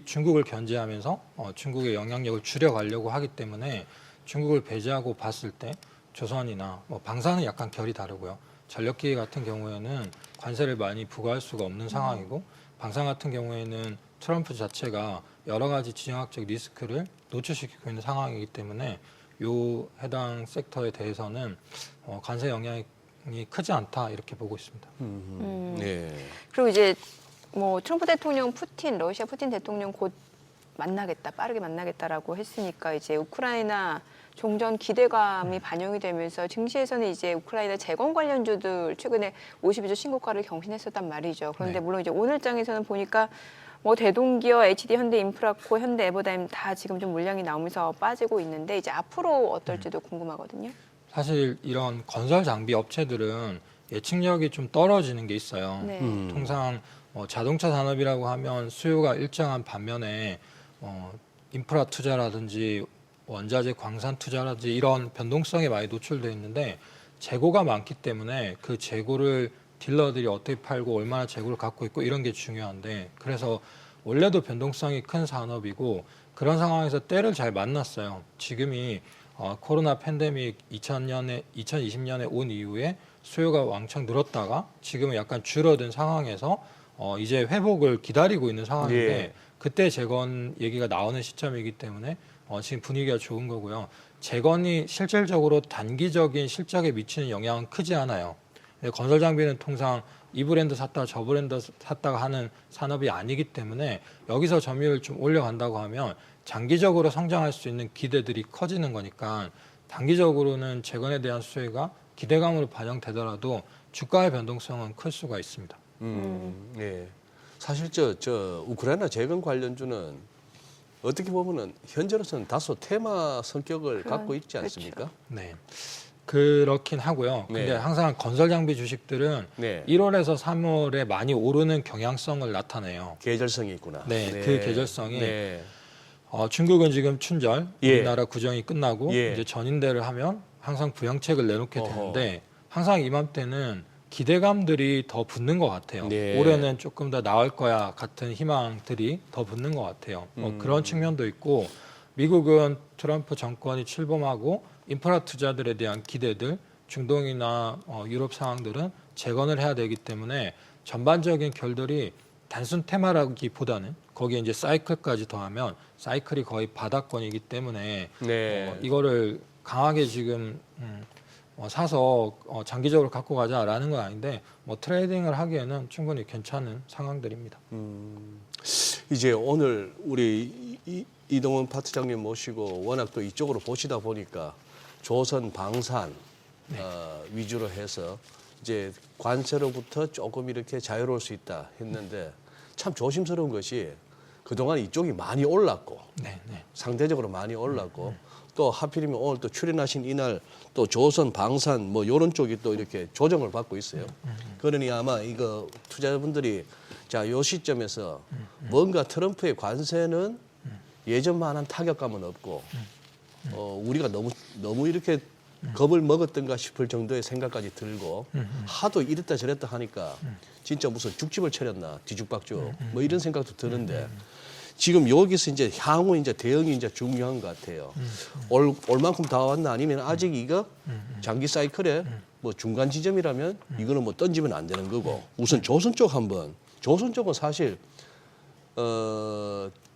중국을 견제하면서 중국의 영향력을 줄여가려고 하기 때문에 중국을 배제하고 봤을 때 조선이나 방산은 약간 결이 다르고요. 전력기계 같은 경우에는 관세를 많이 부과할 수가 없는 상황이고 방산 같은 경우에는 트럼프 자체가 여러 가지 지정학적 리스크를 노출시키고 있는 상황이기 때문에 요 해당 섹터에 대해서는 관세 영향이 크지 않다 이렇게 보고 있습니다. 네. 그리고 이제 뭐 트럼프 대통령 러시아 푸틴 대통령 곧 만나겠다, 빠르게 만나겠다라고 했으니까 이제 우크라이나 종전 기대감이 반영이 되면서 증시에서는 이제 우크라이나 재건 관련주들 최근에 52주 신고가를 경신했었단 말이죠. 그런데 네. 물론 이제 오늘장에서는 보니까 뭐 대동기업, HD 현대인프라코, 현대에버다임 다 지금 좀 물량이 나오면서 빠지고 있는데 이제 앞으로 어떨지도 궁금하거든요. 사실 이런 건설 장비 업체들은 예측력이 좀 떨어지는 게 있어요. 네. 통상 자동차 산업이라고 하면 수요가 일정한 반면에 인프라 투자라든지 원자재 광산 투자라든지 이런 변동성에 많이 노출되어 있는데 재고가 많기 때문에 그 재고를 딜러들이 어떻게 팔고 얼마나 재고를 갖고 있고 이런 게 중요한데 그래서 원래도 변동성이 큰 산업이고 그런 상황에서 때를 잘 만났어요. 지금이 코로나 팬데믹 2020년에 온 이후에 수요가 왕창 늘었다가 지금은 약간 줄어든 상황에서 이제 회복을 기다리고 있는 상황인데 예. 그때 재건 얘기가 나오는 시점이기 때문에 지금 분위기가 좋은 거고요. 재건이 실질적으로 단기적인 실적에 미치는 영향은 크지 않아요. 건설 장비는 통상 이 브랜드 샀다가 저 브랜드 샀다가 하는 산업이 아니기 때문에 여기서 점유율을 좀 올려간다고 하면 장기적으로 성장할 수 있는 기대들이 커지는 거니까 단기적으로는 재건에 대한 수혜가 기대감으로 반영되더라도 주가의 변동성은 클 수가 있습니다. 예. 사실 저 우크라이나 재건 관련주는 어떻게 보면은 현재로서는 다소 테마 성격을 갖고 있지 않습니까? 네. 그렇긴 하고요. 네. 근데 항상 건설 장비 주식들은 네. 1월에서 3월에 많이 오르는 경향성을 나타내요. 계절성이 있구나. 네, 그 계절성이 네. 중국은 지금 춘절, 예. 우리나라 구정이 끝나고 예. 이제 전인대를 하면 항상 부양책을 내놓게 어허. 되는데 항상 이맘때는 기대감들이 더 붙는 것 같아요. 네. 올해는 조금 더 나을 거야 같은 희망들이 더 붙는 것 같아요. 그런 측면도 있고 미국은 트럼프 정권이 출범하고 인프라 투자들에 대한 기대들, 중동이나 유럽 상황들은 재건을 해야 되기 때문에 전반적인 결들이 단순 테마라기보다는 거기에 이제 사이클까지 더하면 사이클이 거의 바닥권이기 때문에 네. 이거를 강하게 지금 사서 장기적으로 갖고 가자라는 건 아닌데 뭐 트레이딩을 하기에는 충분히 괜찮은 상황들입니다. 이제 오늘 우리 이동원 파트장님 모시고 워낙 또 이쪽으로 보시다 보니까 조선 방산 위주로 해서 이제 관세로부터 조금 이렇게 자유로울 수 있다 했는데 참 조심스러운 것이 그동안 이쪽이 많이 올랐고 네, 네. 상대적으로 많이 올랐고 또 하필이면 오늘 또 출연하신 이날 또 조선 방산 뭐 이런 쪽이 또 이렇게 조정을 받고 있어요. 그러니 아마 이거 투자자분들이 자, 요 시점에서 뭔가 트럼프의 관세는 예전만한 타격감은 없고 우리가 너무 이렇게 겁을 먹었던가 싶을 정도의 생각까지 들고 하도 이랬다 저랬다 하니까 진짜 무슨 죽집을 차렸나 뒤죽박죽 뭐 이런 생각도 드는데 지금 여기서 이제 향후 이제 대응이 이제 중요한 것 같아요. 올 만큼 다 왔나 아니면 아직 이거 장기 사이클의 뭐 중간 지점이라면 이거는 뭐 던지면 안 되는 거고 우선 조선 쪽 한번 조선 쪽은 사실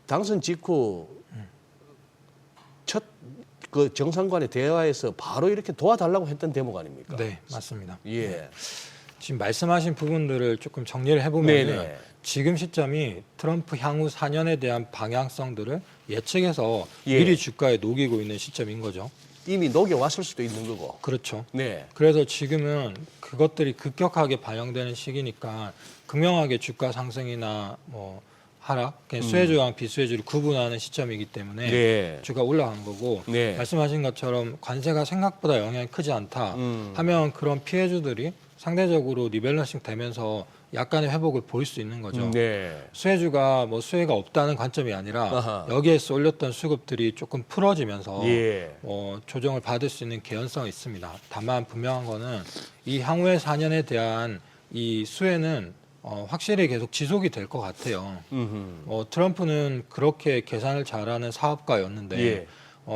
당선 직후 첫 그 정상간의 대화에서 바로 이렇게 도와달라고 했던 대목 아닙니까? 네, 맞습니다. 예. 지금 말씀하신 부분들을 조금 정리를 해보면 네네. 지금 시점이 트럼프 향후 4년에 대한 방향성들을 예측해서 예. 미리 주가에 녹이고 있는 시점인 거죠. 이미 녹여왔을 수도 있는 거고. 그렇죠. 네. 그래서 지금은 그것들이 급격하게 반영되는 시기니까 극명하게 주가 상승이나 뭐 하락, 그냥 수혜주랑 비수혜주를 구분하는 시점이기 때문에 네. 주가 올라간 거고 네. 말씀하신 것처럼 관세가 생각보다 영향이 크지 않다 하면 그런 피해주들이 상대적으로 리밸런싱 되면서 약간의 회복을 보일 수 있는 거죠. 네. 수혜주가 뭐 수혜가 없다는 관점이 아니라 아하. 여기에 쏠렸던 수급들이 조금 풀어지면서 예. 조정을 받을 수 있는 개연성이 있습니다. 다만 분명한 거는 이 향후의 4년에 대한 이 수혜는 확실히 계속 지속이 될 것 같아요. 트럼프는 그렇게 계산을 잘하는 사업가였는데 예.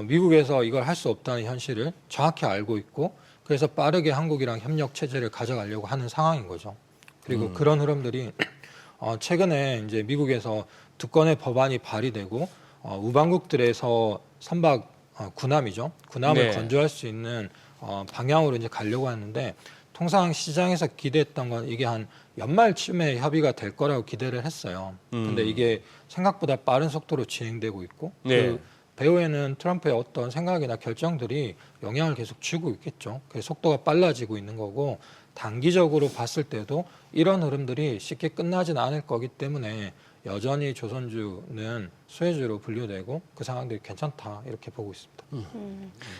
미국에서 이걸 할 수 없다는 현실을 정확히 알고 있고 그래서 빠르게 한국이랑 협력 체제를 가져가려고 하는 상황인 거죠. 그리고 그런 흐름들이 최근에 이제 미국에서 두 건의 법안이 발의되고 우방국들에서 선박 군함이죠. 군함을 네. 건조할 수 있는 방향으로 이제 가려고 하는데 통상 시장에서 기대했던 건 이게 한 연말쯤에 협의가 될 거라고 기대를 했어요. 근데 이게 생각보다 빠른 속도로 진행되고 있고 네. 그 배후에는 트럼프의 어떤 생각이나 결정들이 영향을 계속 주고 있겠죠. 그 속도가 빨라지고 있는 거고 단기적으로 봤을 때도 이런 흐름들이 쉽게 끝나진 않을 거기 때문에 여전히 조선주는 수혜주로 분류되고 그 상황들이 괜찮다 이렇게 보고 있습니다.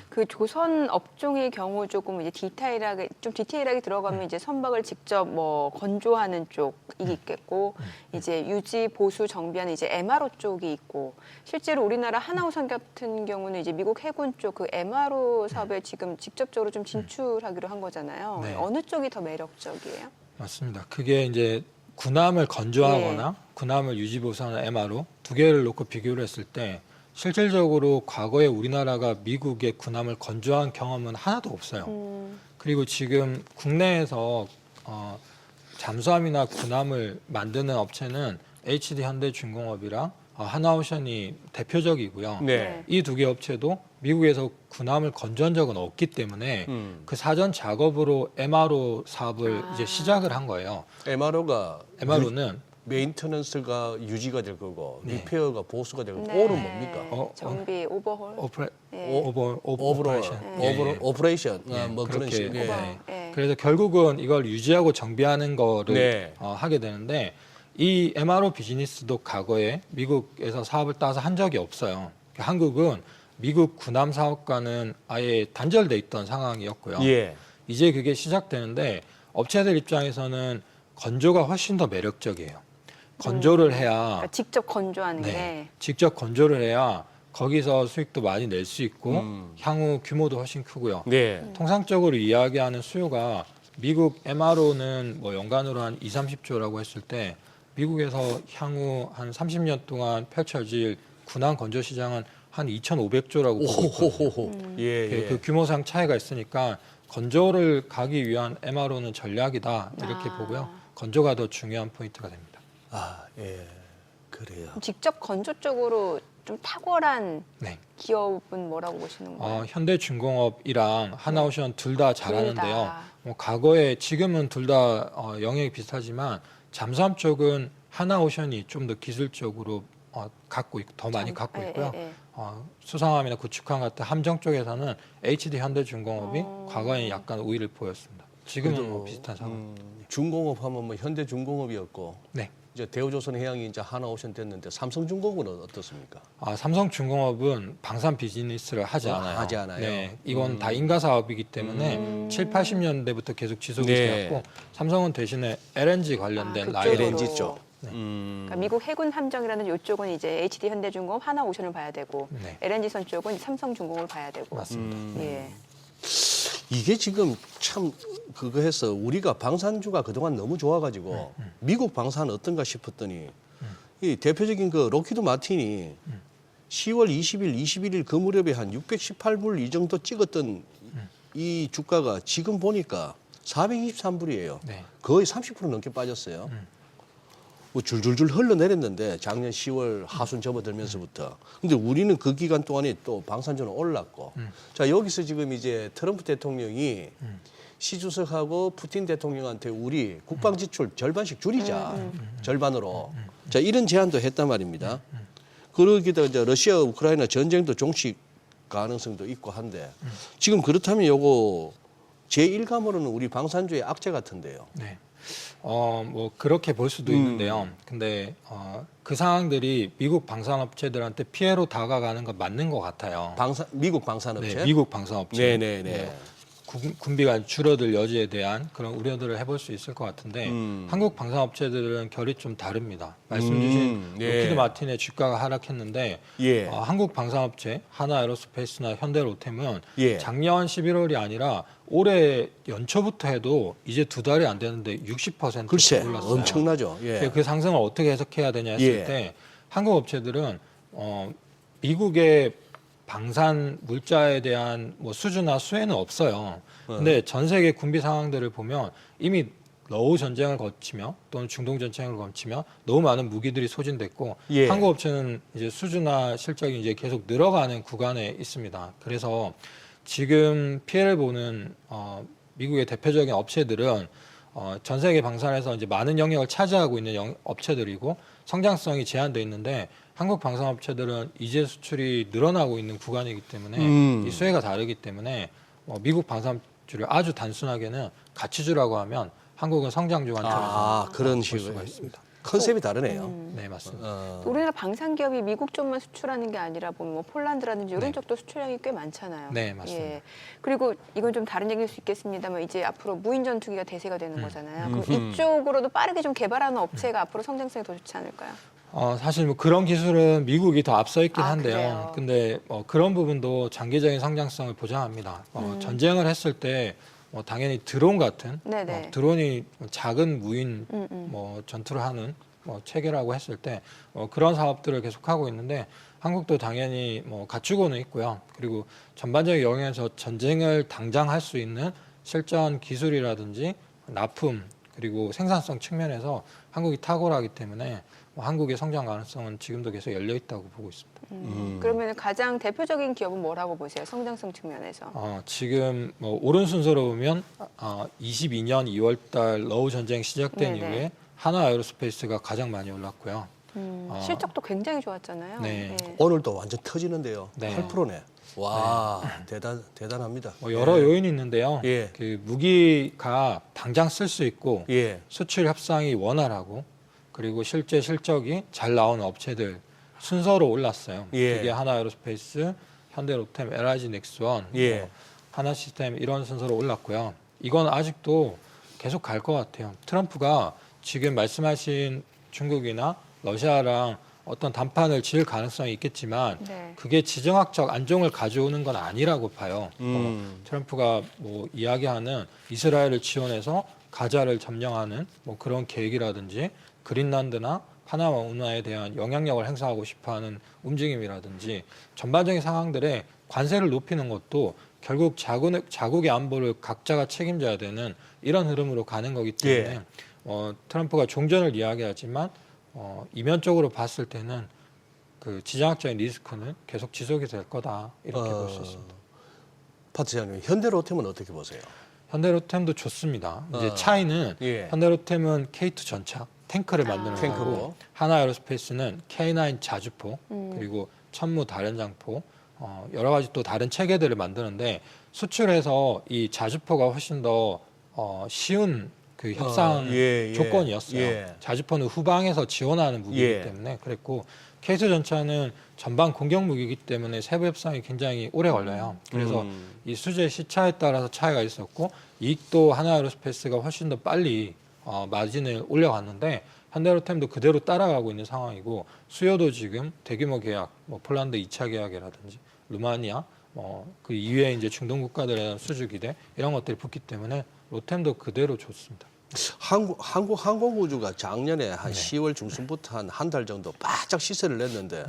그 조선 업종의 경우 조금 이제 디테일하게 들어가면 이제 선박을 직접 뭐 건조하는 쪽이 있겠고 이제 유지 보수 정비하는 이제 MRO 쪽이 있고 실제로 우리나라 하나우산 같은 경우는 이제 미국 해군 쪽 그 MRO 사업에 지금 직접적으로 좀 진출하기로 한 거잖아요. 네. 어느 쪽이 더 매력적이에요? 맞습니다. 그게 이제 군함을 건조하거나 군함을 유지 보수하는 MRO 두 개를 놓고 비교를 했을 때 실질적으로 과거에 우리나라가 미국의 군함을 건조한 경험은 하나도 없어요. 그리고 지금 국내에서 잠수함이나 군함을 만드는 업체는 HD 현대중공업이랑 하나오션이 대표적이고요. 네. 이 두 개 업체도 미국에서 군함을 건조한 적은 없기 때문에 그 사전 작업으로 MRO 사업을 이제 시작을 한 거예요. MRO는 메인터넌스가 유지가 될 거고 네. 리페어가 보수가 될 거고 네. 올은 뭡니까? 정비, 오버홀. 오퍼레이션 예, 뭐 그런 그렇게, 식으로. 예. 오버. 예. 그래서 결국은 이걸 유지하고 정비하는 거를 네. 하게 되는데 이 MRO 비즈니스도 과거에 미국에서 사업을 따서 한 적이 없어요. 한국은 미국 군함 사업과는 아예 단절돼 있던 상황이었고요. 예. 이제 그게 시작되는데 업체들 입장에서는 건조가 훨씬 더 매력적이에요. 건조를 해야 그러니까 직접 건조하는 네, 게. 직접 건조를 해야 거기서 수익도 많이 낼 수 있고 향후 규모도 훨씬 크고요. 네. 통상적으로 이야기하는 수요가 미국 MRO는 뭐 연간으로 한 2, 30조라고 했을 때 미국에서 향후 한 30년 동안 펼쳐질 군함 건조 시장은 한 2,500조라고 보고 있거든요. 오호호호. 예. 그 규모상 차이가 있으니까 건조를 가기 위한 MRO는 전략이다 이렇게 보고요. 건조가 더 중요한 포인트가 됩니다. 아, 예. 그래요. 직접 건조 쪽으로 좀 탁월한 네. 기업은 뭐라고 보시는 거예요? 현대중공업이랑 하나오션 둘 다 잘하는데요. 둘 다. 뭐 과거에 지금은 둘 다 영역이 비슷하지만 잠수함 쪽은 하나오션이 좀 더 기술적으로 갖고 있고 더 많이 갖고 있고요. 수상함이나 구축함 같은 함정 쪽에서는 HD 현대중공업이 과거에 약간 우위를 보였습니다. 지금은 뭐 비슷한 상황. 중공업 하면 뭐 현대중공업이었고 네. 이제 대우조선해양이 이제 하나오션 됐는데 삼성중공업은 어떻습니까? 삼성중공업은 방산 비즈니스를 하지 않아요. 하지 않아요. 네, 이건 다 인가 사업이기 때문에 7, 80년대부터 계속 지속이 네. 되었고 삼성은 대신에 LNG 관련된 그쪽으로. 라인 LNG 쪽. 그러니까 미국 해군 함정이라는 이쪽은 이제 HD 현대중공업 하나오션을 봐야 되고 네. LNG선 쪽은 삼성중공업을 봐야 되고. 맞습니다. 예. 이게 지금 참 그거 해서 우리가 방산주가 그동안 너무 좋아가지고 미국 방산 어떤가 싶었더니 이 대표적인 그 록히드 마틴이 10월 20일, 21일 그 무렵에 한 618불 이 정도 찍었던 이 주가가 지금 보니까 423불이에요. 네. 거의 30% 넘게 빠졌어요. 뭐 줄줄줄 흘러내렸는데 작년 10월 하순 접어들면서부터. 근데 우리는 그 기간 동안에 또 방산주는 올랐고. 자, 여기서 지금 이제 트럼프 대통령이 시 주석하고 푸틴 대통령한테 우리 국방 지출 절반씩 줄이자. 절반으로. 자, 이런 제안도 했단 말입니다. 그러기다 이제 러시아 우크라이나 전쟁도 종식 가능성도 있고 한데 지금 그렇다면 요거 제1감으로는 우리 방산주의 악재 같은데요. 네. 뭐 그렇게 볼 수도 있는데요. 근데 그 상황들이 미국 방산업체들한테 피해로 다가가는 건 맞는 것 같아요. 미국 방산업체? 네, 미국 방산업체. 네네네. 군비가 줄어들 여지에 대한 그런 우려들을 해볼 수 있을 것 같은데 한국 방산업체들은 결이 좀 다릅니다. 말씀 주신 예. 록히드 마틴의 주가가 하락했는데 예. 한국 방산업체 하나에어로스페이스나 현대로템은 예. 작년 11월이 아니라 올해 연초부터 해도 이제 두 달이 안 되는데 60% 글쎄, 올랐어요. 엄청나죠. 예. 그 상승을 어떻게 해석해야 되냐 했을 예. 때 한국 업체들은 미국의 방산 물자에 대한 뭐 수주나 수혜는 없어요. 근데 전 세계 군비 상황들을 보면 이미 러우 전쟁을 거치며 또는 중동 전쟁을 거치며 너무 많은 무기들이 소진됐고 예. 한국 업체는 이제 수주나 실적이 이제 계속 늘어가는 구간에 있습니다. 그래서 지금 피해를 보는 미국의 대표적인 업체들은 전 세계 방산에서 이제 많은 영역을 차지하고 있는 업체들이고 성장성이 제한돼 있는데 한국 방산업체들은 이제 수출이 늘어나고 있는 구간이기 때문에 이 수혜가 다르기 때문에 미국 방산주를 아주 단순하게는 가치주라고 하면 한국은 성장주 관점에서 그런 볼 식으로 수가 있습니다. 컨셉이 다르네요. 네, 맞습니다. 우리나라 방산기업이 미국 쪽만 수출하는 게 아니라 보면 뭐 폴란드라든지 이런 네. 쪽도 수출량이 꽤 많잖아요. 네, 맞습니다. 예. 그리고 이건 좀 다른 얘기일 수 있겠습니다만 이제 앞으로 무인 전투기가 대세가 되는 거잖아요. 그럼 이쪽으로도 빠르게 좀 개발하는 업체가 앞으로 성장성이 더 좋지 않을까요? 사실 뭐 그런 기술은 미국이 더 앞서 있긴 아, 한데요. 그래요? 근데 그런 부분도 장기적인 성장성을 보장합니다. 전쟁을 했을 때 당연히 드론 같은 네네. 드론이 작은 무인 전투를 하는 체계라고 했을 때 그런 사업들을 계속하고 있는데 한국도 당연히 갖추고는 있고요. 그리고 전반적인 영역에서 전쟁을 당장 할 수 있는 실전 기술이라든지 납품 그리고 생산성 측면에서 한국이 탁월하기 때문에 한국의 성장 가능성은 지금도 계속 열려 있다고 보고 있습니다. 그러면 가장 대표적인 기업은 뭐라고 보세요? 성장성 측면에서. 지금 뭐 오른 순서로 보면 22년 2월달 러우 전쟁 시작된 네네. 이후에 하나에어로스페이스가 가장 많이 올랐고요. 실적도 굉장히 좋았잖아요. 네. 오늘도 완전 터지는데요. 네. 8%네. 와, 대단합니다. 뭐 여러 요인이 있는데요. 예. 그 무기가 당장 쓸 수 있고 예. 수출 협상이 원활하고 그리고 실제 실적이 잘 나오는 업체들 순서로 올랐어요. 예. 그게 하나에어로스페이스, 현대로템, LIG 넥스원, 예. 뭐 하나시스템 이런 순서로 올랐고요. 이건 아직도 계속 갈 것 같아요. 트럼프가 지금 말씀하신 중국이나 러시아랑 어떤 담판을 지을 가능성이 있겠지만 네. 그게 지정학적 안정을 가져오는 건 아니라고 봐요. 트럼프가 뭐 이야기하는 이스라엘을 지원해서 가자를 점령하는 뭐 그런 계획이라든지 그린란드나 파나마 운하에 대한 영향력을 행사하고 싶어하는 움직임이라든지 전반적인 상황들에 관세를 높이는 것도 결국 자국의 안보를 각자가 책임져야 되는 이런 흐름으로 가는 거기 때문에 트럼프가 종전을 이야기하지만 이면적으로 봤을 때는 그 지정학적인 리스크는 계속 지속이 될 거다 이렇게 볼 수 있습니다. 파 팀장님, 현대로템은 어떻게 보세요? 현대로템도 좋습니다. 이제 차이는 예. 현대로템은 K2 전차 탱크를 만드는 탱크고. 거고 하나에어로스페이스는 K9 자주포 그리고 천무 다련장포 여러 가지 또 다른 체계들을 만드는데 수출해서 이 자주포가 훨씬 더 쉬운 그 협상 조건이었어요. 예. 자주포는 후방에서 지원하는 무기이기 예. 때문에 그랬고 K2 전차는 전방 공격 무기이기 때문에 세부 협상이 굉장히 오래 걸려요. 그래서 이 수제 시차에 따라서 차이가 있었고 이익도 하나에어로스페이스가 훨씬 더 빨리 마진을 올려갔는데 현대로템도 그대로 따라가고 있는 상황이고 수요도 지금 대규모 계약, 뭐 폴란드 2차 계약이라든지 루마니아, 그 이외에 이제 중동 국가들에 대한 수주 기대 이런 것들이 붙기 때문에 로템도 그대로 좋습니다. 한국 항공우주가 작년에 한 10월 중순부터 한 달 정도 바짝 시세를 냈는데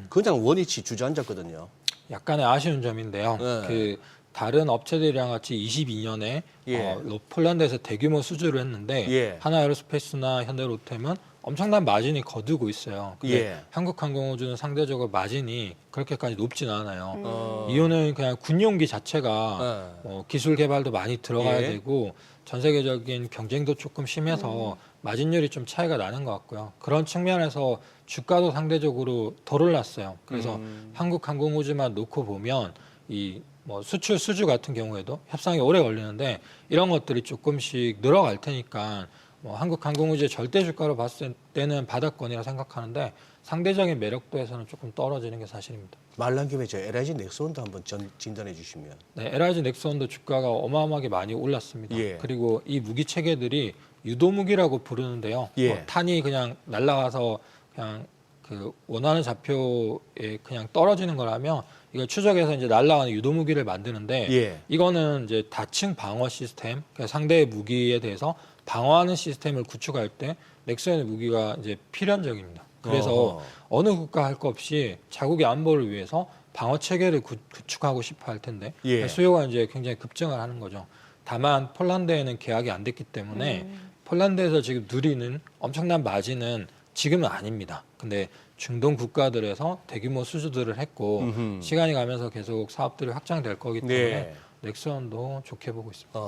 그냥 원위치 주저앉았거든요. 약간의 아쉬운 점인데요. 네. 그 다른 업체들이랑 같이 22년에 예. 폴란드에서 대규모 수주를 했는데 예. 하나에어로스페이스나 현대로템은 엄청난 마진이 거두고 있어요. 근데 예. 한국항공우주는 상대적으로 마진이 그렇게까지 높진 않아요. 이유는 그냥 군용기 자체가 기술 개발도 많이 들어가야 예. 되고 전 세계적인 경쟁도 조금 심해서 마진율이 좀 차이가 나는 것 같고요. 그런 측면에서 주가도 상대적으로 덜 올랐어요. 그래서 한국항공우주만 놓고 보면 이 뭐 수출 수주 같은 경우에도 협상이 오래 걸리는데 이런 것들이 조금씩 늘어갈 테니까 뭐 한국항공우주의 절대 주가로 봤을 때는 바닥권이라 생각하는데 상대적인 매력도에서는 조금 떨어지는 게 사실입니다. 말 나온 김에 저 LIG 넥스원도 한번 진단해 주시면. 네, LIG 넥스원도 주가가 어마어마하게 많이 올랐습니다. 예. 그리고 이 무기 체계들이 유도무기라고 부르는데요. 예. 탄이 그냥 날아가서 그냥 그 원하는 좌표에 그냥 떨어지는 거라면 이걸 추적해서 이제 날아가는 유도무기를 만드는데 예. 이거는 이제 다층 방어 시스템, 그러니까 상대의 무기에 대해서 방어하는 시스템을 구축할 때 넥스원의 무기가 이제 필연적입니다. 그래서 어느 국가 할 것 없이 자국의 안보를 위해서 방어 체계를 구축하고 싶어 할 텐데 예. 수요가 이제 굉장히 급증을 하는 거죠. 다만 폴란드에는 계약이 안 됐기 때문에 폴란드에서 지금 누리는 엄청난 마진은 지금은 아닙니다. 근데 중동 국가들에서 대규모 수주들을 했고 시간이 가면서 계속 사업들이 확장될 거기 때문에 네. 넥스원도 좋게 보고 있습니다.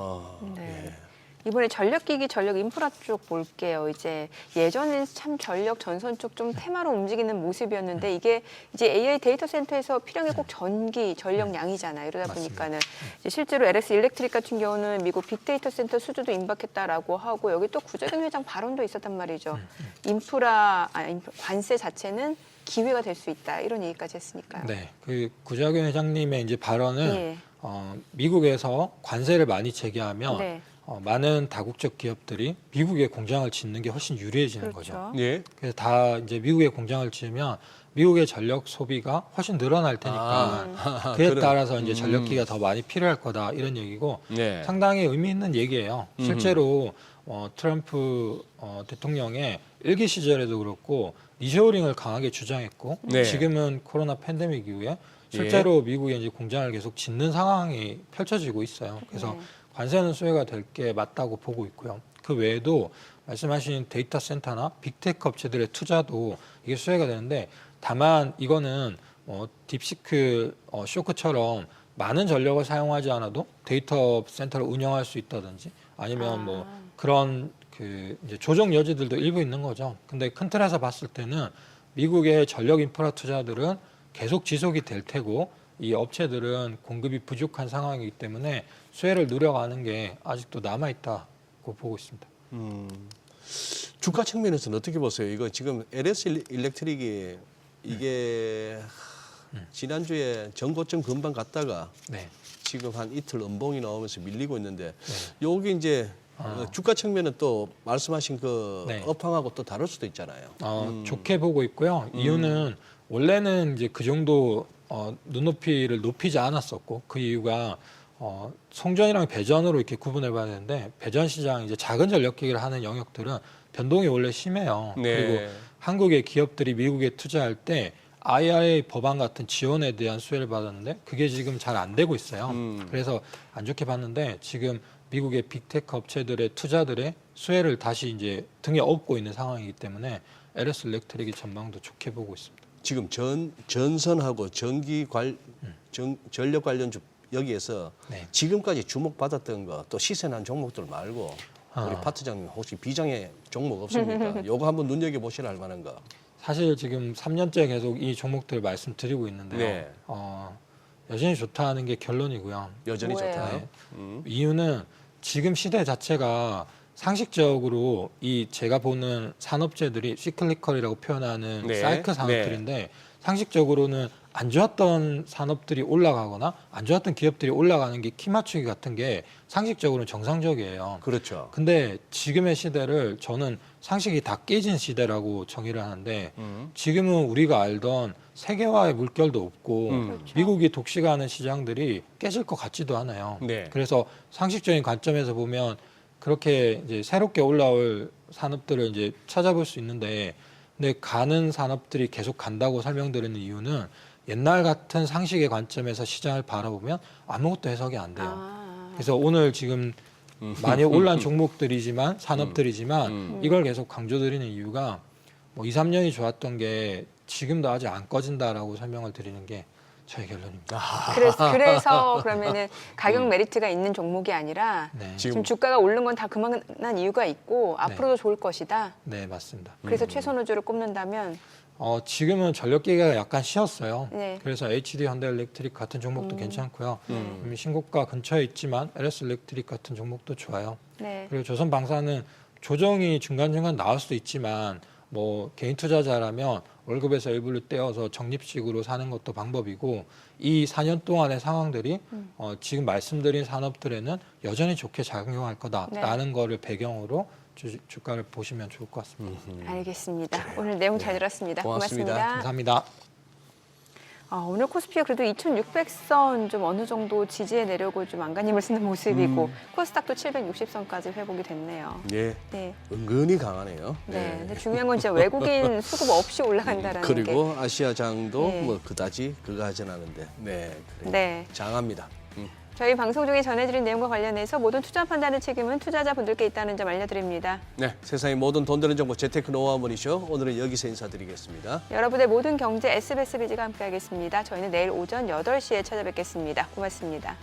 네. 이번에 전력기기, 전력 인프라 쪽 볼게요. 이제 예전에는 참 전력 전선 쪽 좀 테마로 움직이는 모습이었는데 이게 이제 AI 데이터 센터에서 필요한 게 꼭 전기, 전력량이잖아요. 이러다 보니까는 이제 실제로 LS 일렉트릭 같은 경우는 미국 빅데이터 센터 수주도 임박했다라고 하고 여기 또 구재근 회장 발언도 있었단 말이죠. 관세 자체는 기회가 될 수 있다 이런 얘기까지 했으니까요. 네, 그 구자균 회장님의 이제 발언은 예. 미국에서 관세를 많이 제기하면 네. 많은 다국적 기업들이 미국에 공장을 짓는 게 훨씬 유리해지는 그렇죠. 거죠. 예. 그래서 다 이제 미국에 공장을 지으면 미국의 전력 소비가 훨씬 늘어날 테니까 그에 따라서 이제 전력기가 더 많이 필요할 거다 이런 얘기고 네. 상당히 의미 있는 얘기예요. 실제로 트럼프 대통령의 일기 시절에도 그렇고 리쇼어링을 강하게 주장했고 네. 지금은 코로나 팬데믹 이후에 실제로 미국에 이제 공장을 계속 짓는 상황이 펼쳐지고 있어요. 그래서 관세는 수혜가 될 게 맞다고 보고 있고요. 그 외에도 말씀하신 데이터 센터나 빅테크 업체들의 투자도 이게 수혜가 되는데 다만 이거는 딥시크 쇼크처럼 많은 전력을 사용하지 않아도 데이터 센터를 운영할 수 있다든지 아니면 뭐 그런 그 이제 조정 여지들도 일부 있는 거죠. 근데 큰 틀에서 봤을 때는 미국의 전력 인프라 투자들은 계속 지속이 될 테고 이 업체들은 공급이 부족한 상황이기 때문에 수혜를 누려가는 게 아직도 남아 있다고 보고 있습니다. 주가 측면에서는 어떻게 보세요? 이거 지금 LS 일렉트릭이 이게 지난주에 전고점 금방 갔다가 네. 지금 한 이틀 음봉이 나오면서 밀리고 있는데 여기 이제 주가 측면은 또 말씀하신 그 네. 업황하고 또 다를 수도 있잖아요. 좋게 보고 있고요. 이유는 원래는 이제 그 정도 눈높이를 높이지 않았었고 그 이유가 송전이랑 배전으로 이렇게 구분해 봐야 되는데 배전 시장 이제 작은 전력기기를 하는 영역들은 변동이 원래 심해요. 네. 그리고 한국의 기업들이 미국에 투자할 때 IRA 법안 같은 지원에 대한 수혜를 받았는데 그게 지금 잘 안 되고 있어요. 그래서 안 좋게 봤는데 지금 미국의 빅테크 업체들의 투자들의 수혜를 다시 이제 등에 업고 있는 상황이기 때문에 LS 일렉트릭의 전망도 좋게 보고 있습니다. 지금 전선하고 전력 관련주 여기에서 네. 지금까지 주목받았던 거 또 시세난 종목들 말고 우리 파트장님 혹시 비장의 종목 없습니까? 요거 한번 눈여겨보시라 할 만한 거. 사실 지금 3년째 계속 이 종목들 말씀드리고 있는데요. 네. 여전히 좋다는 게 결론이고요. 여전히 뭐예요? 좋다. 네. 이유는 지금 시대 자체가 상식적으로 이 제가 보는 산업재들이 시클리컬이라고 표현하는 네. 사이클 산업들인데 상식적으로는 안 좋았던 산업들이 올라가거나 안 좋았던 기업들이 올라가는 게 키 맞추기 같은 게 상식적으로는 정상적이에요. 그렇죠. 근데 지금의 시대를 저는 상식이 다 깨진 시대라고 정의를 하는데 지금은 우리가 알던 세계화의 물결도 없고 미국이 독식하는 시장들이 깨질 것 같지도 않아요. 네. 그래서 상식적인 관점에서 보면 그렇게 이제 새롭게 올라올 산업들을 이제 찾아볼 수 있는데 근데 가는 산업들이 계속 간다고 설명드리는 이유는 옛날 같은 상식의 관점에서 시장을 바라보면 아무것도 해석이 안 돼요. 그래서 오늘 지금 많이 올란 종목들이지만 산업들이지만 이걸 계속 강조드리는 이유가 뭐 2, 3년이 좋았던 게 지금도 아직 안 꺼진다라고 설명을 드리는 게 저의 결론입니다. 그래서 그러면은 가격 메리트가 있는 종목이 아니라 네, 지금 주가가 오른 건 다 그만한 이유가 있고 앞으로도 좋을 것이다. 네 맞습니다. 그래서 최선호주를 꼽는다면 지금은 전력기계가 약간 쉬었어요. 네. 그래서 HD 현대일렉트릭 같은 종목도 괜찮고요. 이미 신고가 근처에 있지만 LS 일렉트릭 같은 종목도 좋아요. 네. 그리고 조선방사는 조정이 중간중간 나올 수도 있지만 뭐 개인 투자자라면 월급에서 일부를 떼어서 적립식으로 사는 것도 방법이고 이 4년 동안의 상황들이 지금 말씀드린 산업들에는 여전히 좋게 작용할 거다라는 거를 배경으로 주가를 보시면 좋을 것 같습니다. 알겠습니다. 오늘 내용 잘 들었습니다. 고맙습니다. 고맙습니다. 감사합니다. 오늘 코스피가 그래도 2,600선 좀 어느 정도 지지해 내려고 좀 안간힘을 쓰는 모습이고 코스닥도 760선까지 회복이 됐네요. 예. 네. 은근히 강하네요. 네. 근데 중요한 건 진짜 외국인 수급 없이 올라간다라는 게. 그리고 아시아장도 네. 뭐 그다지 그가진 않은데, 네, 그래요. 네. 장합니다. 저희 방송 중에 전해드린 내용과 관련해서 모든 투자 판단의 책임은 투자자분들께 있다는 점 알려드립니다. 네, 세상의 모든 돈 되는 정보 재테크 노하우 머니쇼 오늘은 여기서 인사드리겠습니다. 여러분의 모든 경제 SBS 비즈가 함께하겠습니다. 저희는 내일 오전 8시에 찾아뵙겠습니다. 고맙습니다.